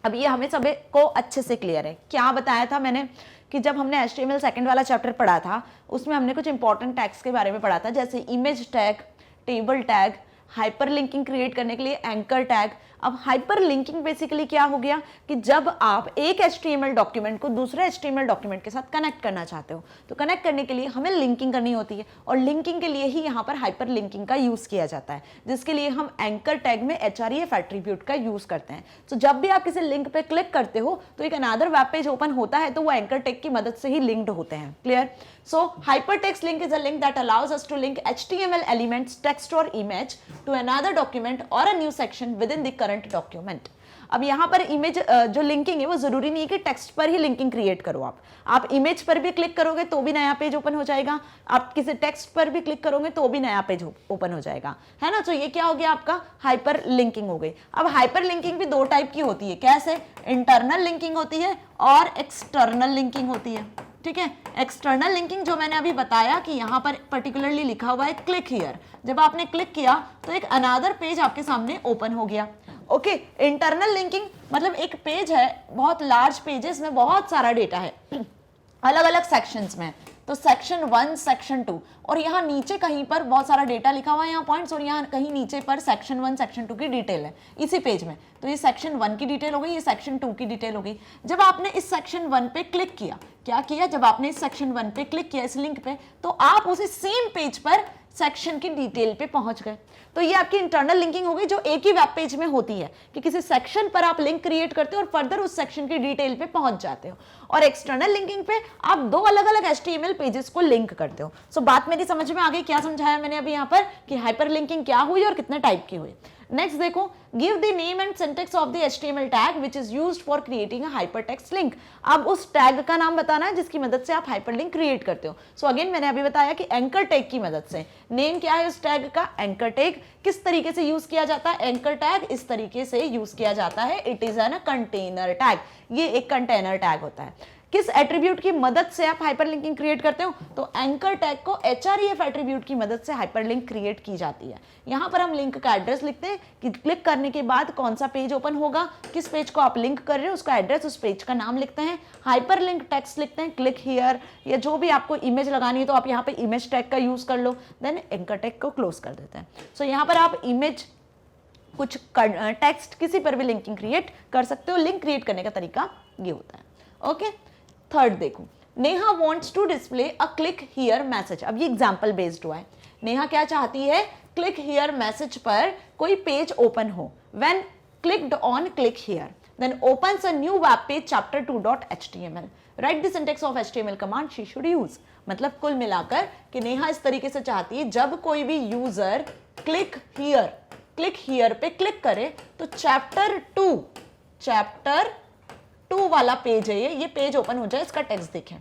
अब ये हमें सभी को अच्छे से क्लियर है। क्या बताया था मैंने कि जब हमने HTML सेकंड वाला चैप्टर पढ़ा था उसमें हमने कुछ इंपॉर्टेंट टैग्स के बारे में पढ़ा था, जैसे image tag, table tag, hyperlinking create करने के लिए एंकर टैग। अब हाइपरलिंकिंग बेसिकली क्या हो गया कि जब आप एक HTML डॉक्यूमेंट को दूसरे HTML डॉक्यूमेंट के साथ कनेक्ट करना चाहते हो तो कनेक्ट करने के लिए हमें लिंकिंग करनी होती है, और लिंकिंग के लिए ही यहाँ पर हाइपरलिंकिंग का यूज किया जाता है, जिसके लिए हम एंकर टैग में href एट्रीब्यूट का यूज करते हैं। तो जब भी आप किसी लिंक पे क्लिक करते हो तो एक अनदर वेब पेज ओपन होता है, तो वो एंकर टैग की मदद से ही लिंक्ड होते हैं। Clear? So hypertext link is a link that allows us to link HTML elements, text or image to another document or a new section within the current document. अब यहाँ पर इमेज जो लिंकिंग है वो जरूरी नहीं है कि टेक्स्ट पर ही लिंकिंग क्रिएट करो। आप इमेज पर भी क्लिक करोगे तो भी नया पेज ओपन हो जाएगा, आप किसी टेक्स्ट पर भी क्लिक करोगे तो भी नया पेज ओपन हो जाएगा, है ना। तो ये क्या हो गया? आपका हाइपर लिंकिंग हो गई। अब हाइपर लिंकिंग भी 2 टाइप की होती है। कैसे? इंटरनल लिंकिंग होती है और एक्सटर्नल लिंकिंग होती है, ठीक है। एक्सटर्नल लिंकिंग जो मैंने अभी बताया कि यहाँ पर पर्टिकुलरली लिखा हुआ है क्लिक हियर, जब आपने क्लिक किया तो एक अनदर पेज आपके सामने ओपन हो गया। ओके, इंटरनल लिंकिंग मतलब एक पेज है, बहुत लार्ज पेज है, इसमें बहुत सारा डेटा है अलग अलग सेक्शंस में। तो सेक्शन 1, सेक्शन 2, और यहाँ नीचे कहीं पर बहुत सारा डेटा लिखा हुआ है, यहाँ पॉइंट्स, और यहाँ कहीं नीचे पर सेक्शन 1, सेक्शन 2 की डिटेल है इसी पेज में। तो ये सेक्शन 1 की डिटेल हो गई, ये सेक्शन 2 की डिटेल हो गई। जब आपने इस सेक्शन 1 पे क्लिक किया, क्या किया? जब आपने इस सेक्शन 1 पे क्लिक किया इस लिंक पे, तो आप उसी सेम पेज पर सेक्शन की डिटेल पे पहुंच गए। तो ये आपकी इंटरनल लिंकिंग हो गई, जो एक ही वेब पेज में होती है कि किसी सेक्शन पर आप लिंक क्रिएट करते हो और फर्दर उस सेक्शन की डिटेल पे पहुंच जाते हो। और एक्सटर्नल लिंकिंग पे आप 2 अलग अलग HTML पेजेस को लिंक करते हो। सो बात मेरी समझ में आ गई? क्या समझाया मैंने अभी यहाँ पर कि हाइपर लिंकिंग क्या हुई और कितने टाइप की हुई। नेक्स्ट देखो, give the name and syntax of the HTML tag which is used for creating a hypertext link. अब उस टैग का नाम बताना है जिसकी मदद से आप हाइपरलिंक क्रिएट करते हो। सो अगेन मैंने अभी बताया कि एंकर टैग की मदद से। नेम क्या है उस टैग का? Anchor tag. किस तरीके से यूज किया जाता है एंकर टैग? इस तरीके से यूज किया जाता है, it is N container tag. ये एक कंटेनर टैग होता है। किस एट्रीब्यूट की मदद से आप हाइपरलिंकिंग क्रिएट करते हो? तो एंकर टैग को href एट्रीब्यूट की मदद से हाइपरलिंक क्रिएट की जाती है। यहाँ पर हम लिंक का एड्रेस लिखते हैं कि क्लिक करने के बाद कौन सा पेज ओपन होगा, किस पेज को आप लिंक कर रहे हो उसका एड्रेस, उस पेज का नाम लिखते हैं। हाइपरलिंक टेक्स्ट लिखते हैं क्लिक हियर, या जो भी आपको इमेज लगानी है तो आप यहाँ पे इमेज टैग का यूज कर लो, देन एंकर टैग को क्लोज कर देते हैं। सो यहाँ पर आप इमेज, कुछ टेक्स्ट, किसी पर भी लिंकिंग क्रिएट कर सकते हो। लिंक क्रिएट करने का तरीका ये होता है। ओके, थर्ड देखो, Neha wants to display a click here message. अब ये एग्जांपल बेस्ड हुआ है। नेहा क्या चाहती है? क्लिक हियर मैसेज पर कोई पेज ओपन हो। When clicked on click here then opens a new web page chapter 2.html। Write the syntax of HTML command she should use. मतलब कुल मिलाकर कि नेहा इस तरीके से चाहती है जब कोई भी यूजर क्लिक हियर पे क्लिक करे तो चैप्टर 2 वाला पेज है, ये पेज ओपन हो जाए, इसका टेक्स्ट दिखे,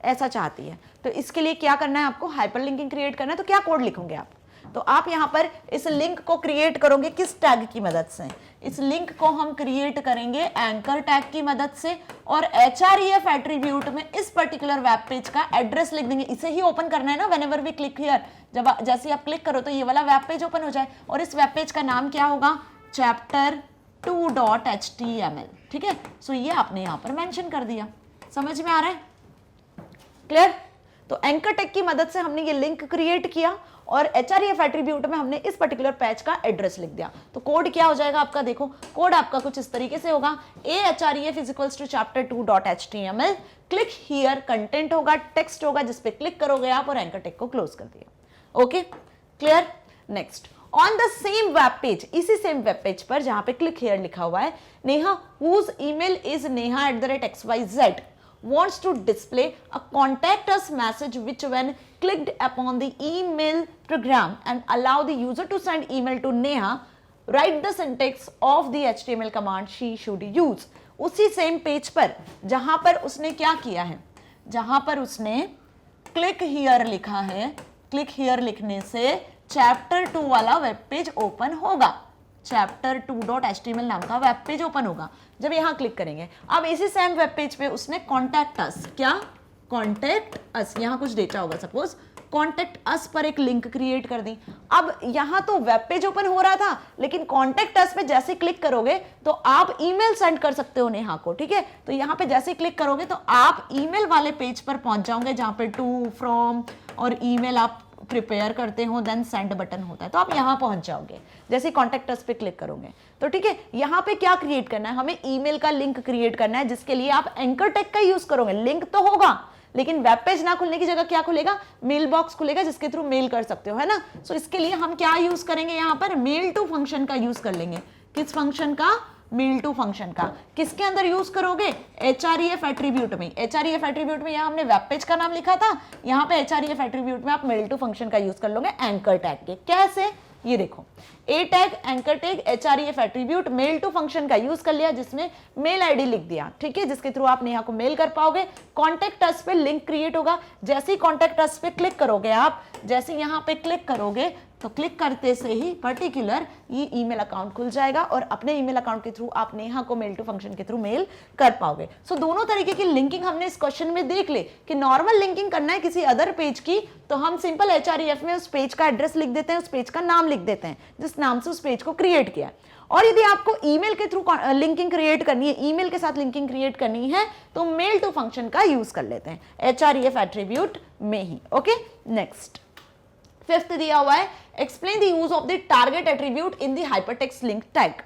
ऐसा चाहती है। तो इसके लिए क्या करना है आपको? हाइपरलिंकिंग क्रिएट करना है। तो क्या कोड लिखोगे आप? तो आप यहाँ पर इस लिंक को क्रिएट करोगे किस टैग की मदद से? इस लिंक को हम क्रिएट करेंगे एंकर टैग की मदद से, और href एट्रीब्यूट में इस पर्टिकुलर वेब पेज का एड्रेस लिख देंगे। इसे ही ओपन करना है ना, व्हेनेवर वी क्लिक हियर, जब जैसे आप क्लिक करो तो ये वाला वेब पेज ओपन हो जाए, और इस वेब पेज का नाम क्या होगा? Chapter 2.html। ठीक है, सो ये आपने यहाँ पर मेंशन कर दिया। समझ में आ रहा है? क्लियर? तो एंकर टैग की मदद से हमने ये लिंक क्रिएट किया और href एट्रीब्यूट में हमने इस पर्टिकुलर पेज का एड्रेस लिख दिया। तो कोड क्या हो जाएगा आपका? देखो, कोड आपका कुछ इस तरीके से होगा, href equals to chapter 2.html, click here content होगा, टेक्स्ट होगा जिसपे क्लिक करोगे आप, और एंकर टैग को क्लोज कर दिया। Okay, clear? Next, on the same web page, इसी सेम वेब पेज पर जहां पे क्लिक हियर लिखा हुआ है, Neha whose email is neha@xyz, wants to display a contact us message which when clicked upon the email program and allow the user to send email to Neha, write the syntax of the HTML command she should use. उसी सेम पेज पर जहां पर उसने क्या किया है, जहां पर उसने क्लिक हियर लिखा है, क्लिक हियर लिखने से चैप्टर 2 वाला वेब पेज ओपन होगा, चैप्टर 2.html नाम का वेब पेज ओपन होगा जब यहां क्लिक करेंगे। अब इसी सेम वेब पेज पे उसने कॉन्टैक्ट अस, क्या कॉन्टैक्ट अस, यहां कुछ डेटा होगा, सपोज कॉन्टैक्ट अस पर एक लिंक क्रिएट कर दी। अब यहां तो वेब पेज ओपन हो रहा था, लेकिन कॉन्टैक्ट अस पे जैसे क्लिक करोगे तो आप ईमेल सेंड कर सकते हो नेहा को, ठीक है। तो यहां पे जैसे क्लिक करोगे तो आप ईमेल वाले पेज पर पहुंच जाओगे जहां पे टू, फ्रॉम और ईमेल आप प्रिपेयर करते हो, देन सेंड बटन होता है, तो आप यहां पहुंच जाओगे जैसे कॉन्टैक्ट अस पे क्लिक करोगे। तो ठीक है, यहां पे क्या क्रिएट करना है, हमें ईमेल का लिंक क्रिएट करना है, जिसके लिए आप एंकर टैग का यूज करोगे। लिंक तो होगा लेकिन वेब पेज ना खुलने की जगह क्या खुलेगा, मेल बॉक्स खुलेगा जिसके थ्रू मेल कर सकते हो, है ना। सो इसके लिए हम क्या यूज करेंगे, यहां पर मेल टू फंक्शन का यूज कर लेंगे। किस फंक्शन का, मेल टू फंक्शन का। किसके अंदर यूज करोगे, href एट्रीब्यूट में। href एट्रीब्यूट में यहां हमने वेब पेज का नाम लिखा था, यहां पे href एट्रीब्यूट में आप मेल टू फंक्शन का यूज कर लोगे एंकर टैग के। कैसे, ये देखो, A tag, anchor tag, href attribute, mail to function का यूज कर लिया जिसमें मेल आईडी लिख दिया, ठीक है, जिसके थ्रू आप नेहा को मेल कर पाओगे। कॉन्टैक्ट अस पे लिंक क्रिएट होगा, जैसे ही कॉन्टैक्ट अस पे क्लिक करोगे आप, जैसे यहां पे क्लिक करोगे तो क्लिक करते से ही पर्टिकुलर ये ईमेल अकाउंट खुल जाएगा और अपने ईमेल अकाउंट के थ्रू आप नेहा को मेल टू फंक्शन के थ्रू मेल कर पाओगे। सो दोनों तरीके की लिंकिंग हमने इस क्वेश्चन में देख ले कि नॉर्मल लिंकिंग करना है किसी अदर पेज की तो हम सिंपल href में उस पेज का एड्रेस लिख देते हैं, उस पेज का नाम लिख देते हैं जिस नाम से उस पेज को क्रिएट किया। और यदि आपको ईमेल के थ्रू लिंकिंग क्रिएट करनी है, ईमेल के साथ लिंकिंग क्रिएट करनी है तो मेल टू फंक्शन का यूज कर लेते हैं href एट्रीब्यूट में ही। ओके, नेक्स्ट फिफ्थ दिया हुआ है, explain the use of the target attribute in the hypertext link tag.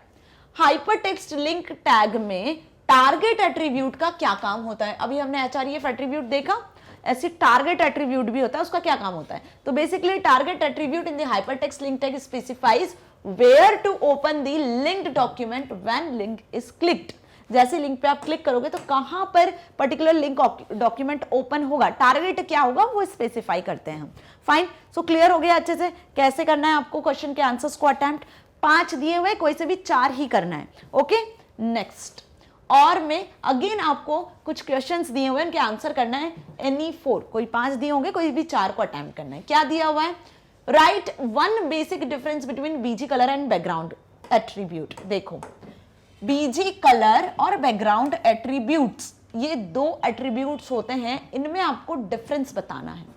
Hypertext link tag में टारगेट एट्रीब्यूट का क्या काम होता है, अभी हमने href एट्रीब्यूट देखा, ऐसे टारगेट एट्रीब्यूट भी होता है, उसका क्या काम होता है। तो basically target attribute in the hypertext link tag specifies where to open the linked document when link is clicked. जैसे लिंक पे आप क्लिक करोगे तो कहां पर पर्टिकुलर लिंक डॉक्यूमेंट ओपन होगा, टारगेट क्या होगा वो स्पेसिफाई करते हैं हम। फाइन, सो क्लियर हो गया अच्छे से कैसे करना है आपको क्वेश्चन के आंसर्स को अटेम्प्ट। 5 दिए हुए, कोई से भी 4 ही करना है। ओके, नेक्स्ट, और में अगेन आपको कुछ क्वेश्चंस दिए हुए उनके आंसर करना है एनी 4, कोई 5 दिए होंगे, कोई भी 4 को अटेम्प्ट करना है। क्या दिया हुआ है, right one basic difference between BG colour and background attribute. देखो, बीजी कलर और बैकग्राउंड एट्रीब्यूट्स, ये 2 एट्रीब्यूट्स होते हैं, इनमें आपको डिफरेंस बताना है।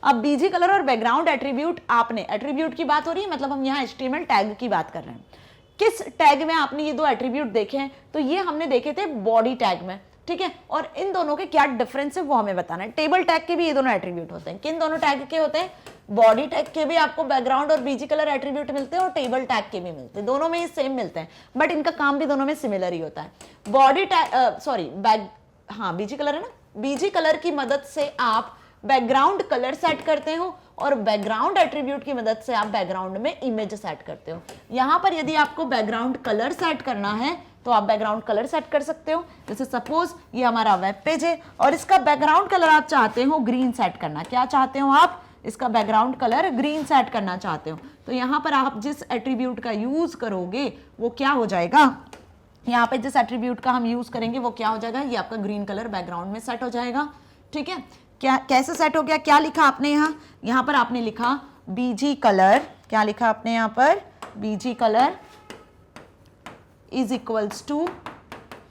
अब बीजी कलर और बैकग्राउंड एट्रीब्यूट, आपने एट्रीब्यूट की बात हो रही है, मतलब हम यहाँ HTML टैग की बात कर रहे हैं। किस टैग में आपने ये 2 एट्रीब्यूट देखे हैं, तो ये हमने देखे थे बॉडी टैग में, ठीक है। और इन दोनों के क्या डिफरेंस है वो हमें बताना है। टेबल टैग के भी ये दोनों एट्रीब्यूट होते हैं। किन दोनों टैग के होते हैं, बॉडी टैग के भी आपको बैकग्राउंड और बीजी कलर एट्रीब्यूट मिलते हैं और टेबल टैग के भी मिलते हैं, दोनों में ही सेम मिलते हैं, बट इनका काम भी दोनों में सिमिलर ही होता है। बॉडी टैग, सॉरी हाँ बीजी कलर है ना, बीजी कलर की मदद से आप बैकग्राउंड कलर सेट करते हो और बैकग्राउंड एट्रीब्यूट की मदद से आप बैकग्राउंड में इमेज सेट करते हो। यहां पर यदि आपको बैकग्राउंड कलर सेट करना है तो आप बैकग्राउंड कलर सेट कर सकते हो। जैसे सपोज ये हमारा वेब पेज है और इसका बैकग्राउंड कलर आप चाहते हो ग्रीन सेट करना, क्या चाहते हो आप, इसका बैकग्राउंड कलर ग्रीन सेट करना चाहते हो, तो यहां पर आप जिस एट्रीब्यूट का यूज करोगे वो क्या हो जाएगा, यहाँ पे जिस एट्रीब्यूट का हम यूज करेंगे वो क्या हो जाएगा, ये आपका ग्रीन कलर बैकग्राउंड में सेट हो जाएगा। ठीक है, क्या कैसे सेट हो गया, क्या लिखा आपने यहाँ पर आपने लिखा बीजी कलर, क्या लिखा आपने यहाँ पर, BG colour is equals to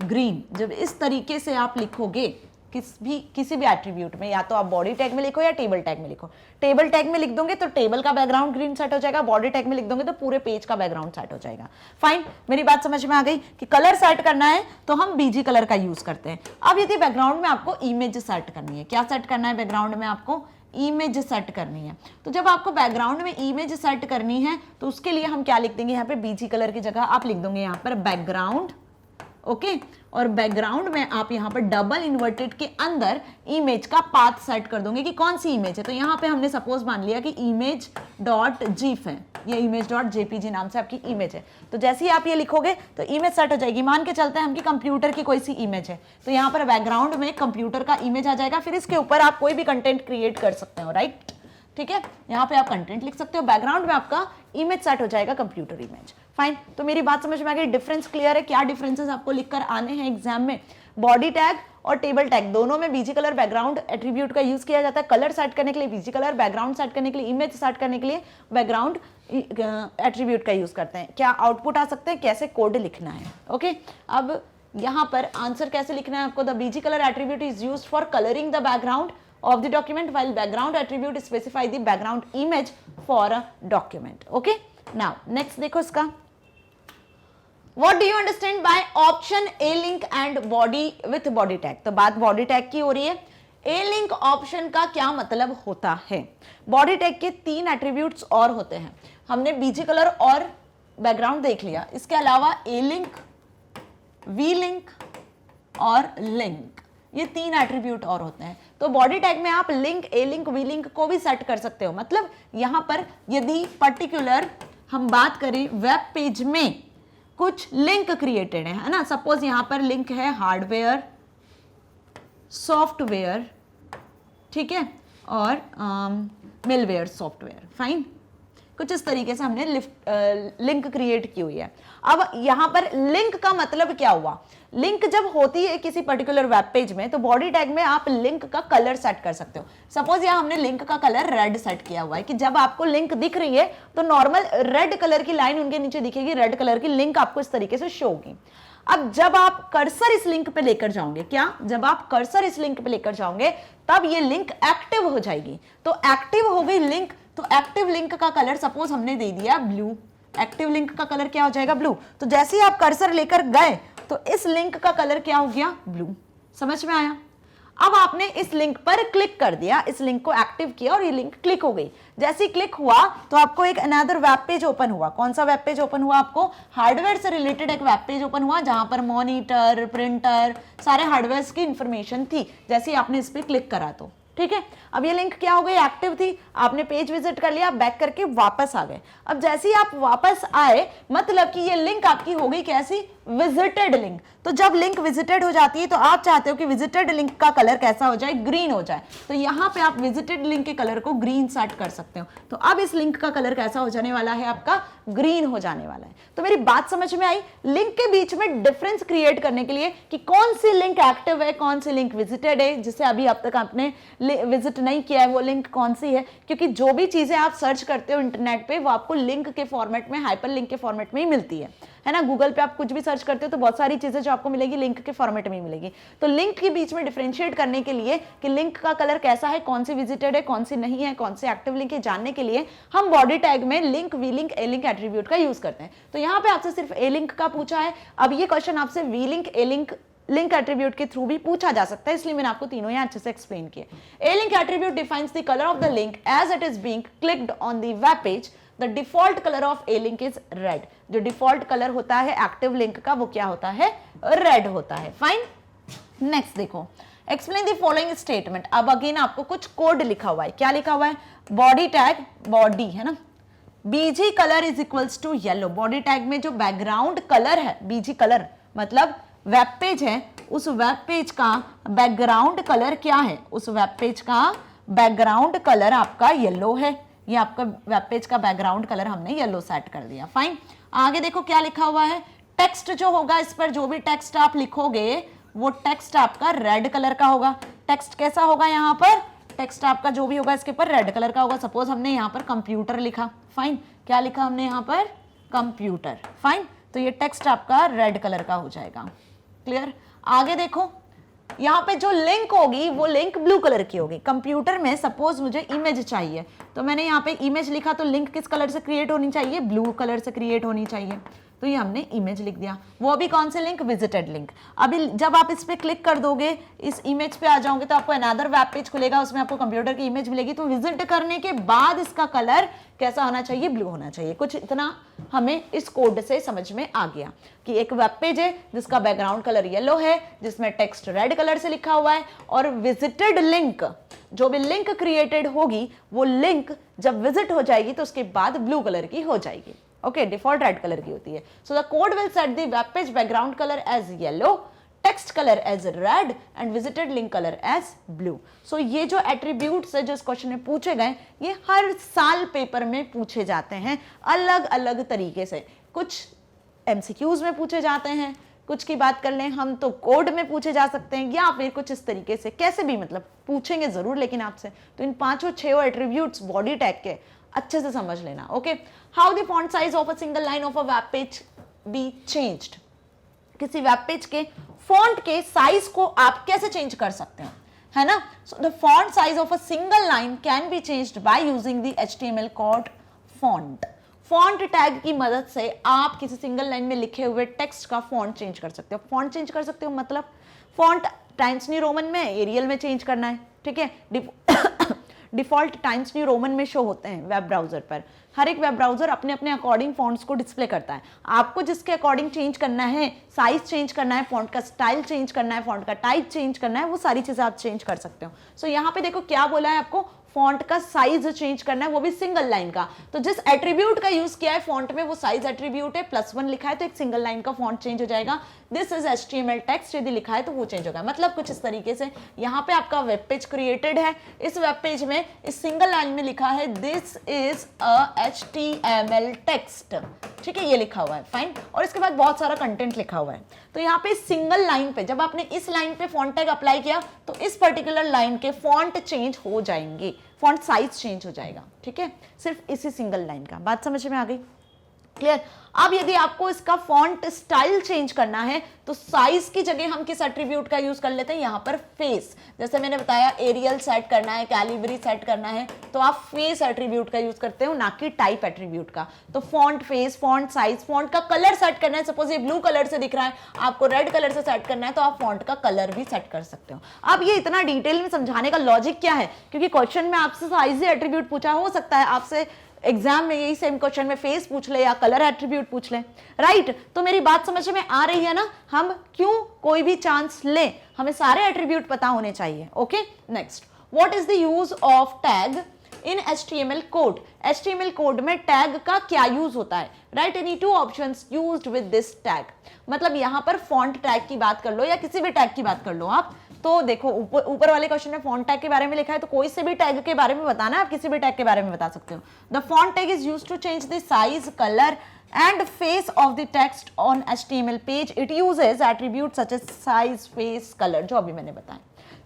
green. जब इस तरीके से आप लिखोगे किसी भी एट्रीब्यूट में, या तो आप बॉडी टैग में लिखो या टेबल टैग में लिखो, टेबल टैग में लिख दोगे तो टेबल का बैकग्राउंड ग्रीन सेट हो जाएगा, बॉडी टैग में लिख दोगे तो पूरे पेज का बैकग्राउंड सेट हो जाएगा। फाइन, मेरी बात समझ में आ गई कि कलर सेट करना है तो हम बीजी कलर का यूज करते हैं। अब यदि बैकग्राउंड में आपको इमेज सेट करनी है, क्या सेट करना है, बैकग्राउंड में आपको इमेज सेट करनी है, तो जब आपको बैकग्राउंड में इमेज सेट करनी है तो उसके लिए हम क्या लिख देंगे, यहाँ पे बीजी कलर की जगह आप लिख दोगे यहाँ पर बैकग्राउंड ओके और बैकग्राउंड में आप यहाँ पर डबल इन्वर्टेड के अंदर इमेज का पाथ सेट कर दोगे कि कौन सी इमेज है। तो यहाँ पे हमने सपोज मान लिया कि इमेज डॉट जीफ है, ये इमेज डॉट जेपीजी नाम से आपकी इमेज है। तो जैसे ही आप ये लिखोगे तो इमेज सेट हो जाएगी। मान के चलते हैं हम कि कंप्यूटर की कोई सी इमेज है, तो यहाँ पर बैकग्राउंड में कंप्यूटर का इमेज आ जाएगा, फिर इसके ऊपर आप कोई भी कंटेंट क्रिएट कर सकते हो, राइट। ठीक है, यहाँ पे आप कंटेंट लिख सकते हो, बैकग्राउंड में आपका इमेज सेट हो जाएगा कंप्यूटर इमेज। फाइन, तो मेरी बात समझ में आ गई, डिफरेंस क्लियर है। क्या डिफरेंसेस आपको लिखकर आने हैं एग्जाम में? बॉडी टैग और टेबल टैग दोनों में बीजी कलर बैकग्राउंड एट्रीब्यूट का यूज किया जाता है। कलर सेट करने के लिए बीजी कलर, बैकग्राउंड सेट करने के लिए, इमेज सेट करने के लिए बैकग्राउंड एट्रीब्यूट का यूज करते हैं। क्या आउटपुट आ सकते हैं, कैसे कोड लिखना है। ओके, अब यहाँ पर आंसर कैसे लिखना है आपको? The BG colour attribute is used for colouring the background of the document, while background attribute specify the background image for a document. Okay, now next देखो इसका, what do you understand by option a link and body with body tag? तो बात body tag की हो रही है। a link option का क्या मतलब होता है? body tag के 3 attributes और होते हैं। हमने बीजी कलर और बैकग्राउंड देख लिया, इसके अलावा a link, v link और link, ये 3 एट्रीब्यूट और होते हैं। तो बॉडी टैग में आप link, A link, V link को भी सेट कर सकते हो। मतलब यहां पर यदि पर्टिकुलर हम बात करें वेब पेज में कुछ लिंक क्रिएटेड है ना, सपोज यहां पर लिंक है हार्डवेयर, सॉफ्टवेयर, ठीक है, और मिलवेयर सॉफ्टवेयर। फाइन, कुछ इस तरीके से हमने लिंक क्रिएट की हुई है। अब यहां पर लिंक का मतलब क्या हुआ? लिंक जब होती है किसी पर्टिकुलर वेब पेज में, तो बॉडी टैग में आप लिंक का कलर सेट कर सकते हो। सपोज यहां हमने लिंक का कलर रेड सेट किया हुआ है कि जब आपको लिंक दिख रही है तो नॉर्मल रेड कलर की लाइन उनके नीचे दिखेगी, रेड कलर की लिंक आपको इस तरीके से शो होगी। अब जब आप कर्सर इस लिंक पे लेकर जाओगे, क्या जब आप कर्सर इस लिंक पे लेकर जाओगे तब ये लिंक एक्टिव हो जाएगी। तो एक्टिव हो गई लिंक, तो एक्टिव लिंक का कलर सपोज हमने दे दिया ब्लू, एक्टिव लिंक का कलर क्या हो जाएगा? ब्लू। तो जैसे ही आप कर्सर लेकर गए तो इस लिंक का कलर क्या हो गया? ब्लू। समझ में आया? अब आपने इस लिंक पर क्लिक कर दिया, इस लिंक को एक्टिव किया और ये लिंक क्लिक हो गई। जैसे ही क्लिक हुआ तो आपको एक अनदर वेब पेज ओपन हुआ। कौन सा वेब पेज ओपन हुआ? आपको हार्डवेयर से रिलेटेड एक वेब पेज ओपन हुआ जहां पर मॉनिटर, प्रिंटर, सारे हार्डवेयर की इंफॉर्मेशन थी। जैसे ही आपने इस पर क्लिक करा तो ठीक है, अब ये लिंक क्या हो गई? एक्टिव थी। आपने पेज विजिट कर लिया, बैक करके वापस आ गए। अब जैसे ही आप वापस आए मतलब कि ये लिंक आपकी हो गई कैसी? Visited link. तो जब लिंक विजिटेड हो जाती है तो आप चाहते हो कि विजिटेड लिंक का कलर कैसा हो जाए? ग्रीन हो जाए। तो यहाँ पे आप विजिटेड लिंक के कलर को ग्रीन सेट कर सकते हो। तो अब इस लिंक का कलर कैसा हो जाने वाला है? आपका ग्रीन हो जाने वाला है। तो मेरी बात समझ में आई? लिंक के बीच में डिफरेंस क्रिएट करने के लिए कि कौन सी लिंक एक्टिव है, कौन सी लिंक विजिटेड है, जिसे अभी अब तक आपने विजिट नहीं किया है वो लिंक कौन सी है। क्योंकि जो भी चीजें आप सर्च करते हो इंटरनेट पे वो आपको लिंक के फॉर्मेट में, हाइपर लिंक के फॉर्मेट में ही मिलती है ना। गूगल पे आप कुछ भी सर्च करते हो तो बहुत सारी चीजें जो आपको मिलेगी लिंक के फॉर्मेट में ही मिलेगी। तो लिंक के बीच में डिफरेंशिएट करने के लिए कि लिंक का कलर कैसा है, कौन सी विजिटेड है, कौन सी नहीं है, कौन सी एक्टिव लिंक है, जानने के लिए हम बॉडी टैग में link, V link, A link attribute का यूज करते हैं। तो यहाँ पे आपसे सिर्फ ए लिंक का पूछा है। अब ये क्वेश्चन आपसे V link, A link, link attribute के थ्रू भी पूछा जा सकता है, इसलिए मैंने आपको तीनों यहाँ अच्छे से एक्सप्लेन किए। ए link attribute defines the colour of the link as it is being clicked on the web page. The default colour of a link is red. जो डिफॉल्ट कलर होता है एक्टिव लिंक का वो क्या होता है? रेड होता है। फाइन, नेक्स्ट देखो, एक्सप्लेन द फॉलोइंग स्टेटमेंट। अब अगेन आपको कुछ कोड लिखा हुआ है। क्या लिखा हुआ है? बॉडी टैग, बॉडी है ना, BG colour is equals to yellow. Body tag में जो बैकग्राउंड कलर है, बीजी कलर मतलब वेब पेज है, उस वेब पेज का बैकग्राउंड कलर क्या है? उस वेब पेज का बैकग्राउंड कलर आपका येलो है। ये आपका वेब पेज का बैकग्राउंड कलर हमने येलो सेट कर दिया। फाइन, आगे देखो क्या लिखा हुआ है। टेक्स्ट जो होगा, इस पर जो भी टेक्स्ट आप लिखोगे वो टेक्स्ट आपका रेड कलर का होगा। टेक्स्ट कैसा होगा? यहाँ पर टेक्स्ट आपका जो भी होगा इसके ऊपर रेड कलर का होगा। सपोज हमने यहाँ पर कंप्यूटर लिखा। फाइन, क्या लिखा हमने यहाँ पर? कंप्यूटर। फाइन, तो ये टेक्स्ट आपका रेड कलर का हो जाएगा। क्लियर? आगे देखो, यहाँ पे जो लिंक होगी वो लिंक ब्लू कलर की होगी। कंप्यूटर में सपोज मुझे इमेज चाहिए तो मैंने यहाँ पे इमेज लिखा, तो लिंक किस कलर से क्रिएट होनी चाहिए? ब्लू कलर से क्रिएट होनी चाहिए। तो ये हमने इमेज लिख दिया। वो अभी कौन से लिंक, विजिटेड लिंक। अभी जब आप इस पे क्लिक कर दोगे, इस इमेज पे आ जाओगे तो आपको अनदर वेब पेज खुलेगा, उसमें आपको कंप्यूटर की इमेज मिलेगी। तो विजिट करने के बाद इसका कलर कैसा होना चाहिए, ब्लू होना चाहिए। कुछ इतना हमें इस कोड से समझ में आ गया कि एक वेब पेज है जिसका बैकग्राउंड कलर येलो है, जिसमें टेक्स्ट रेड कलर से लिखा हुआ है, और विजिटेड लिंक, जो भी लिंक क्रिएटेड होगी वो लिंक जब विजिट हो जाएगी तो उसके बाद ब्लू कलर की हो जाएगी। ओके, डिफॉल्ट रेड कलर की होती है। So the code will set the web page background colour as yellow, text colour as red and visited link colour as blue. So ये जो एट्रीब्यूट्स है जो इस क्वेश्चन में पूछे गए, ये हर साल पेपर में पूछे जाते हैं अलग अलग तरीके से। कुछ एमसीक्यूज में पूछे जाते हैं, कुछ की बात कर लें हम तो कोड में पूछे जा सकते हैं, या फिर कुछ इस तरीके से, कैसे भी मतलब पूछेंगे जरूर लेकिन आपसे। तो इन 5-6 एट्रीब्यूट्स बॉडी टैग के अच्छे से समझ लेना। Okay, how the font size of a single line of a web page be changed. किसी वेब पेज के फॉन्ट के साइज को आप कैसे चेंज कर सकते हैं, है ना। So the font size of a single line can be changed by using the HTML code font. Font tag की मदद से आप किसी सिंगल लाइन में लिखे हुए टेक्स्ट का फॉन्ट चेंज कर सकते हो। फॉन्ट चेंज कर सकते हो मतलब फॉन्ट टाइम्स न्यू रोमन में, एरियल में चेंज करना है, ठीक है। डिफॉल्ट टाइम्स न्यू रोमन में शो होते हैं वेब ब्राउजर पर। हर एक वेब ब्राउजर अपने अपने अकॉर्डिंग फॉन्ट्स को डिस्प्ले करता है। आपको जिसके अकॉर्डिंग चेंज करना है, साइज चेंज करना है, फॉन्ट का स्टाइल चेंज करना है, फॉन्ट का टाइप चेंज करना है, वो सारी चीजें आप चेंज कर सकते हो। सो यहाँ पे देखो क्या बोला है आपको, फॉन्ट का साइज चेंज करना है, वो भी सिंगल लाइन का। तो जिस एट्रीब्यूट का यूज किया है फॉन्ट में वो साइज एट्रीब्यूट है, +1 लिखा है तो एक सिंगल लाइन का फॉन्ट चेंज हो जाएगा। दिस इज HTML टेक्स्ट, यदि लिखा है तो वो चेंज होगा। मतलब कुछ इस तरीके से यहाँ पे आपका वेब पेज क्रिएटेड है, इस वेब पेज में इस सिंगल लाइन में लिखा है this is a HTML text, ठीक है, ये लिखा हुआ है, फाइन। और इसके बाद बहुत सारा कंटेंट लिखा हुआ है। तो यहाँ पे सिंगल लाइन पे जब आपने इस लाइन पे फॉन्ट टैग अप्लाई किया तो इस पर्टिकुलर लाइन के फॉन्ट चेंज हो जाएंगे, फॉन्ट साइज चेंज हो जाएगा, ठीक है, सिर्फ इसी सिंगल लाइन का। बात समझ में आ गई, क्लियर। अब यदि आपको इसका फॉन्ट स्टाइल चेंज करना है तो साइज की जगह हम किस एट्रीब्यूट का यूज कर लेते हैं, यहाँ पर फेस। जैसे मैंने बताया एरियल सेट करना है, कैलिबरी सेट करना है, तो आप फेस एट्रीब्यूट का यूज करते हो, ना कि टाइप एट्रीब्यूट का। तो font face, font size, font का कलर सेट करना है, सपोज ये ब्लू कलर से दिख रहा है, आपको रेड कलर से सेट करना है तो आप फॉन्ट का कलर भी सेट कर सकते हो। अब ये इतना डिटेल में समझाने का लॉजिक क्या है, क्योंकि क्वेश्चन में आपसे साइज एट्रीब्यूट पूछा, हो सकता है आपसे एग्जाम में यही सेम क्वेश्चन में फेस पूछ ले या कलर एट्रीब्यूट पूछ ले, राइट। तो मेरी बात समझ में आ रही है ना, हम क्यों कोई भी चांस ले, हमें सारे एट्रीब्यूट पता होने चाहिए। Okay, next, what is the use of tag in HTML code. HTML code में टैग का क्या यूज होता है, right. Any 2 options used with this tag. मतलब यहां पर फॉन्ट टैग की बात कर लो या किसी भी टैग की बात कर लो आप, तो देखो ऊपर वाले क्वेश्चन में फॉन्ट टैग के बारे में लिखा है, तो कोई से भी टैग के बारे में बताना है, आप किसी भी टैग के बारे में बता सकते हो। The font tag is used to change the size, colour and face of the text on HTML page. It uses attributes such as size, face, color, जो अभी मैंने बताया,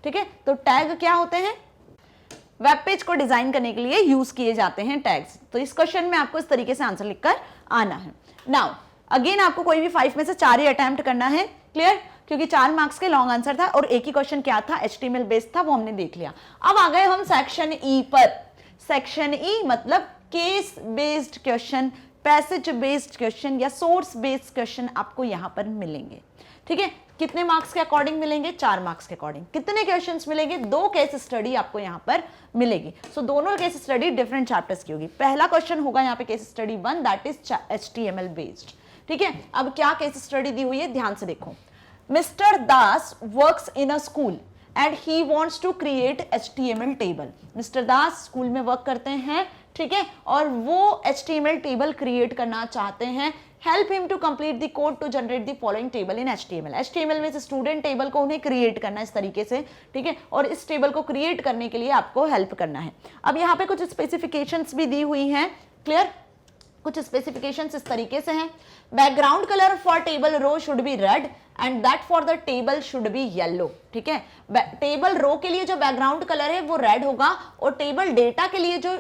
ठीक है। तो टैग क्या होते हैं, वेब पेज को डिजाइन करने के लिए यूज किए जाते हैं टैग्स। तो इस क्वेश्चन में आपको इस तरीके से आंसर लिखकर आना है। नाउ अगेन आपको कोई भी 5 में से 4 ही अटेम्प्ट करना है, क्लियर, क्योंकि 4 मार्क्स के लॉन्ग आंसर था और एक ही क्वेश्चन क्या था, HTML बेस्ड था, वो हमने देख लिया। अब आ गए हम सेक्शन ई पर। सेक्शन ई मतलब case based question, passage based question या सोर्स बेस्ड क्वेश्चन आपको यहां पर मिलेंगे, ठीक है। कितने मार्क्स के अकॉर्डिंग मिलेंगे, 4 मार्क्स के अकॉर्डिंग। कितने क्वेश्चंस मिलेंगे, 2 केस स्टडी आपको यहां पर मिलेगी। सो दोनों केस स्टडी डिफरेंट चैप्टर्स की होगी। पहला क्वेश्चन होगा यहाँ पे case study 1, that is HTML based, ठीक है। अब क्या केस स्टडी दी हुई है, ध्यान से देखो। Mister Das works in a school and he wants to create HTML table. Mister Das school में वर्क करते हैं, ठीक है, और वो HTML टेबल क्रिएट करना चाहते हैं। Help him to complete the code to generate the following table in HTML। HTML में स्टूडेंट टेबल को उन्हें क्रिएट करना है इस तरीके से, ठीक है, और इस टेबल को क्रिएट करने के लिए आपको हेल्प करना है। अब यहाँ पे कुछ स्पेसिफिकेशंस भी दी हुई हैं, क्लियर। कुछ स्पेसिफिकेशंस इस तरीके से हैं, background colour for table row should be red and that for the table should be yellow, ठीक है। टेबल रो के लिए जो बैकग्राउंड कलर है वो रेड होगा और टेबल डेटा के लिए जो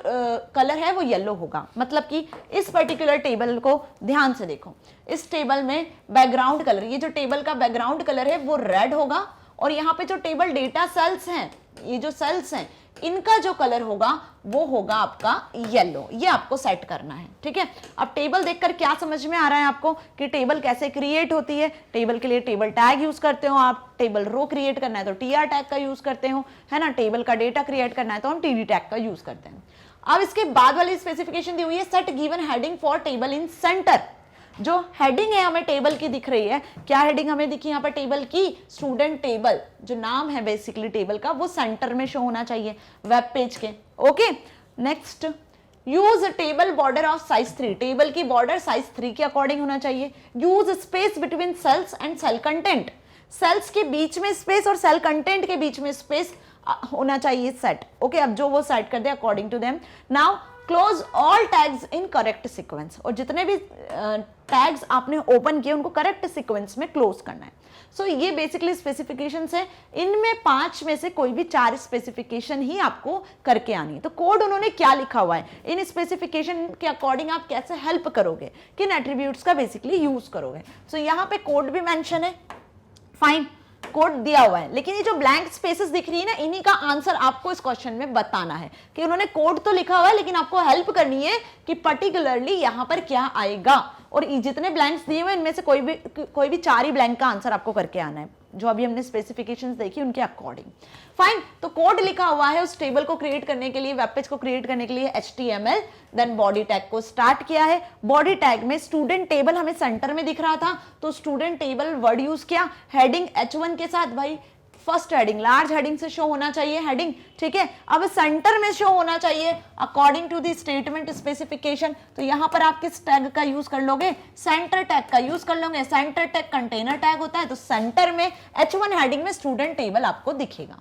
कलर है वो येलो होगा। मतलब कि इस पर्टिकुलर टेबल को ध्यान से देखो, इस टेबल में बैकग्राउंड कलर, ये जो टेबल का बैकग्राउंड कलर है वो रेड होगा और यहाँ पे जो टेबल डेटा सेल्स हैं, ये जो सेल्स हैं इनका जो कलर होगा वो होगा आपका येलो, ये आपको सेट करना है, ठीक है। अब टेबल देखकर क्या समझ में आ रहा है आपको कि टेबल कैसे क्रिएट होती है। टेबल के लिए टेबल टैग यूज करते हो आप, टेबल रो क्रिएट करना है तो टीआर टैग का यूज करते हो, है ना। टेबल का डेटा क्रिएट करना है तो हम टीडी टैग का यूज करते हैं। अब इसके बाद वाली स्पेसिफिकेशन दी हुई है, set given heading for table in centre. जो हेडिंग है हमें टेबल की दिख रही है, क्या हेडिंग हमें दिखी यहाँ पर टेबल की, स्टूडेंट टेबल, जो नाम है बेसिकली टेबल का वो सेंटर में शो होना चाहिए वेब पेज के। Okay, next, use table border of size 3, table की बॉर्डर साइज 3 के अकॉर्डिंग होना चाहिए। Use space between cells and cell content, cells के बीच में स्पेस और सेल कंटेंट के बीच में स्पेस होना चाहिए सेट। ओके, अब जो वो सेट कर दे according to them. Now close all tags in correct sequence, और जितने भी टैग्स आपने ओपन किए उनको करेक्ट सीक्वेंस में क्लोज करना है। सो ये बेसिकली स्पेसिफिकेशंस है, इनमें 5 में से कोई भी 4 स्पेसिफिकेशन ही आपको करके आनी है। तो कोड उन्होंने क्या लिखा हुआ है, इन स्पेसिफिकेशन के अकॉर्डिंग आप कैसे हेल्प करोगे, किन एट्रीब्यूट्स का बेसिकली यूज करोगे। सो यहाँ पे कोड भी मेंशन है, फाइन, कोड दिया हुआ है, लेकिन ये जो ब्लैंक स्पेसेस दिख रही है ना, इन्हीं का आंसर आपको इस क्वेश्चन में बताना है कि उन्होंने कोड तो लिखा हुआ है लेकिन आपको हेल्प करनी है कि पर्टिकुलरली यहां पर क्या आएगा। और जितने ब्लैंक्स दिए हुए इनमें से कोई भी 4 ही ब्लैंक का आंसर आपको करके आना है, जो अभी हमने स्पेसिफिकेशंस देखी उनके अकॉर्डिंग। फाइन, तो कोड लिखा हुआ है उस टेबल को क्रिएट करने के लिए, वेब पेज को क्रिएट करने के लिए HTML, देन बॉडी टैग को स्टार्ट किया है। बॉडी टैग में स्टूडेंट टेबल हमें सेंटर में दिख रहा था तो स्टूडेंट टेबल वर्ड यूज किया, हेडिंग H1 के साथ, भाई फर्स्ट हेडिंग लार्ज हेडिंग से शो होना चाहिए हेडिंग, ठीक है। अब सेंटर में शो होना चाहिए according to the statement specification, तो यहां पर आप किस टैग का यूज कर लोगे, सेंटर टैग का यूज कर लोगे। सेंटर टैग कंटेनर टैग होता है, तो सेंटर में H1 हेडिंग में स्टूडेंट टेबल आपको दिखेगा।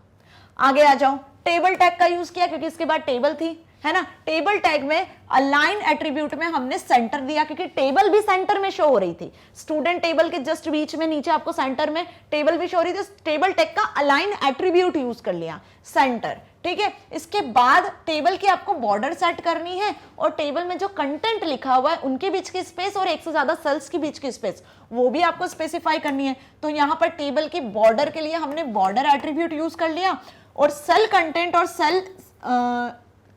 आगे आ जाओ, टेबल टैग का यूज किया क्योंकि इसके बाद टेबल थी, है ना। टेबल टैग में अलाइन एट्रीब्यूट में हमने सेंटर दिया क्योंकि टेबल भी सेंटर में शो हो रही थी, स्टूडेंट टेबल के जस्ट बीच में नीचे आपको सेंटर में टेबल भी शो हो रही थी, टेबल टैग का अलाइन एट्रीब्यूट यूज कर लिया सेंटर, ठीक है। इसके बाद टेबल की आपको बॉर्डर सेट करनी है और टेबल में जो कंटेंट लिखा हुआ है उनके बीच की स्पेस और एक से ज्यादा सेल्स के बीच की स्पेस वो भी आपको स्पेसिफाई करनी है। तो यहां पर टेबल की बॉर्डर के लिए हमने बॉर्डर एट्रीब्यूट यूज कर लिया और सेल कंटेंट और सेल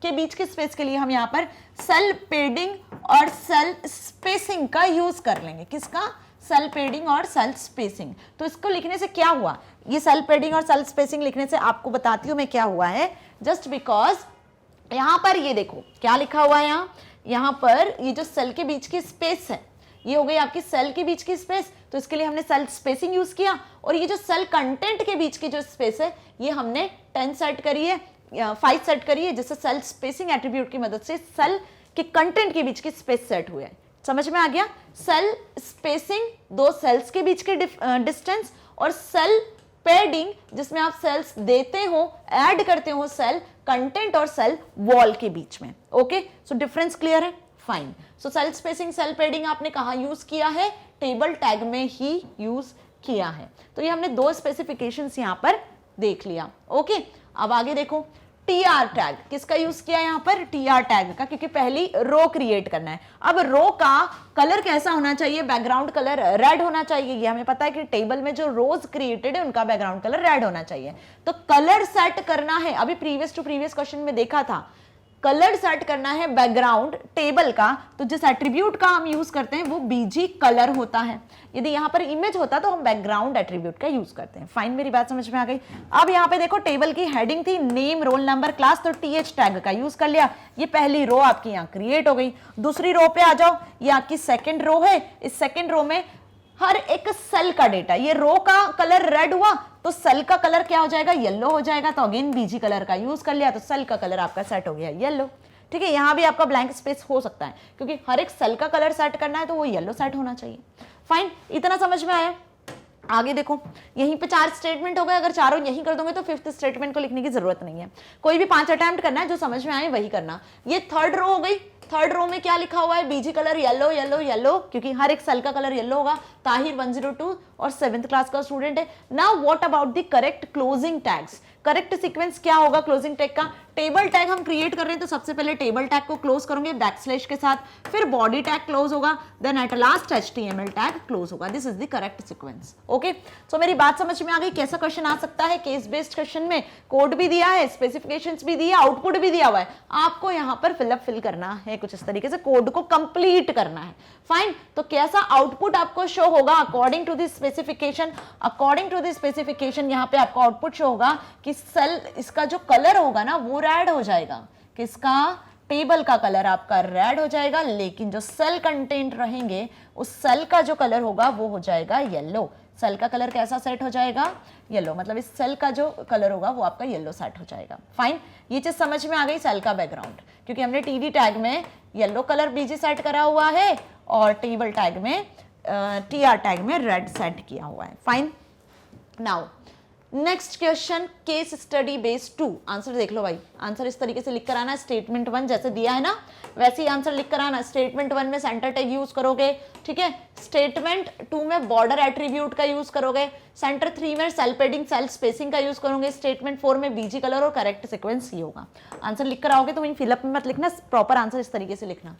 के बीच के स्पेस के लिए हम यहाँ पर सेल पेडिंग और सेल स्पेसिंग का यूज कर लेंगे। किसका, सेल पेडिंग और सेल स्पेसिंग। तो इसको लिखने से क्या हुआ, ये सेल पेडिंग और सेल स्पेसिंग लिखने से आपको बताती हूं मैं क्या हुआ है, जस्ट बिकॉज यहां पर ये देखो क्या लिखा हुआ है, यहाँ पर ये जो सेल के बीच की स्पेस है ये हो गई आपकी सेल के बीच की स्पेस, तो इसके लिए हमने सेल स्पेसिंग यूज किया। और ये जो सेल कंटेंट के बीच की जो स्पेस है ये हमने 10 सेट करी है, 5 सेट करी है, जिससे सेल स्पेसिंग एट्रीब्यूट की मदद से सेल के कंटेंट के बीच की स्पेस सेट हुई है। समझ में आ गया, सेल स्पेसिंग 2 सेल्स के बीच के डिस्टेंस और सेल पेडिंग जिसमें आप सेल्स देते हो, ऐड करते हो सेल कंटेंट और सेल वॉल के बीच में। ओके, सो डिफरेंस क्लियर है, फाइन। सो सेल स्पेसिंग सेल पेडिंग आपने कहां यूज किया है, टेबल टैग में ही यूज किया है। तो ये हमने 2 स्पेसिफिकेशंस यहां पर देख लिया। ओके, अब आगे देखो, टीआर टैग किसका यूज किया यहां पर, टीआर टैग का, क्योंकि पहली रो क्रिएट करना है। अब रो का कलर कैसा होना चाहिए, बैकग्राउंड कलर रेड होना चाहिए। ये हमें पता है कि टेबल में जो रोज क्रिएटेड है उनका बैकग्राउंड कलर रेड होना चाहिए। तो कलर सेट करना है, अभी प्रीवियस टू प्रीवियस क्वेश्चन में देखा था, कलर सेट करना है बैकग्राउंड टेबल का, तो जिस एट्रीब्यूट का हम यूज करते हैं वो बीजी कलर होता है। यदि यहाँ पर इमेज होता तो हम बैकग्राउंड एट्रीब्यूट का यूज करते हैं। फाइन, मेरी बात समझ में आ गई। अब यहाँ पे देखो टेबल की हेडिंग थी नेम रोल नंबर क्लास, तो टीएच टैग का यूज कर लिया। ये पहली रो आपकी यहाँ क्रिएट हो गई। दूसरी रो पे आ जाओ, ये आपकी सेकेंड रो है। इस सेकेंड रो में हर एक सेल का डेटा, ये रो का कलर रेड हुआ तो सेल का कलर क्या हो जाएगा, येलो हो जाएगा। तो अगेन बीजी कलर का यूज कर लिया तो सेल का कलर आपका सेट हो गया येलो। ठीक है, यहां भी आपका ब्लैंक स्पेस हो सकता है क्योंकि हर एक सेल का कलर सेट करना है तो वो येलो सेट होना चाहिए। फाइन, इतना समझ में आया। आगे देखो, यहीं पे 4 स्टेटमेंट हो गए, अगर चारों यहीं कर दोगे तो 5th स्टेटमेंट को लिखने की जरूरत नहीं है। कोई भी 5 अटेम्प्ट करना है, जो समझ में आए वही करना। ये थर्ड रो हो गई। थर्ड रो में क्या लिखा हुआ है, BG colour yellow yellow yellow, क्योंकि हर एक सेल का कलर येलो होगा। ताहिर 102 और 7th क्लास का स्टूडेंट है। Now what about the correct closing tags, correct sequence क्या होगा क्लोजिंग टैग का, टेबल टैग हम क्रिएट कर रहे हैं तो सबसे पहले टेबल टैग को क्लोज करोगे बैकस्लैश के साथ, फिर बॉडी टैग क्लोज होगा, then at last HTML tag close होगा। This is the correct sequence. Okay, so मेरी बात समझ में आ गई? कैसा क्वेश्चन आ सकता है? केस बेस्ड क्वेश्चन में कोड भी दिया है, स्पेसिफिकेशंस भी दिया, आउटपुट भी दिया हुआ है, आपको यहाँ पर फिल करना है कुछ इस तरीके से, कोड को कंप्लीट करना है। फाइन, तो कैसा आउटपुट आपको शो होगा according to the specification? According to the specification यहाँ पे आपको आउटपुट शो होगा कि सेल, इसका जो कलर होगा ना वो रेड हो जाएगा। किसका? टेबल का कलर आपका रेड हो जाएगा, लेकिन जो सेल कंटेंट रहेंगे उस सेल का जो कलर होगा वो हो जाएगा येलो। सेल का कलर कैसा सेट हो जाएगा? येलो, मतलब इस सेल का जो कलर होगा वो आपका येलो सेट हो जाएगा। फाइन, ये चीज समझ में आ गई? सेल का बैकग्राउंड, क्योंकि हमने टीडी टैग में येलो कलर बीजी सेट करा हुआ है और टेबल टैग में टीआर टैग में रेड सेट किया हुआ है। Fine, now next question, case study based 2। Answer देख लो भाई, आंसर इस तरीके से लिख कर आना, स्टेटमेंट 1 जैसे दिया है ना वैसे ही आंसर लिख कर आना। स्टेटमेंट 1 में सेंटर टैग यूज करोगे, ठीक है। स्टेटमेंट 2 में बॉर्डर एट्रीब्यूट का यूज करोगे। सेंटर 3 में सेल पेडिंग, सेल स्पेसिंग का यूज करोगे। स्टेटमेंट 4 में बीजी कलर और करेक्ट सीक्वेंस ही होगा। आंसर लिख कर आओगे तो वहीं फिलअप में मत लिखना, प्रॉपर आंसर इस तरीके से लिखना।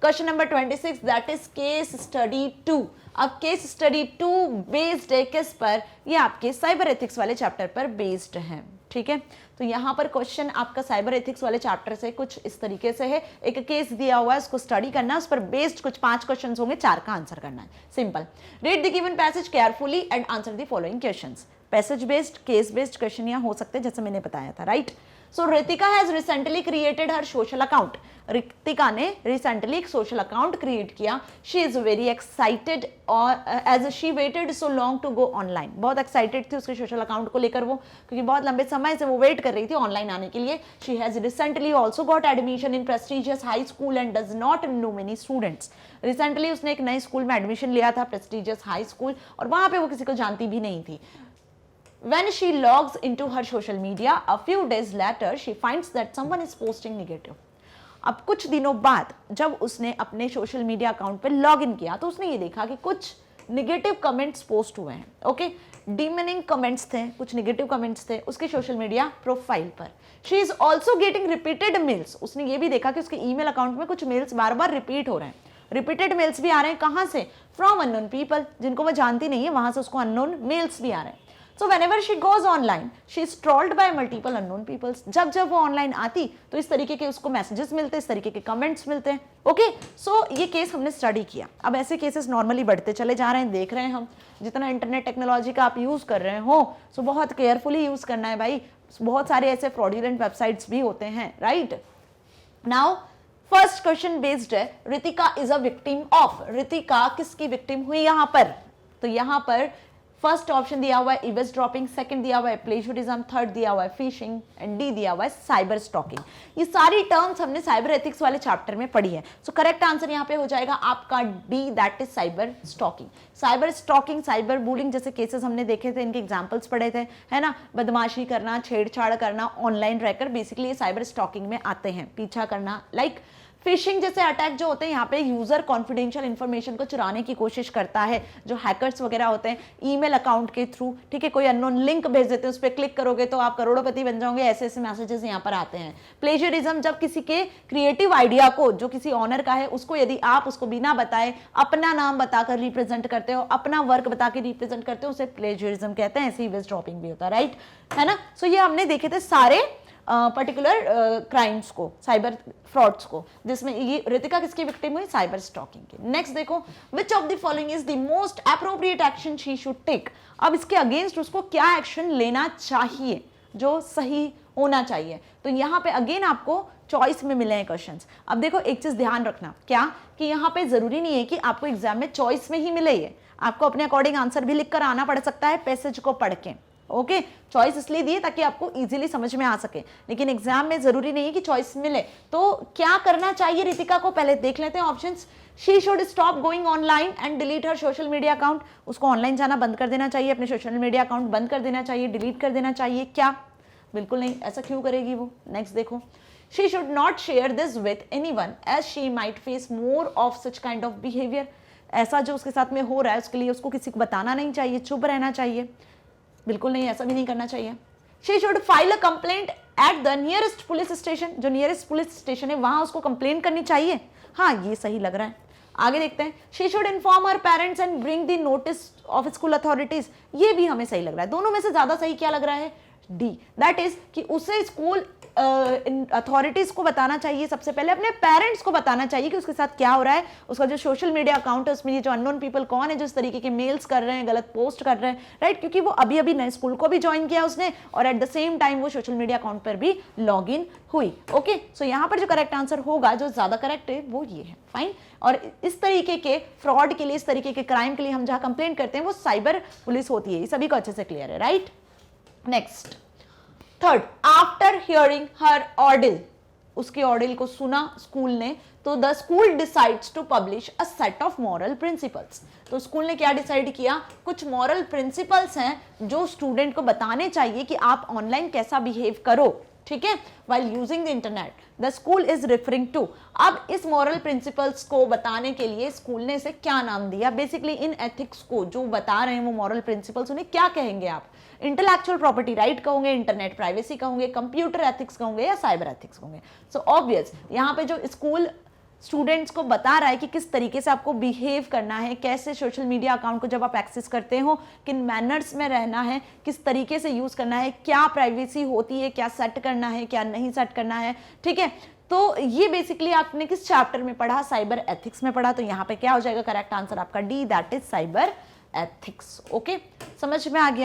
Question number 26, that is case study 2। अब केस स्टडी 2 बेस्ड है किस पर? ये आपके साइबर एथिक्स वाले चैप्टर पर बेस्ड है, ठीक है। तो यहाँ पर क्वेश्चन आपका साइबर एथिक्स वाले चैप्टर से कुछ इस तरीके से है, एक केस दिया हुआ है, उसको स्टडी करना है, उस पर बेस्ड कुछ 5 क्वेश्चन होंगे, 4 का आंसर करना है। Simple, read the given passage carefully and answer the following questions. Passage based, case based question यहाँ हो सकते हैं जैसे मैंने बताया था, right. So Ritika has recently created her social account. Ritika ने रिसेंटली एक सोशल अकाउंट क्रिएट किया। शी इज वेरी एक्साइटेड और as she waited so long to go online. बहुत एक्साइटेड थी उसके सोशल अकाउंट को लेकर वो, क्योंकि बहुत लंबे समय से वो वेट कर रही थी ऑनलाइन आने के लिए। She has recently also got admission in prestigious high school and does not know many students. Recently उसने एक नए स्कूल में एडमिशन लिया था, प्रेस्टिजियस हाई स्कूल, और वहां पे वो किसी को जानती भी नहीं थी। When she logs into her social media, a few days later, she finds that someone is posting negative. अब कुछ दिनों बाद जब उसने अपने सोशल मीडिया अकाउंट पे लॉग इन किया तो उसने ये देखा कि कुछ निगेटिव कमेंट्स पोस्ट हुए हैं। ओके, डिमीनिंग कमेंट्स थे, कुछ निगेटिव कमेंट्स थे उसके सोशल मीडिया प्रोफाइल पर। She is also getting repeated mails. उसने ये भी देखा कि उसके ईमेल अकाउंट में कुछ मेल्स बार बार रिपीट हो रहे हैं। रिपीटेड मेल्स भी आ रहे हैं, कहाँ से? फ्रॉम अननोन पीपल, जिनको वो जानती नहीं है, वहां से उसको अननोन मेल्स भी आ रहे हैं। So whenever she goes online, she is trolled by multiple unknown people. जब वो ऑनलाइन आती तो इस तरीके के उसको मैसेजेस मिलते, इस तरीके के कमेंट्स मिलते हैं। ओके, सो ये केस हमने स्टडी किया। अब ऐसे केसेस नॉर्मली बढ़ते चले जा रहे हैं, देख रहे हैं हम। जितना इंटरनेट टेक्नोलॉजी का आप यूज कर रहे हो, सो बहुत केयरफुली यूज करना है भाई। बहुत सारे ऐसे फ्रॉडुलेंट वेबसाइट्स भी होते हैं, right. Now first question based है, Ritika is a victim of. Ritika किसकी विक्टिम हुई यहाँ पर? तो यहाँ पर फर्स्ट ऑप्शन दिया हुआ है ईवेस ड्रॉपिंग, सेकंड दिया हुआ है प्लेजरिज्म, थर्ड दिया हुआ है फिशिंग एंड डी दिया हुआ है साइबर स्टॉकिंग। ये सारी टर्म्स हमने साइबर एथिक्स वाले चैप्टर में पढ़ी है। सो करेक्ट आंसर यहाँ पे हो जाएगा आपका D, that is cyber stalking. Cyber stalking, cyber bullying जैसे केसेस हमने देखे थे, इनके एग्जांपल्स पढ़े थे, है ना। बदमाशी करना, छेड़छाड़ करना ऑनलाइन रहकर, बेसिकली ये साइबर स्टॉकिंग में आते हैं। पीछा करना, लाइक फिशिंग जैसे अटैक जो होते हैं, यहाँ पे यूजर कॉन्फिडेंशियल इंफॉर्मेशन को चुराने की कोशिश करता है, जो हैकर्स वगैरह होते हैं ईमेल अकाउंट के थ्रू, ठीक है। कोई अननोन लिंक भेज देते हैं, उस पर क्लिक करोगे तो आप करोड़पति बन जाओगे, ऐसे ऐसे मैसेजेस यहाँ पर आते हैं। प्लेजरिज्म, जब किसी के क्रिएटिव आइडिया को, जो किसी ऑनर का है, उसको यदि आप उसको बिना बताए अपना नाम बताकर रिप्रेजेंट करते हो, अपना वर्क बता के रिप्रेजेंट करते हो, उसे प्लेजरिज्म कहते हैं। ऐसे ही ईवेस ड्रॉपिंग भी होता है, राइट, है ना। सो ये हमने देखे थे सारे पर्टिकुलर क्राइम्स को, साइबर फ्रॉड्स को, जिसमें ये रितिका किसकी विक्टिम हुई? साइबर स्टॉकिंग की। नेक्स्ट देखो, which of the following is the most appropriate action she should take. अब इसके अगेंस्ट उसको क्या एक्शन लेना चाहिए जो सही होना चाहिए? तो यहाँ पे अगेन आपको चॉइस में मिले हैं क्वेश्चंस। अब देखो एक चीज ध्यान रखना, क्या कि यहाँ पे जरूरी नहीं है कि आपको एग्जाम में चॉइस में ही मिले, ये आपको अपने अकॉर्डिंग आंसर भी लिख कर आना पड़ सकता है पैसेज को पढ़ के। ओके, चॉइस इसलिए दी है ताकि आपको इजीली समझ में आ सके, लेकिन एग्जाम में जरूरी नहीं है कि चॉइस मिले। तो क्या करना चाहिए रितिका को, पहले देख लेते हैं options. She should stop going online and delete her social media account. उसको ऑनलाइन जाना बंद कर देना चाहिए, अपने सोशल मीडिया अकाउंट बंद कर देना चाहिए, डिलीट कर देना चाहिए। क्या? बिल्कुल नहीं। ऐसा क्यों करेगी वो? नेक्स्ट देखो, she should not share this with anyone as she might face more of such kind of behaviour. ऐसा जो उसके साथ में हो रहा है उसके लिए उसको किसी को बताना नहीं चाहिए, चुप रहना चाहिए। बिल्कुल नहीं, ऐसा भी नहीं करना चाहिए। She should file a complaint at the nearest police station, जो नियरेस्ट पुलिस स्टेशन है वहां उसको कंप्लेन करनी चाहिए। हाँ, ये सही लग रहा है। आगे देखते हैं, she should inform her parents and bring the notice of school authorities, ये भी हमें सही लग रहा है। दोनों में से ज्यादा सही क्या लग रहा है? डी, दैट इज कि उसे स्कूल अथॉरिटीज को बताना चाहिए, सबसे पहले अपने पेरेंट्स को बताना चाहिए कि उसके साथ क्या हो रहा है। उसका जो सोशल मीडिया अकाउंट है उसमें ये जो अननोन पीपल कौन है जो इस तरीके के मेल्स कर रहे हैं, गलत पोस्ट कर रहे हैं, राइट, क्योंकि वो अभी अभी नए स्कूल को भी ज्वाइन किया उसने और एट द सेम टाइम वो सोशल मीडिया अकाउंट पर भी लॉग इन हुई। ओके, सो यहाँ पर जो करेक्ट आंसर होगा, जो ज्यादा करेक्ट है, वो ये है। फाइन। और इस तरीके के फ्रॉड के लिए, इस तरीके के क्राइम के लिए हम जहां कंप्लेंट करते हैं वो साइबर पुलिस होती है। ये सभी को अच्छे से क्लियर है, right. Next, third, after hearing her order, उसके ऑर्डर को सुना स्कूल ने, तो the school decides to publish a set of moral principles. तो स्कूल ने क्या डिसाइड किया? कुछ मॉरल प्रिंसिपल्स हैं जो स्टूडेंट को बताने चाहिए कि आप ऑनलाइन कैसा बिहेव करो, ठीक है, while using the internet, the school is referring to। अब इस moral principles को बताने के लिए स्कूल ने इसे क्या नाम दिया? बेसिकली इन एथिक्स को जो बता रहे हैं वो moral principles, उन्हें क्या कहेंगे आप? इंटेलेक्चुअल प्रॉपर्टी राइट कहोगे, इंटरनेट प्राइवेसी कहोगे, कंप्यूटर एथिक्स कहोगे या साइबर एथिक्स कहोगे? सो ऑब्वियस यहाँ पे जो स्कूल स्टूडेंट्स को बता रहा है कि किस तरीके से आपको बिहेव करना है, कैसे सोशल मीडिया अकाउंट को जब आप एक्सेस करते हो किन मैनर्स में रहना है, किस तरीके से यूज करना है, क्या प्राइवेसी होती है, क्या सेट करना है, क्या नहीं सेट करना है, ठीक है। तो ये बेसिकली आपने किस चैप्टर में पढ़ा? साइबर एथिक्स में पढ़ा। तो यहाँ पे क्या हो जाएगा करेक्ट आंसर आपका? D, that is cyber ethics. Okay, समझ में आ गया।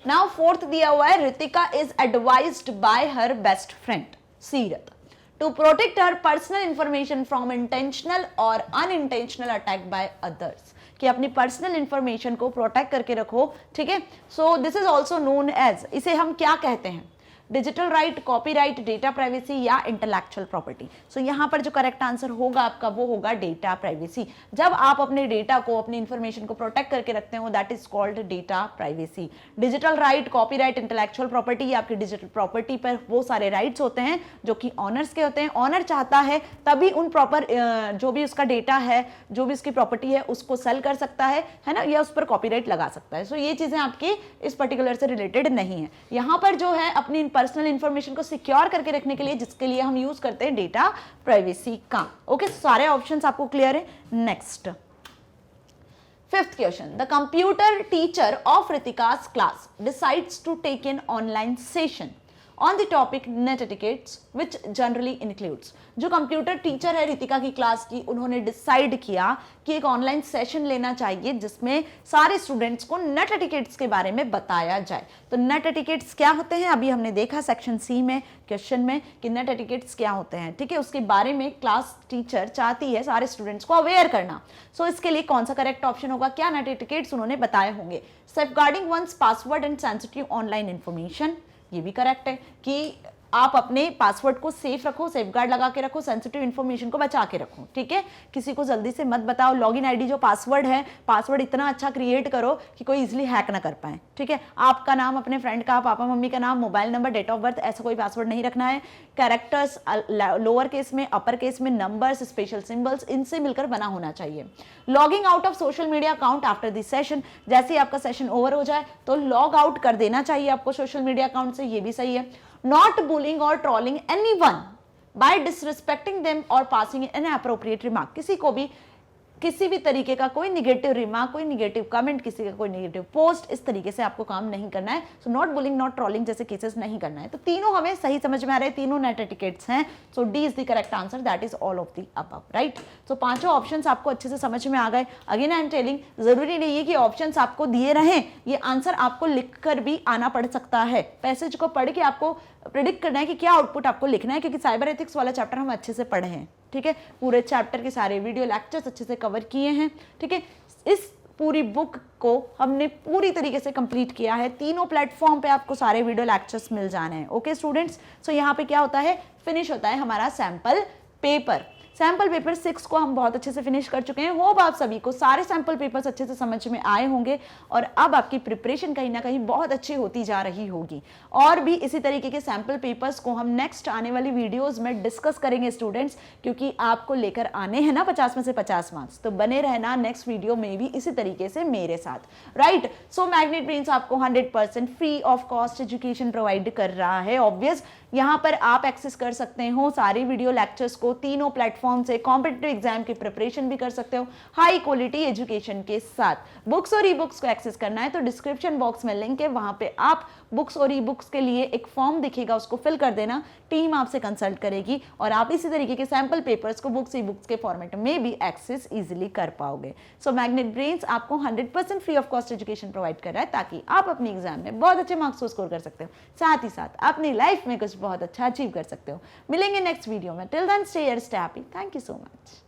नाउ फोर्थ दिया हुआ है, Ritika is advised bye her best friend सीरत to protect her personal information from intentional or unintentional attack by others, कि अपनी पर्सनल इंफॉर्मेशन को प्रोटेक्ट करके रखो, ठीक है। So this is also known as, इसे हम क्या कहते हैं? Digital right, copyright, data privacy या इंटेलेक्चुअल प्रॉपर्टी। सो यहाँ पर जो करेक्ट आंसर होगा आपका वो होगा डेटा प्राइवेसी। जब आप अपने डेटा को, अपनी इंफॉर्मेशन को प्रोटेक्ट करके रखते हो, that is called data privacy. Digital right, copyright, intellectual property, ये आपकी डिजिटल प्रॉपर्टी पर वो सारे राइट्स होते हैं जो कि ऑनर्स के होते हैं। ऑनर चाहता है तभी उन प्रॉपर जो भी उसका डेटा है, जो भी उसकी प्रॉपर्टी है, उसको सेल कर सकता है ना, या उस पर कॉपीराइट लगा सकता है। सो ये चीजें आपकी इस पर्टिकुलर से रिलेटेड नहीं है। यहाँ पर जो है अपनी पर्सनल इंफॉर्मेशन को सिक्योर करके रखने के लिए, जिसके लिए हम यूज करते हैं डेटा प्राइवेसी का। ओके, सारे ऑप्शंस आपको क्लियर है। Next, fifth question, the computer teacher of Ritika's class decides to take an online session on the topic net etiquettes which generally includes. जो कंप्यूटर टीचर है रितिका की क्लास की, उन्होंने डिसाइड किया कि एक ऑनलाइन सेशन लेना चाहिए जिसमें सारे स्टूडेंट्स को नेट एटिकेट्स के बारे में बताया जाए। तो नेट एटिकेट्स क्या होते हैं? अभी हमने देखा सेक्शन सी में क्वेश्चन में कि नेट एटिकेट्स क्या होते हैं, ठीक है। उसके बारे में क्लास टीचर चाहती है सारे स्टूडेंट्स को अवेयर करना। सो इसके लिए कौन सा करेक्ट ऑप्शन होगा? क्या नेट एटिकेट्स उन्होंने बताए होंगे? Safeguarding one's password and sensitive online information, ये भी करेक्ट है कि आप अपने पासवर्ड को सेफ रखो, सेफगार्ड लगा के रखो, सेंसिटिव इंफॉर्मेशन को बचा के रखो, ठीक है। किसी को जल्दी से मत बताओ। लॉगिन आईडी जो पासवर्ड है, पासवर्ड इतना अच्छा क्रिएट करो कि कोई इजीली हैक ना कर पाए, ठीक है। आपका नाम, अपने फ्रेंड का, पापा मम्मी का नाम, mobile number, date of birth, ऐसा कोई पासवर्ड नहीं रखना है। कैरेक्टर्स लोअर केस में, अपर केस में, नंबर्स, स्पेशल सिंबल्स, इनसे मिलकर बना होना चाहिए। Logging out of social media account after this session, जैसे ही आपका सेशन ओवर हो जाए तो लॉग आउट कर देना चाहिए आपको सोशल मीडिया अकाउंट से, ये भी सही है। Not bullying or trolling anyone by disrespecting them or passing an inappropriate remark, किसी को भी किसी भी तरीके का कोई निगेटिव रिमार्क, कोई निगेटिव कमेंट, किसी का कोई निगेटिव पोस्ट, इस तरीके से आपको काम नहीं करना है। So not bullying, not trolling जैसे केसेस नहीं करना है। तो तीनों हमें सही समझ में आ रहे हैं, तीनों नेट एटिकेट्स हैं। So D is the correct answer, that is all of the above, right. So पांचों ऑप्शंस आपको अच्छे से समझ में आ गए। अगेन आई एम टेलिंग, जरूरी नहीं है कि ऑप्शंस आपको दिए रहें, ये आंसर आपको लिखकर भी आना पड़ सकता है। पैसेज को पढ़ के आपको प्रिडिक्ट करना है कि क्या आउटपुट आपको लिखना है, क्योंकि साइबर एथिक्स वाला चैप्टर हम अच्छे से पढ़े हैं, ठीक है। पूरे चैप्टर के सारे वीडियो लेक्चर्स अच्छे से कवर किए हैं, ठीक है। इस पूरी बुक को हमने पूरी तरीके से कंप्लीट किया है। तीनों प्लेटफॉर्म पे आपको सारे वीडियो लेक्चर्स मिल जाने हैं। ओके स्टूडेंट्स, सो यहाँ पे क्या होता है, फिनिश होता है हमारा सैंपल पेपर। सैंपल पेपर 6 को हम बहुत अच्छे से फिनिश कर चुके हैं। होप आप सभी को सारे सैंपल पेपर्स अच्छे से समझ में आए होंगे और अब आपकी प्रिपरेशन कहीं ना कहीं बहुत अच्छी होती जा रही होगी। और भी इसी तरीके के सैंपल पेपर्स को हम नेक्स्ट आने वाली वीडियोस में डिस्कस करेंगे स्टूडेंट्स, क्योंकि आपको लेकर आने हैं ना 50 में से 50 मार्क्स। तो बने रहना नेक्स्ट वीडियो में भी इसी तरीके से मेरे साथ, राइट। सो मैग्नेट ब्रेन्स आपको 100% free of cost education provide कर रहा है। ऑब्वियस यहाँ पर आप एक्सेस कर सकते हो सारी वीडियो लेक्चर्स को तीनों प्लेटफॉर्म से, कॉम्पिटिटिव एग्जाम की प्रिपरेशन भी कर सकते हो हाई क्वालिटी एजुकेशन के साथ। बुक्स और ई बुक्स को एक्सेस करना है तो डिस्क्रिप्शन बॉक्स में लिंक है, वहां पे आप बुक्स और ई बुक्स के लिए एक फॉर्म दिखेगा, उसको फिल कर देना, टीम आपसे कंसल्ट करेगी और आप इसी तरीके के सैंपल पेपर्स को बुक्स ई बुक्स के फॉर्मेट में भी एक्सेस इजीली कर पाओगे। सो मैग्नेट ब्रेन्स आपको 100% free of cost education provide कर रहा है ताकि आप अपने एग्जाम में बहुत अच्छे मार्क्स को स्कोर कर सकते हो, साथ ही साथ अपनी लाइफ में कुछ बहुत अच्छा अचीव कर सकते हो। मिलेंगे नेक्स्ट वीडियो में, till then stay here, stay happy, thank you so much.